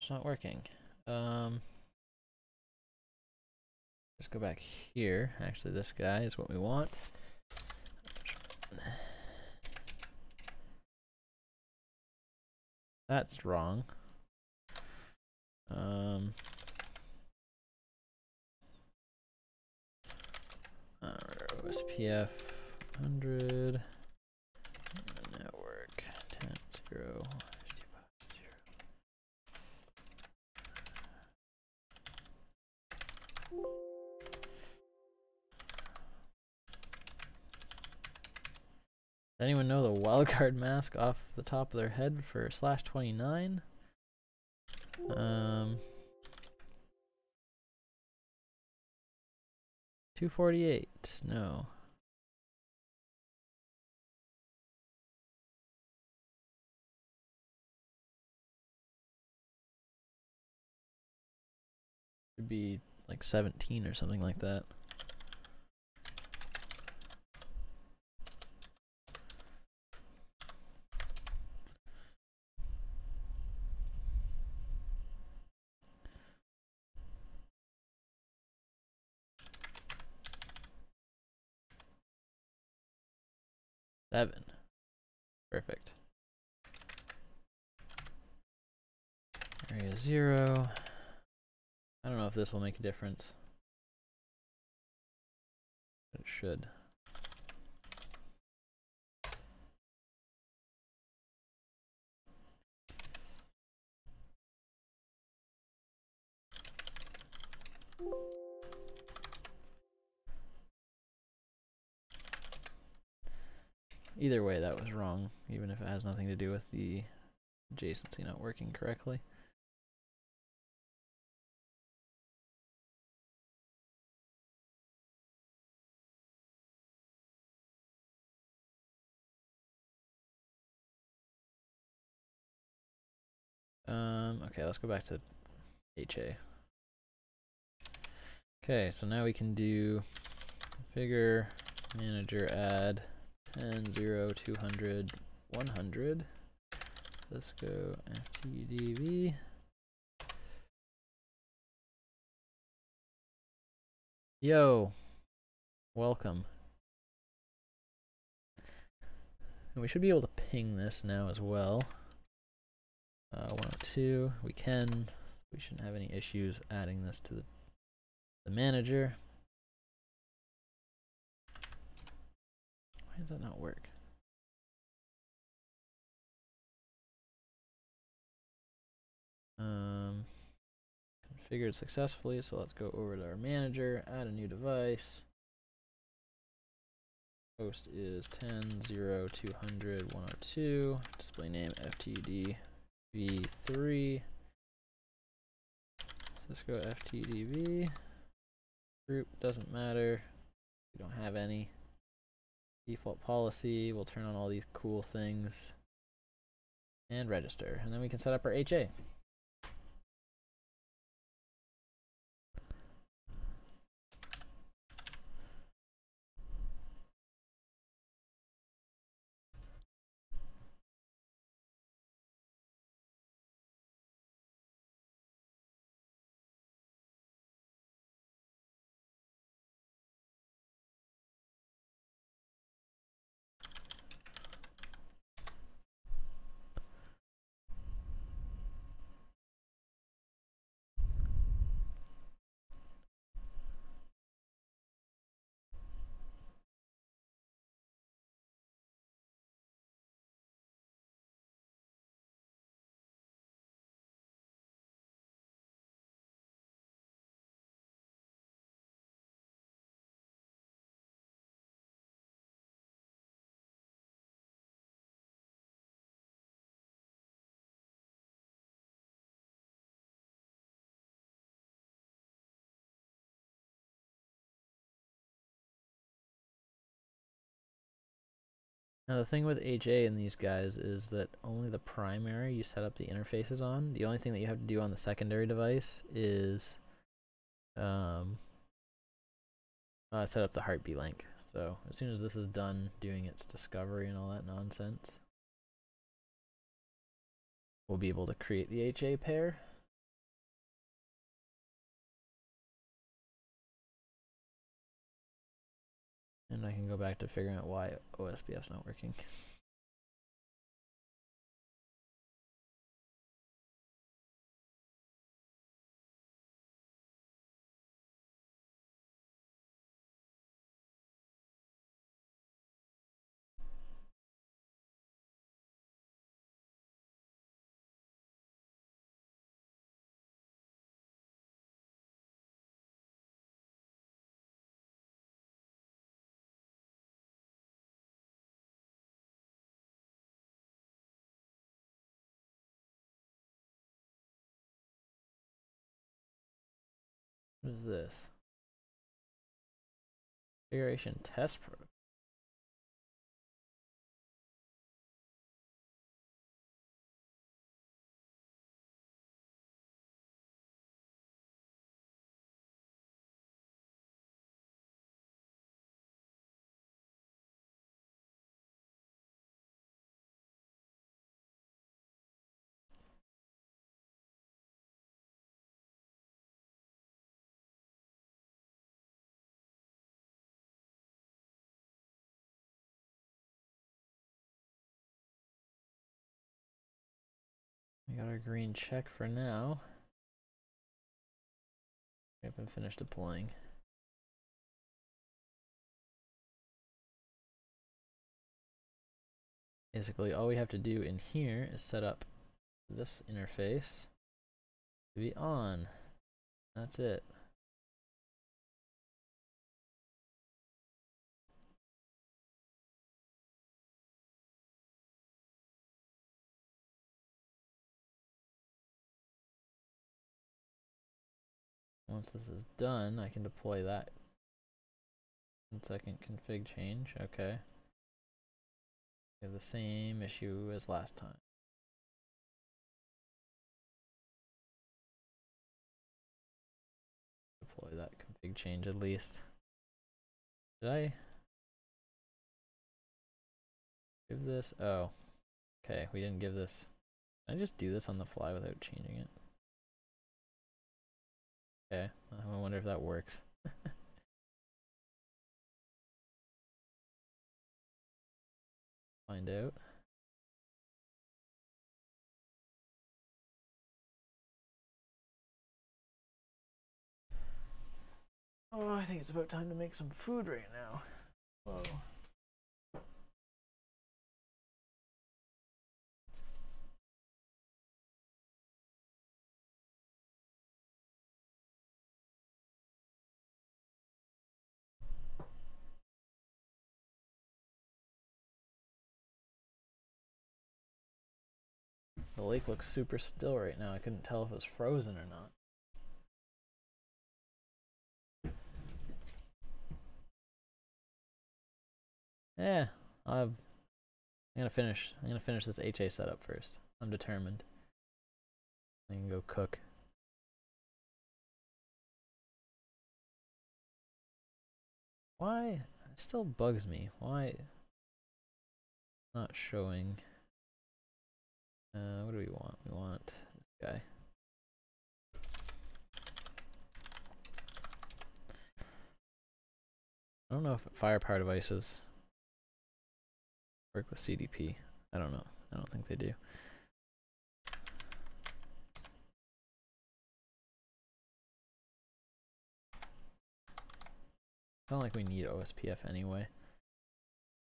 it's not working. Let's go back here. Actually, this guy is what we want. That's wrong. OSPF 100 network 10.0. Does anyone know the wildcard mask off the top of their head for /29? 248. No. Should be like 17 or something like that. Seven. Perfect. Area 0. I don't know if this will make a difference, but it should. Either way, that was wrong, even if it has nothing to do with the adjacency not working correctly. Okay, let's go back to HA. Okay, so now we can do configure manager add 10, 0, 200, 100. Cisco FTDV. Yo, welcome. And we should be able to ping this now as well. 102, we can. We shouldn't have any issues adding this to the manager. Why does that not work? Configured successfully, so let's go over to our manager, add a new device. Host is 10, 0, 200, 102. Display name FTD V3. Cisco FTDV. Group doesn't matter. We don't have any. Default policy. We'll turn on all these cool things. And register. And then we can set up our HA. Now the thing with HA in these guys is that only the primary you set up the interfaces on. The only thing that you have to do on the secondary device is set up the heartbeat link. So as soon as this is done doing its discovery and all that nonsense, we'll be able to create the HA pair. And I can go back to figuring out why OSPF's not working. What is this? Configuration test protocol. We got our green check for now. We haven't finished deploying. Basically, all we have to do in here is set up this interface to be on. That's it. Once this is done, I can deploy that. 1-second config change. Okay. We have the same issue as last time. Deploy that config change at least. Did I give this? Oh, okay. We didn't give this. Can I just do this on the fly without changing it? Okay. I wonder if that works. Find out. Oh, I think it's about time to make some food right now. Whoa. The lake looks super still right now. I couldn't tell if it was frozen or not. Yeah, I'm gonna finish this HA setup first. I'm determined. I can go cook. Why? It still bugs me. Why? Not showing. What do we want? We want this guy. I don't know if firepower devices work with CDP. I don't know. I don't think they do. It's not like we need OSPF anyway.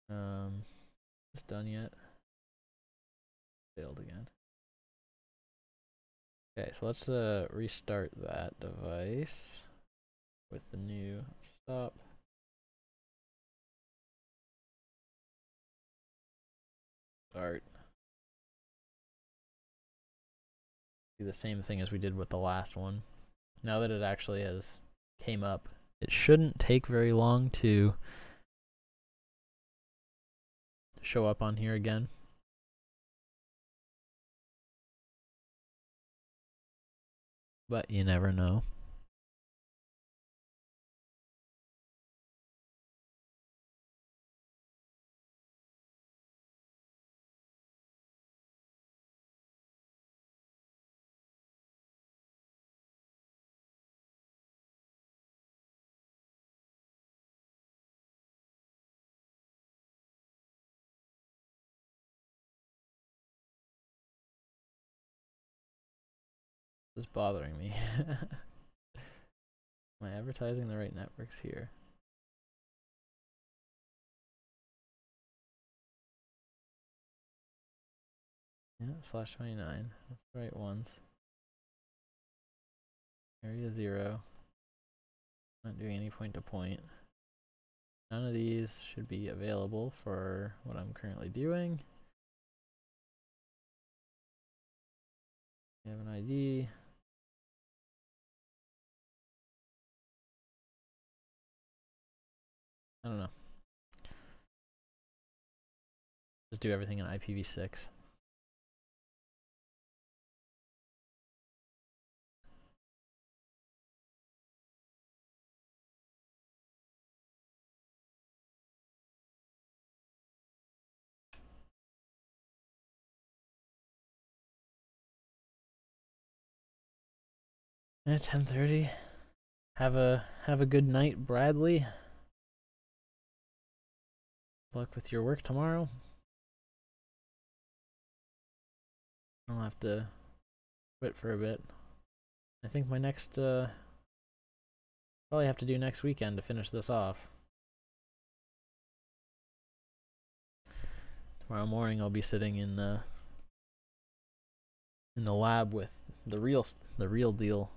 Is done yet? Failed again. Okay, so let's restart that device with the new stop. Start. Do the same thing as we did with the last one. Now that it actually has came up, it shouldn't take very long to show up on here again. But you never know. This is bothering me. Am I advertising the right networks here? Yeah, /29. That's the right ones. Area 0. Not doing any point to point. None of these should be available for what I'm currently doing. We have an ID. I don't know. Just do everything in IPv6. At 10:30. Have a good night, Bradley. Luck with your work tomorrow. I'll have to quit for a bit. I think my next probably have to do next weekend to finish this off. Tomorrow morning I'll be sitting in the lab with the real deal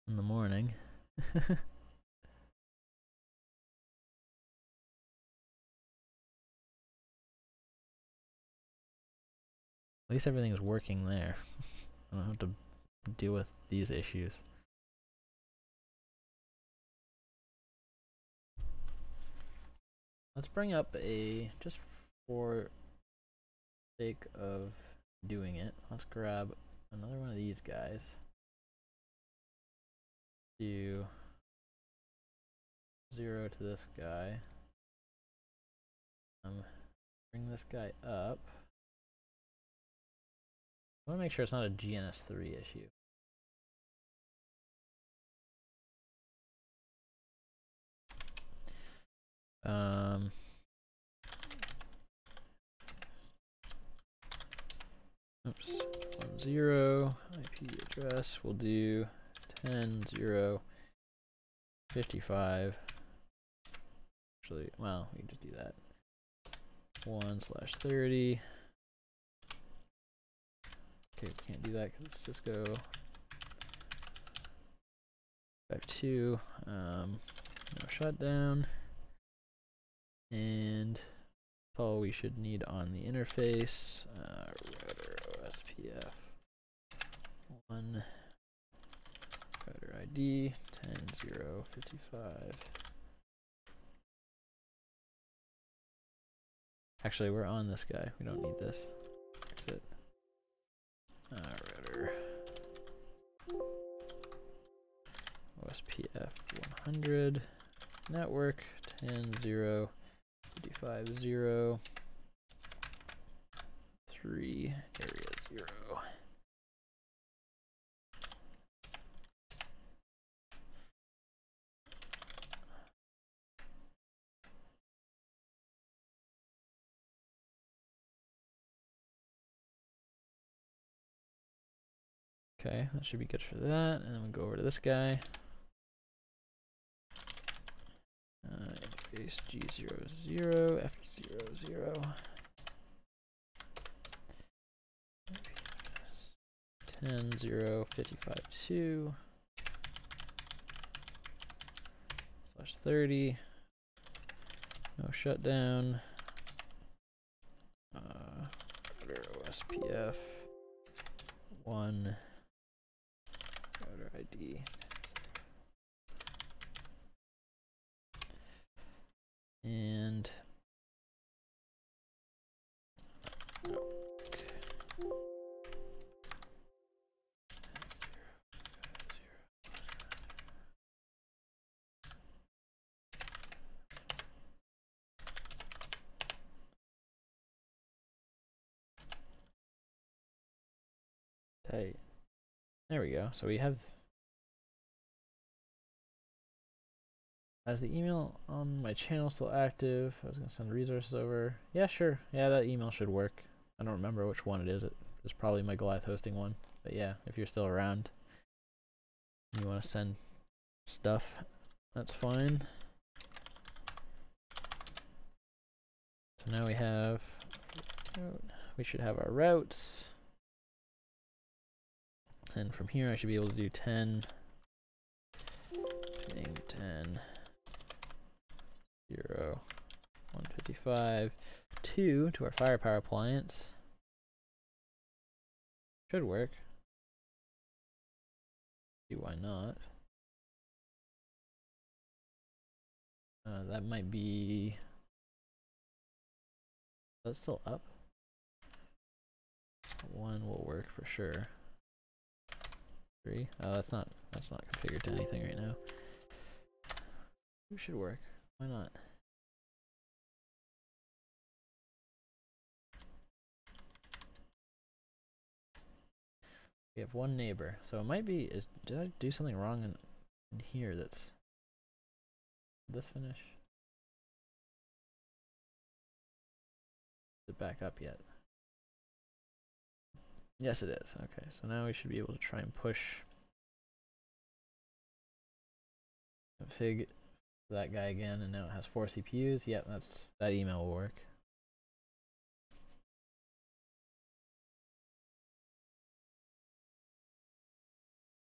in the morning. At least everything is working there. I don't have to deal with these issues. Let's bring up just for sake of doing it, let's grab another one of these guys. Do 0 to this guy. Bring this guy up. I want to make sure it's not a GNS3 issue. Oops. 10 IP address. We'll do 10.0.55. Actually, well, we can just do that. 1/30. Okay, we can't do that because it's Cisco. 5.2. No shutdown. And that's all we should need on the interface. Router OSPF 1. Router ID 10.0.55. Actually, we're on this guy. We don't need this. Exit. Router. OSPF 100. Network 10.0. 55.0. 3. Area 0. Okay, that should be good for that. And then we go over to this guy. Interface G00, F00. 10.0, 55.2. /30. No shutdown. Router OSPF 1. Router ID. And tight. There we go. So we have. Is the email on my channel still active? I was gonna send resources over. Yeah, sure. Yeah, that email should work. I don't remember which one it is. It's probably my Goliath hosting one. But yeah, if you're still around, and you want to send stuff, that's fine. So now we should have our routes. And from here I should be able to do 10, ping 10, 0, 155, 2 to our firepower appliance. Should work. See why not. That might be. That's still up. 1 will work for sure. 3. Oh, that's not configured to anything right now. 2 should work. Why not? We have 1 neighbor, so it might be. Did I do something wrong in here? Did this finish? Is it back up yet? Yes, it is. Okay, so now we should be able to try and push config that guy again, and now it has 4 CPUs. Yep, that email will work.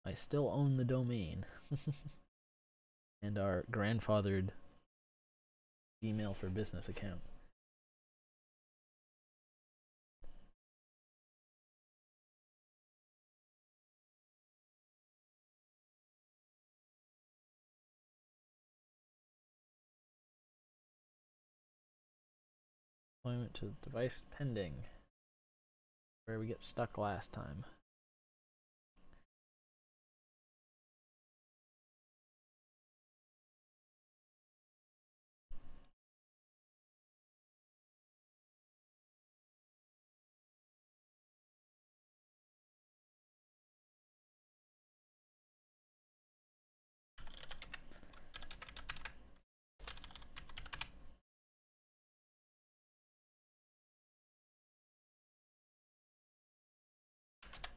I still own the domain. And our grandfathered email for business account. Deployment to device pending. Where we get stuck last time.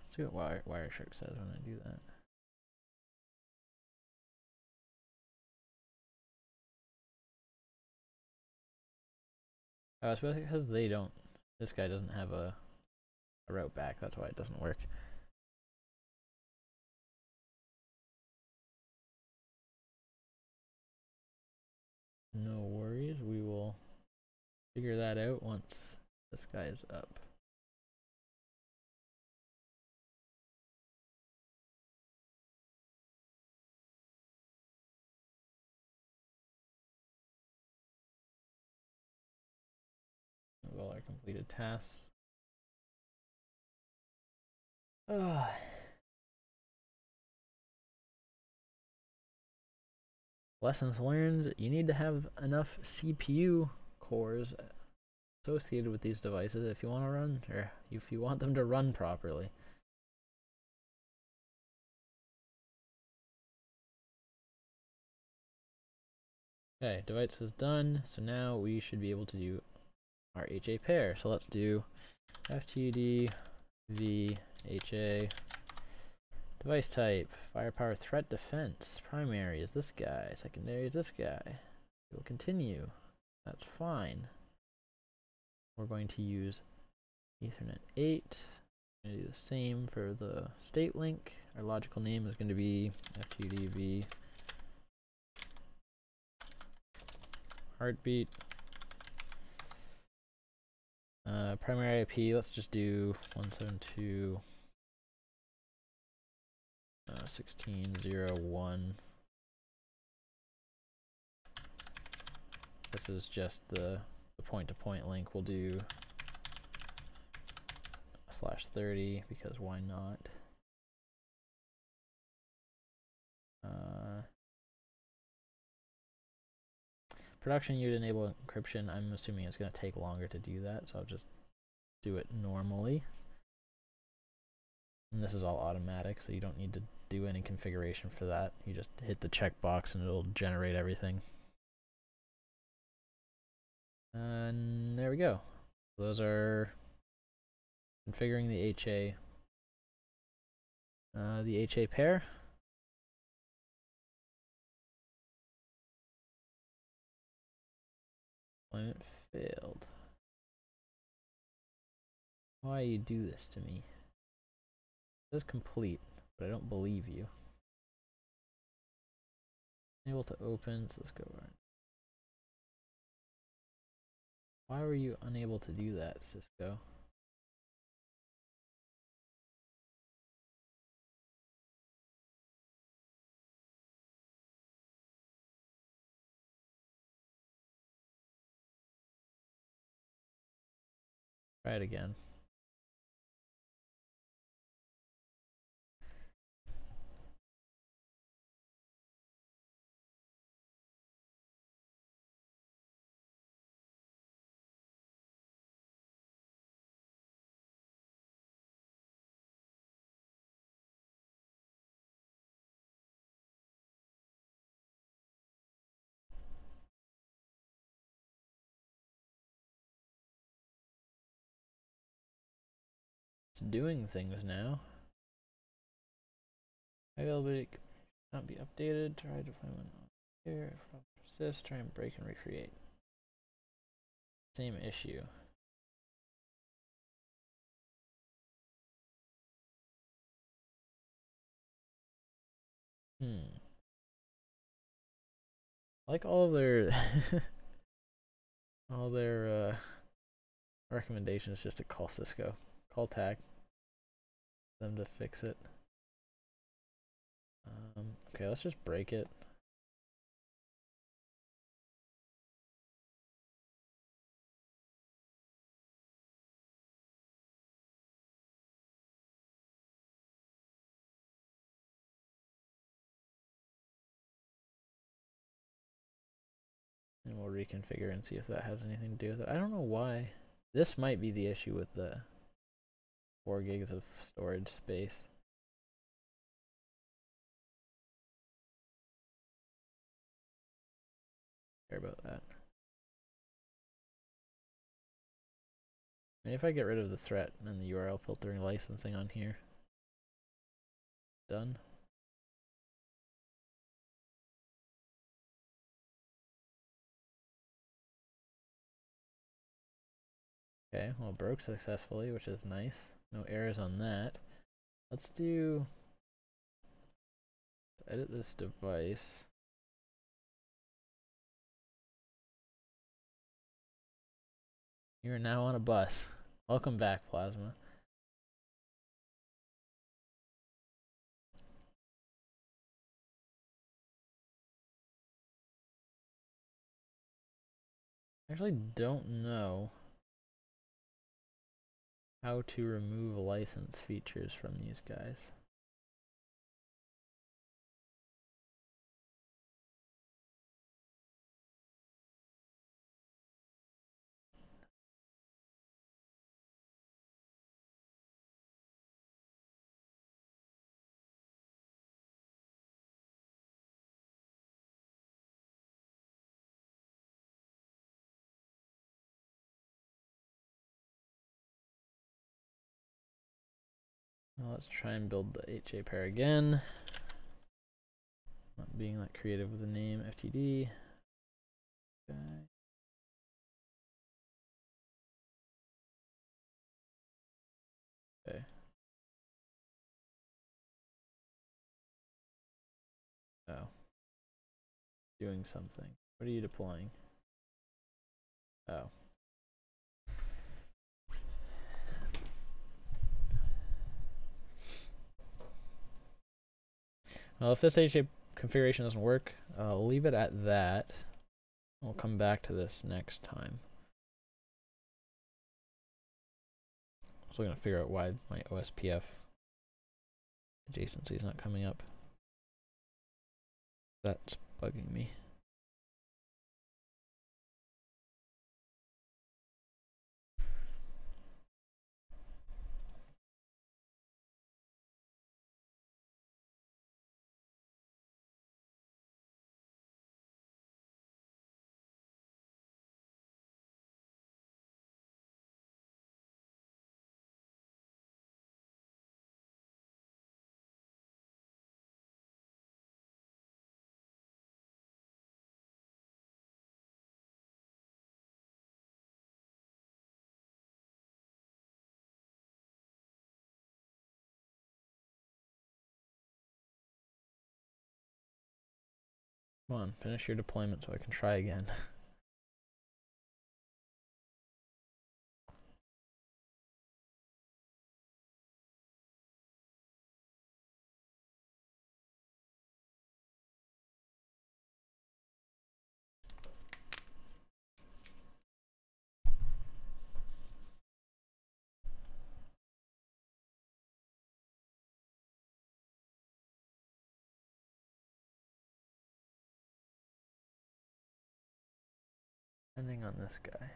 Let's see what Wireshark says when I do that. Oh, it's because they don't. This guy doesn't have a route back. That's why it doesn't work. No worries. We will figure that out once this guy is up. Completed tasks. Lessons learned, you need to have enough CPU cores associated with these devices if you want to run, or if you want them to run properly. Okay, device is done, so now we should be able to do our HA pair. So let's do FTD V HA. Device type, firepower, threat, defense. Primary is this guy, secondary is this guy. We'll continue, that's fine. We're going to use Ethernet 8. I'm going to do the same for the state link. Our logical name is going to be FTDV heartbeat. Primary IP, let's just do 172.16.0.1. This is just the point-to-point link. We'll do /30 because why not? Production unit enable encryption. I'm assuming it's going to take longer to do that, so I'll just do it normally. And this is all automatic, so you don't need to do any configuration for that. You just hit the checkbox and it'll generate everything. And there we go. Those are configuring the HA. The HA pair. Deployment failed. Why you do this to me? It says complete, but I don't believe you. Able to open, so let's go over. Why were you unable to do that, Cisco? Try it again. It's doing things now. Availability cannot be updated. Try to find one here. Persist. Try and break and recreate. Same issue. Like all their all their recommendations just to call Cisco. Call TAC. Them to fix it. Okay, let's just break it. And we'll reconfigure and see if that has anything to do with it. I don't know why. This might be the issue with the 4 gigs of storage space. Care about that. Maybe if I get rid of the threat and the URL filtering licensing on here. Done. Okay, well, it broke successfully, which is nice. No errors on that. Let's do... edit this device. You are now on a bus. Welcome back, Plasma. I actually don't know how to remove license features from these guys. Well, let's try and build the HA pair again. Not being that creative with the name, FTD. Okay. Okay. Oh. Doing something. What are you deploying? Oh. Well, if this HA configuration doesn't work, I'll leave it at that. We'll come back to this next time. I'm still gonna figure out why my OSPF adjacency is not coming up. That's bugging me. Come on, finish your deployment so I can try again. Ending on this guy.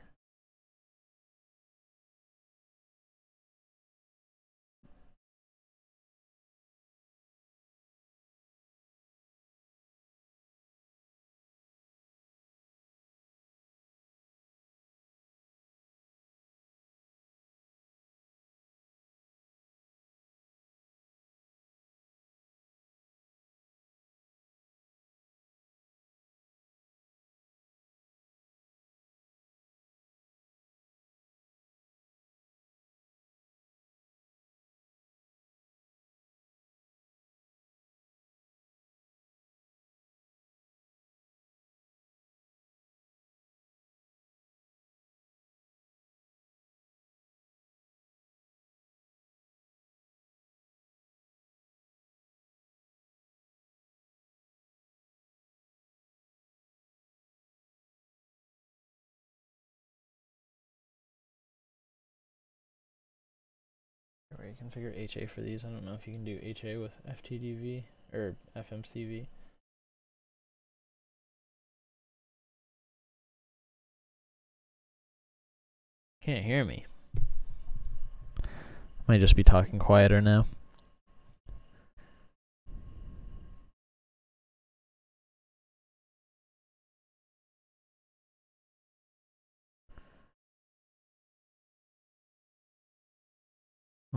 Where you configure HA for these. I don't know if you can do HA with FTDV or FMCV. Can't hear me. Might just be talking quieter now.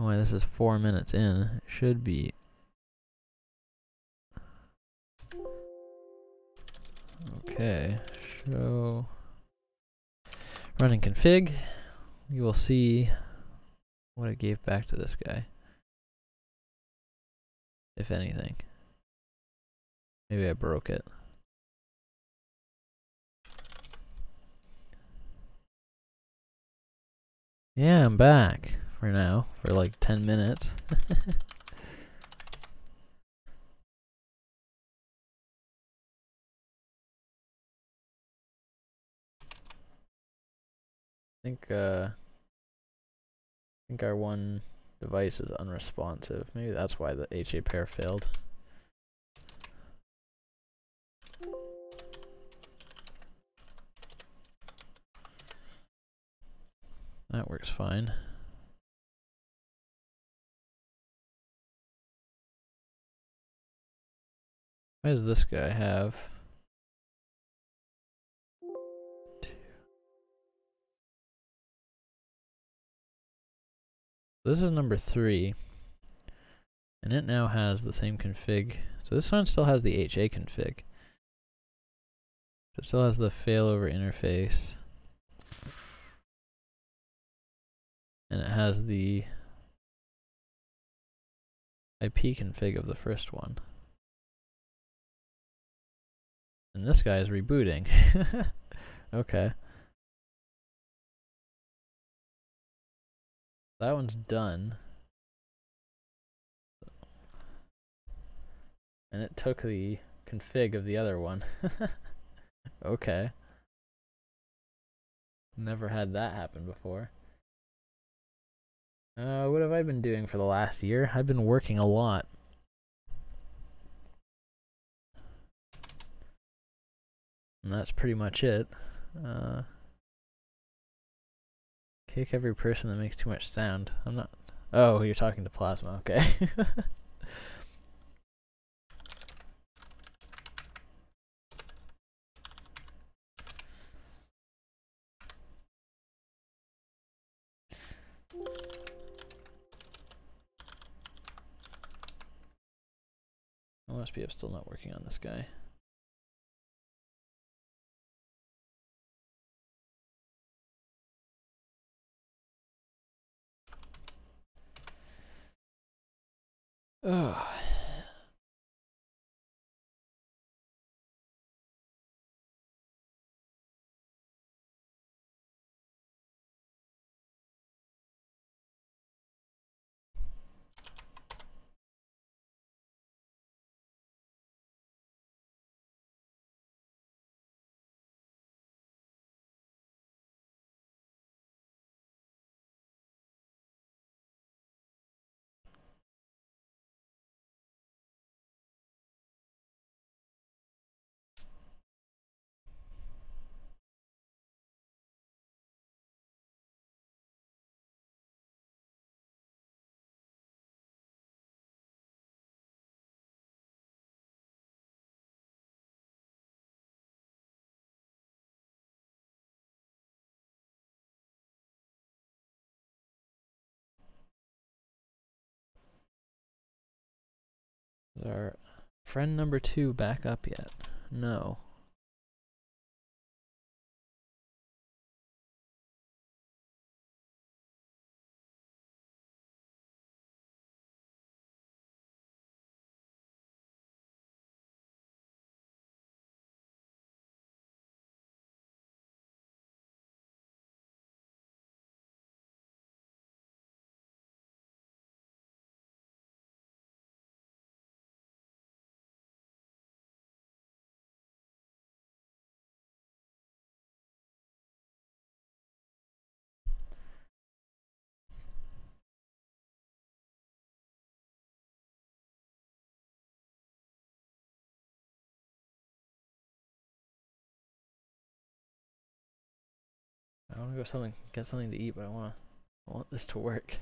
Oh, this is 4 minutes in. It should be. Okay. Show running config. You will see what it gave back to this guy, if anything. Maybe I broke it. Yeah, I'm back for now, for like 10 minutes. I think think our one device is unresponsive. Maybe that's why the HA pair failed. That works fine. Why does this guy have 2? This is number 3. And it now has the same config. So this one still has the HA config. It still has the failover interface. And it has the IP config of the first one. And this guy is rebooting. Okay. That one's done. And it took the config of the other one. Okay. Never had that happen before. What have I been doing for the last year? I've been working a lot. And that's pretty much it. Kick every person that makes too much sound. I'm not... Oh, you're talking to Plasma, okay. OSPF still not working on this guy. Ugh. Is our friend number 2 back up yet? No. I want to go get something to eat, but I want this to work.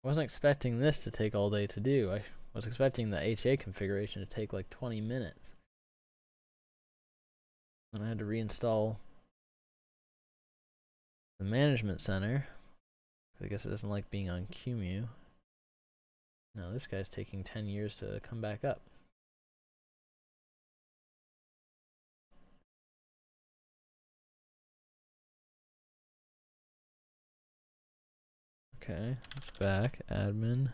I wasn't expecting this to take all day to do. I was expecting the HA configuration to take like 20 minutes. And I had to reinstall the management center. I guess it doesn't like being on QEMU. No, this guy's taking 10 years to come back up. Okay, it's back. Admin.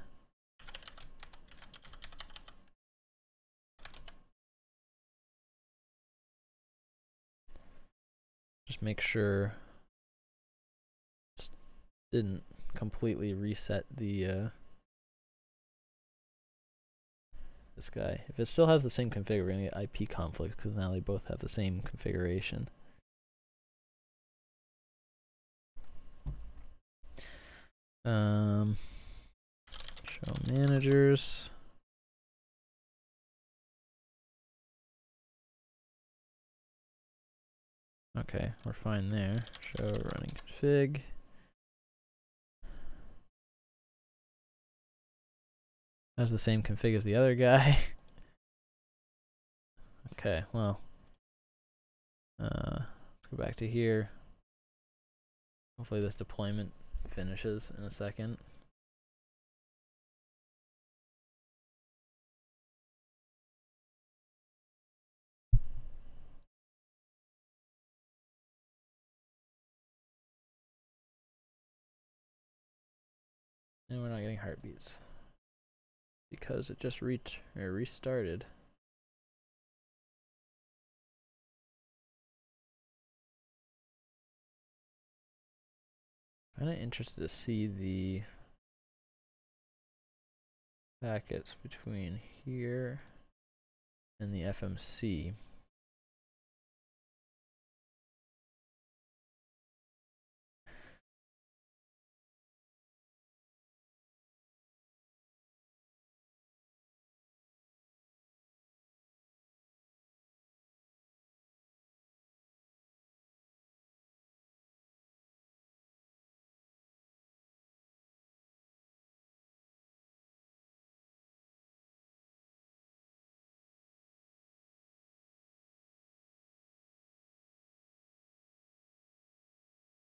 Just make sure it didn't completely reset the this guy. If it still has the same config, we're gonna get IP conflict because now they both have the same configuration. Show managers. Okay, we're fine there. Show running config. That's the same config as the other guy. Okay, well. Let's go back to here. Hopefully this deployment finishes in a second. And we're not getting heartbeats because it just restarted. I'm kind of interested to see the packets between here and the FMC.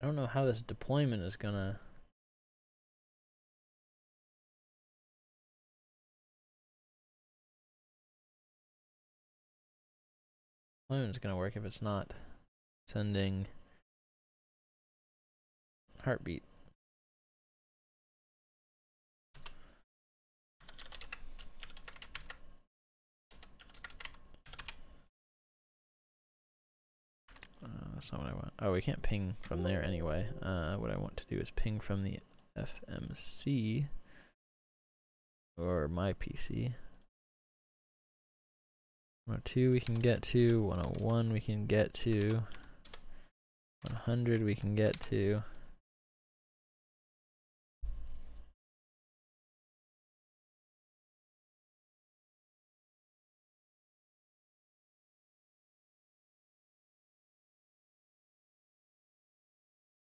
I don't know how this deployment is gonna work if it's not sending heartbeat. That's not what I want. Oh, we can't ping from there anyway. What I want to do is ping from the FMC or my PC. 102 we can get to, 101 we can get to, 100 we can get to.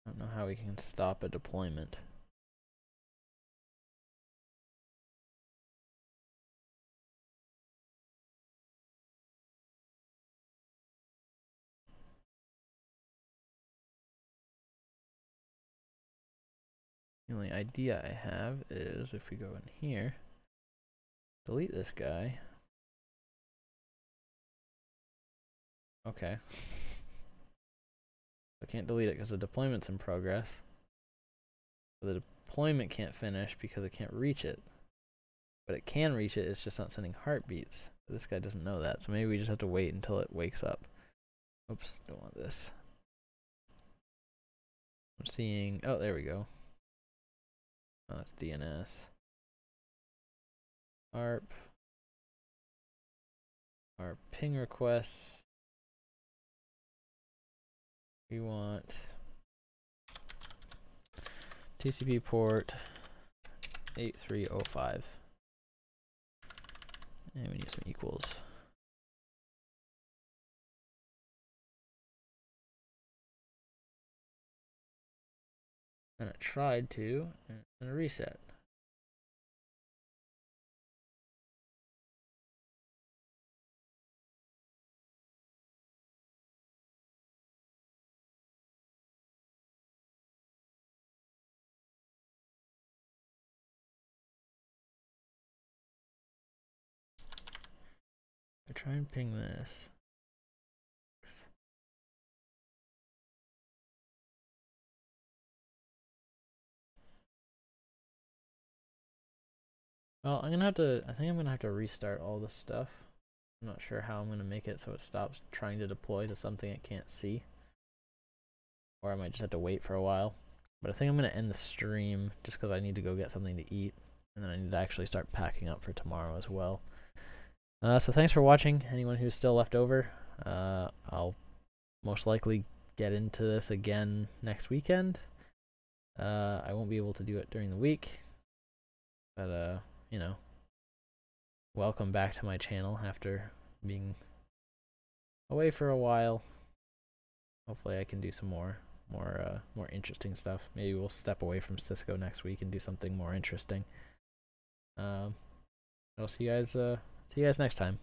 I don't know how we can stop a deployment. The only idea I have is if we go in here, delete this guy. Okay. I can't delete it because the deployment's in progress. So the deployment can't finish because it can't reach it. But it can reach it, it's just not sending heartbeats. But this guy doesn't know that, so maybe we just have to wait until it wakes up. Oops, don't want this. I'm seeing, oh, there we go. Oh, that's DNS. ARP. Our ping requests. We want TCP port 8305. And we need some equals. And it tried to, and a reset. I try and ping this. Well, I think I'm gonna have to restart all this stuff. I'm not sure how I'm gonna make it so it stops trying to deploy to something it can't see. Or I might just have to wait for a while. But I think I'm gonna end the stream just because I need to go get something to eat. And then I need to actually start packing up for tomorrow as well. So thanks for watching, anyone who's still left over. I'll most likely get into this again next weekend. I won't be able to do it during the week, but you know, welcome back to my channel after being away for a while. Hopefully I can do some more interesting stuff. Maybe we'll step away from Cisco next week and do something more interesting. I'll see you guys next time.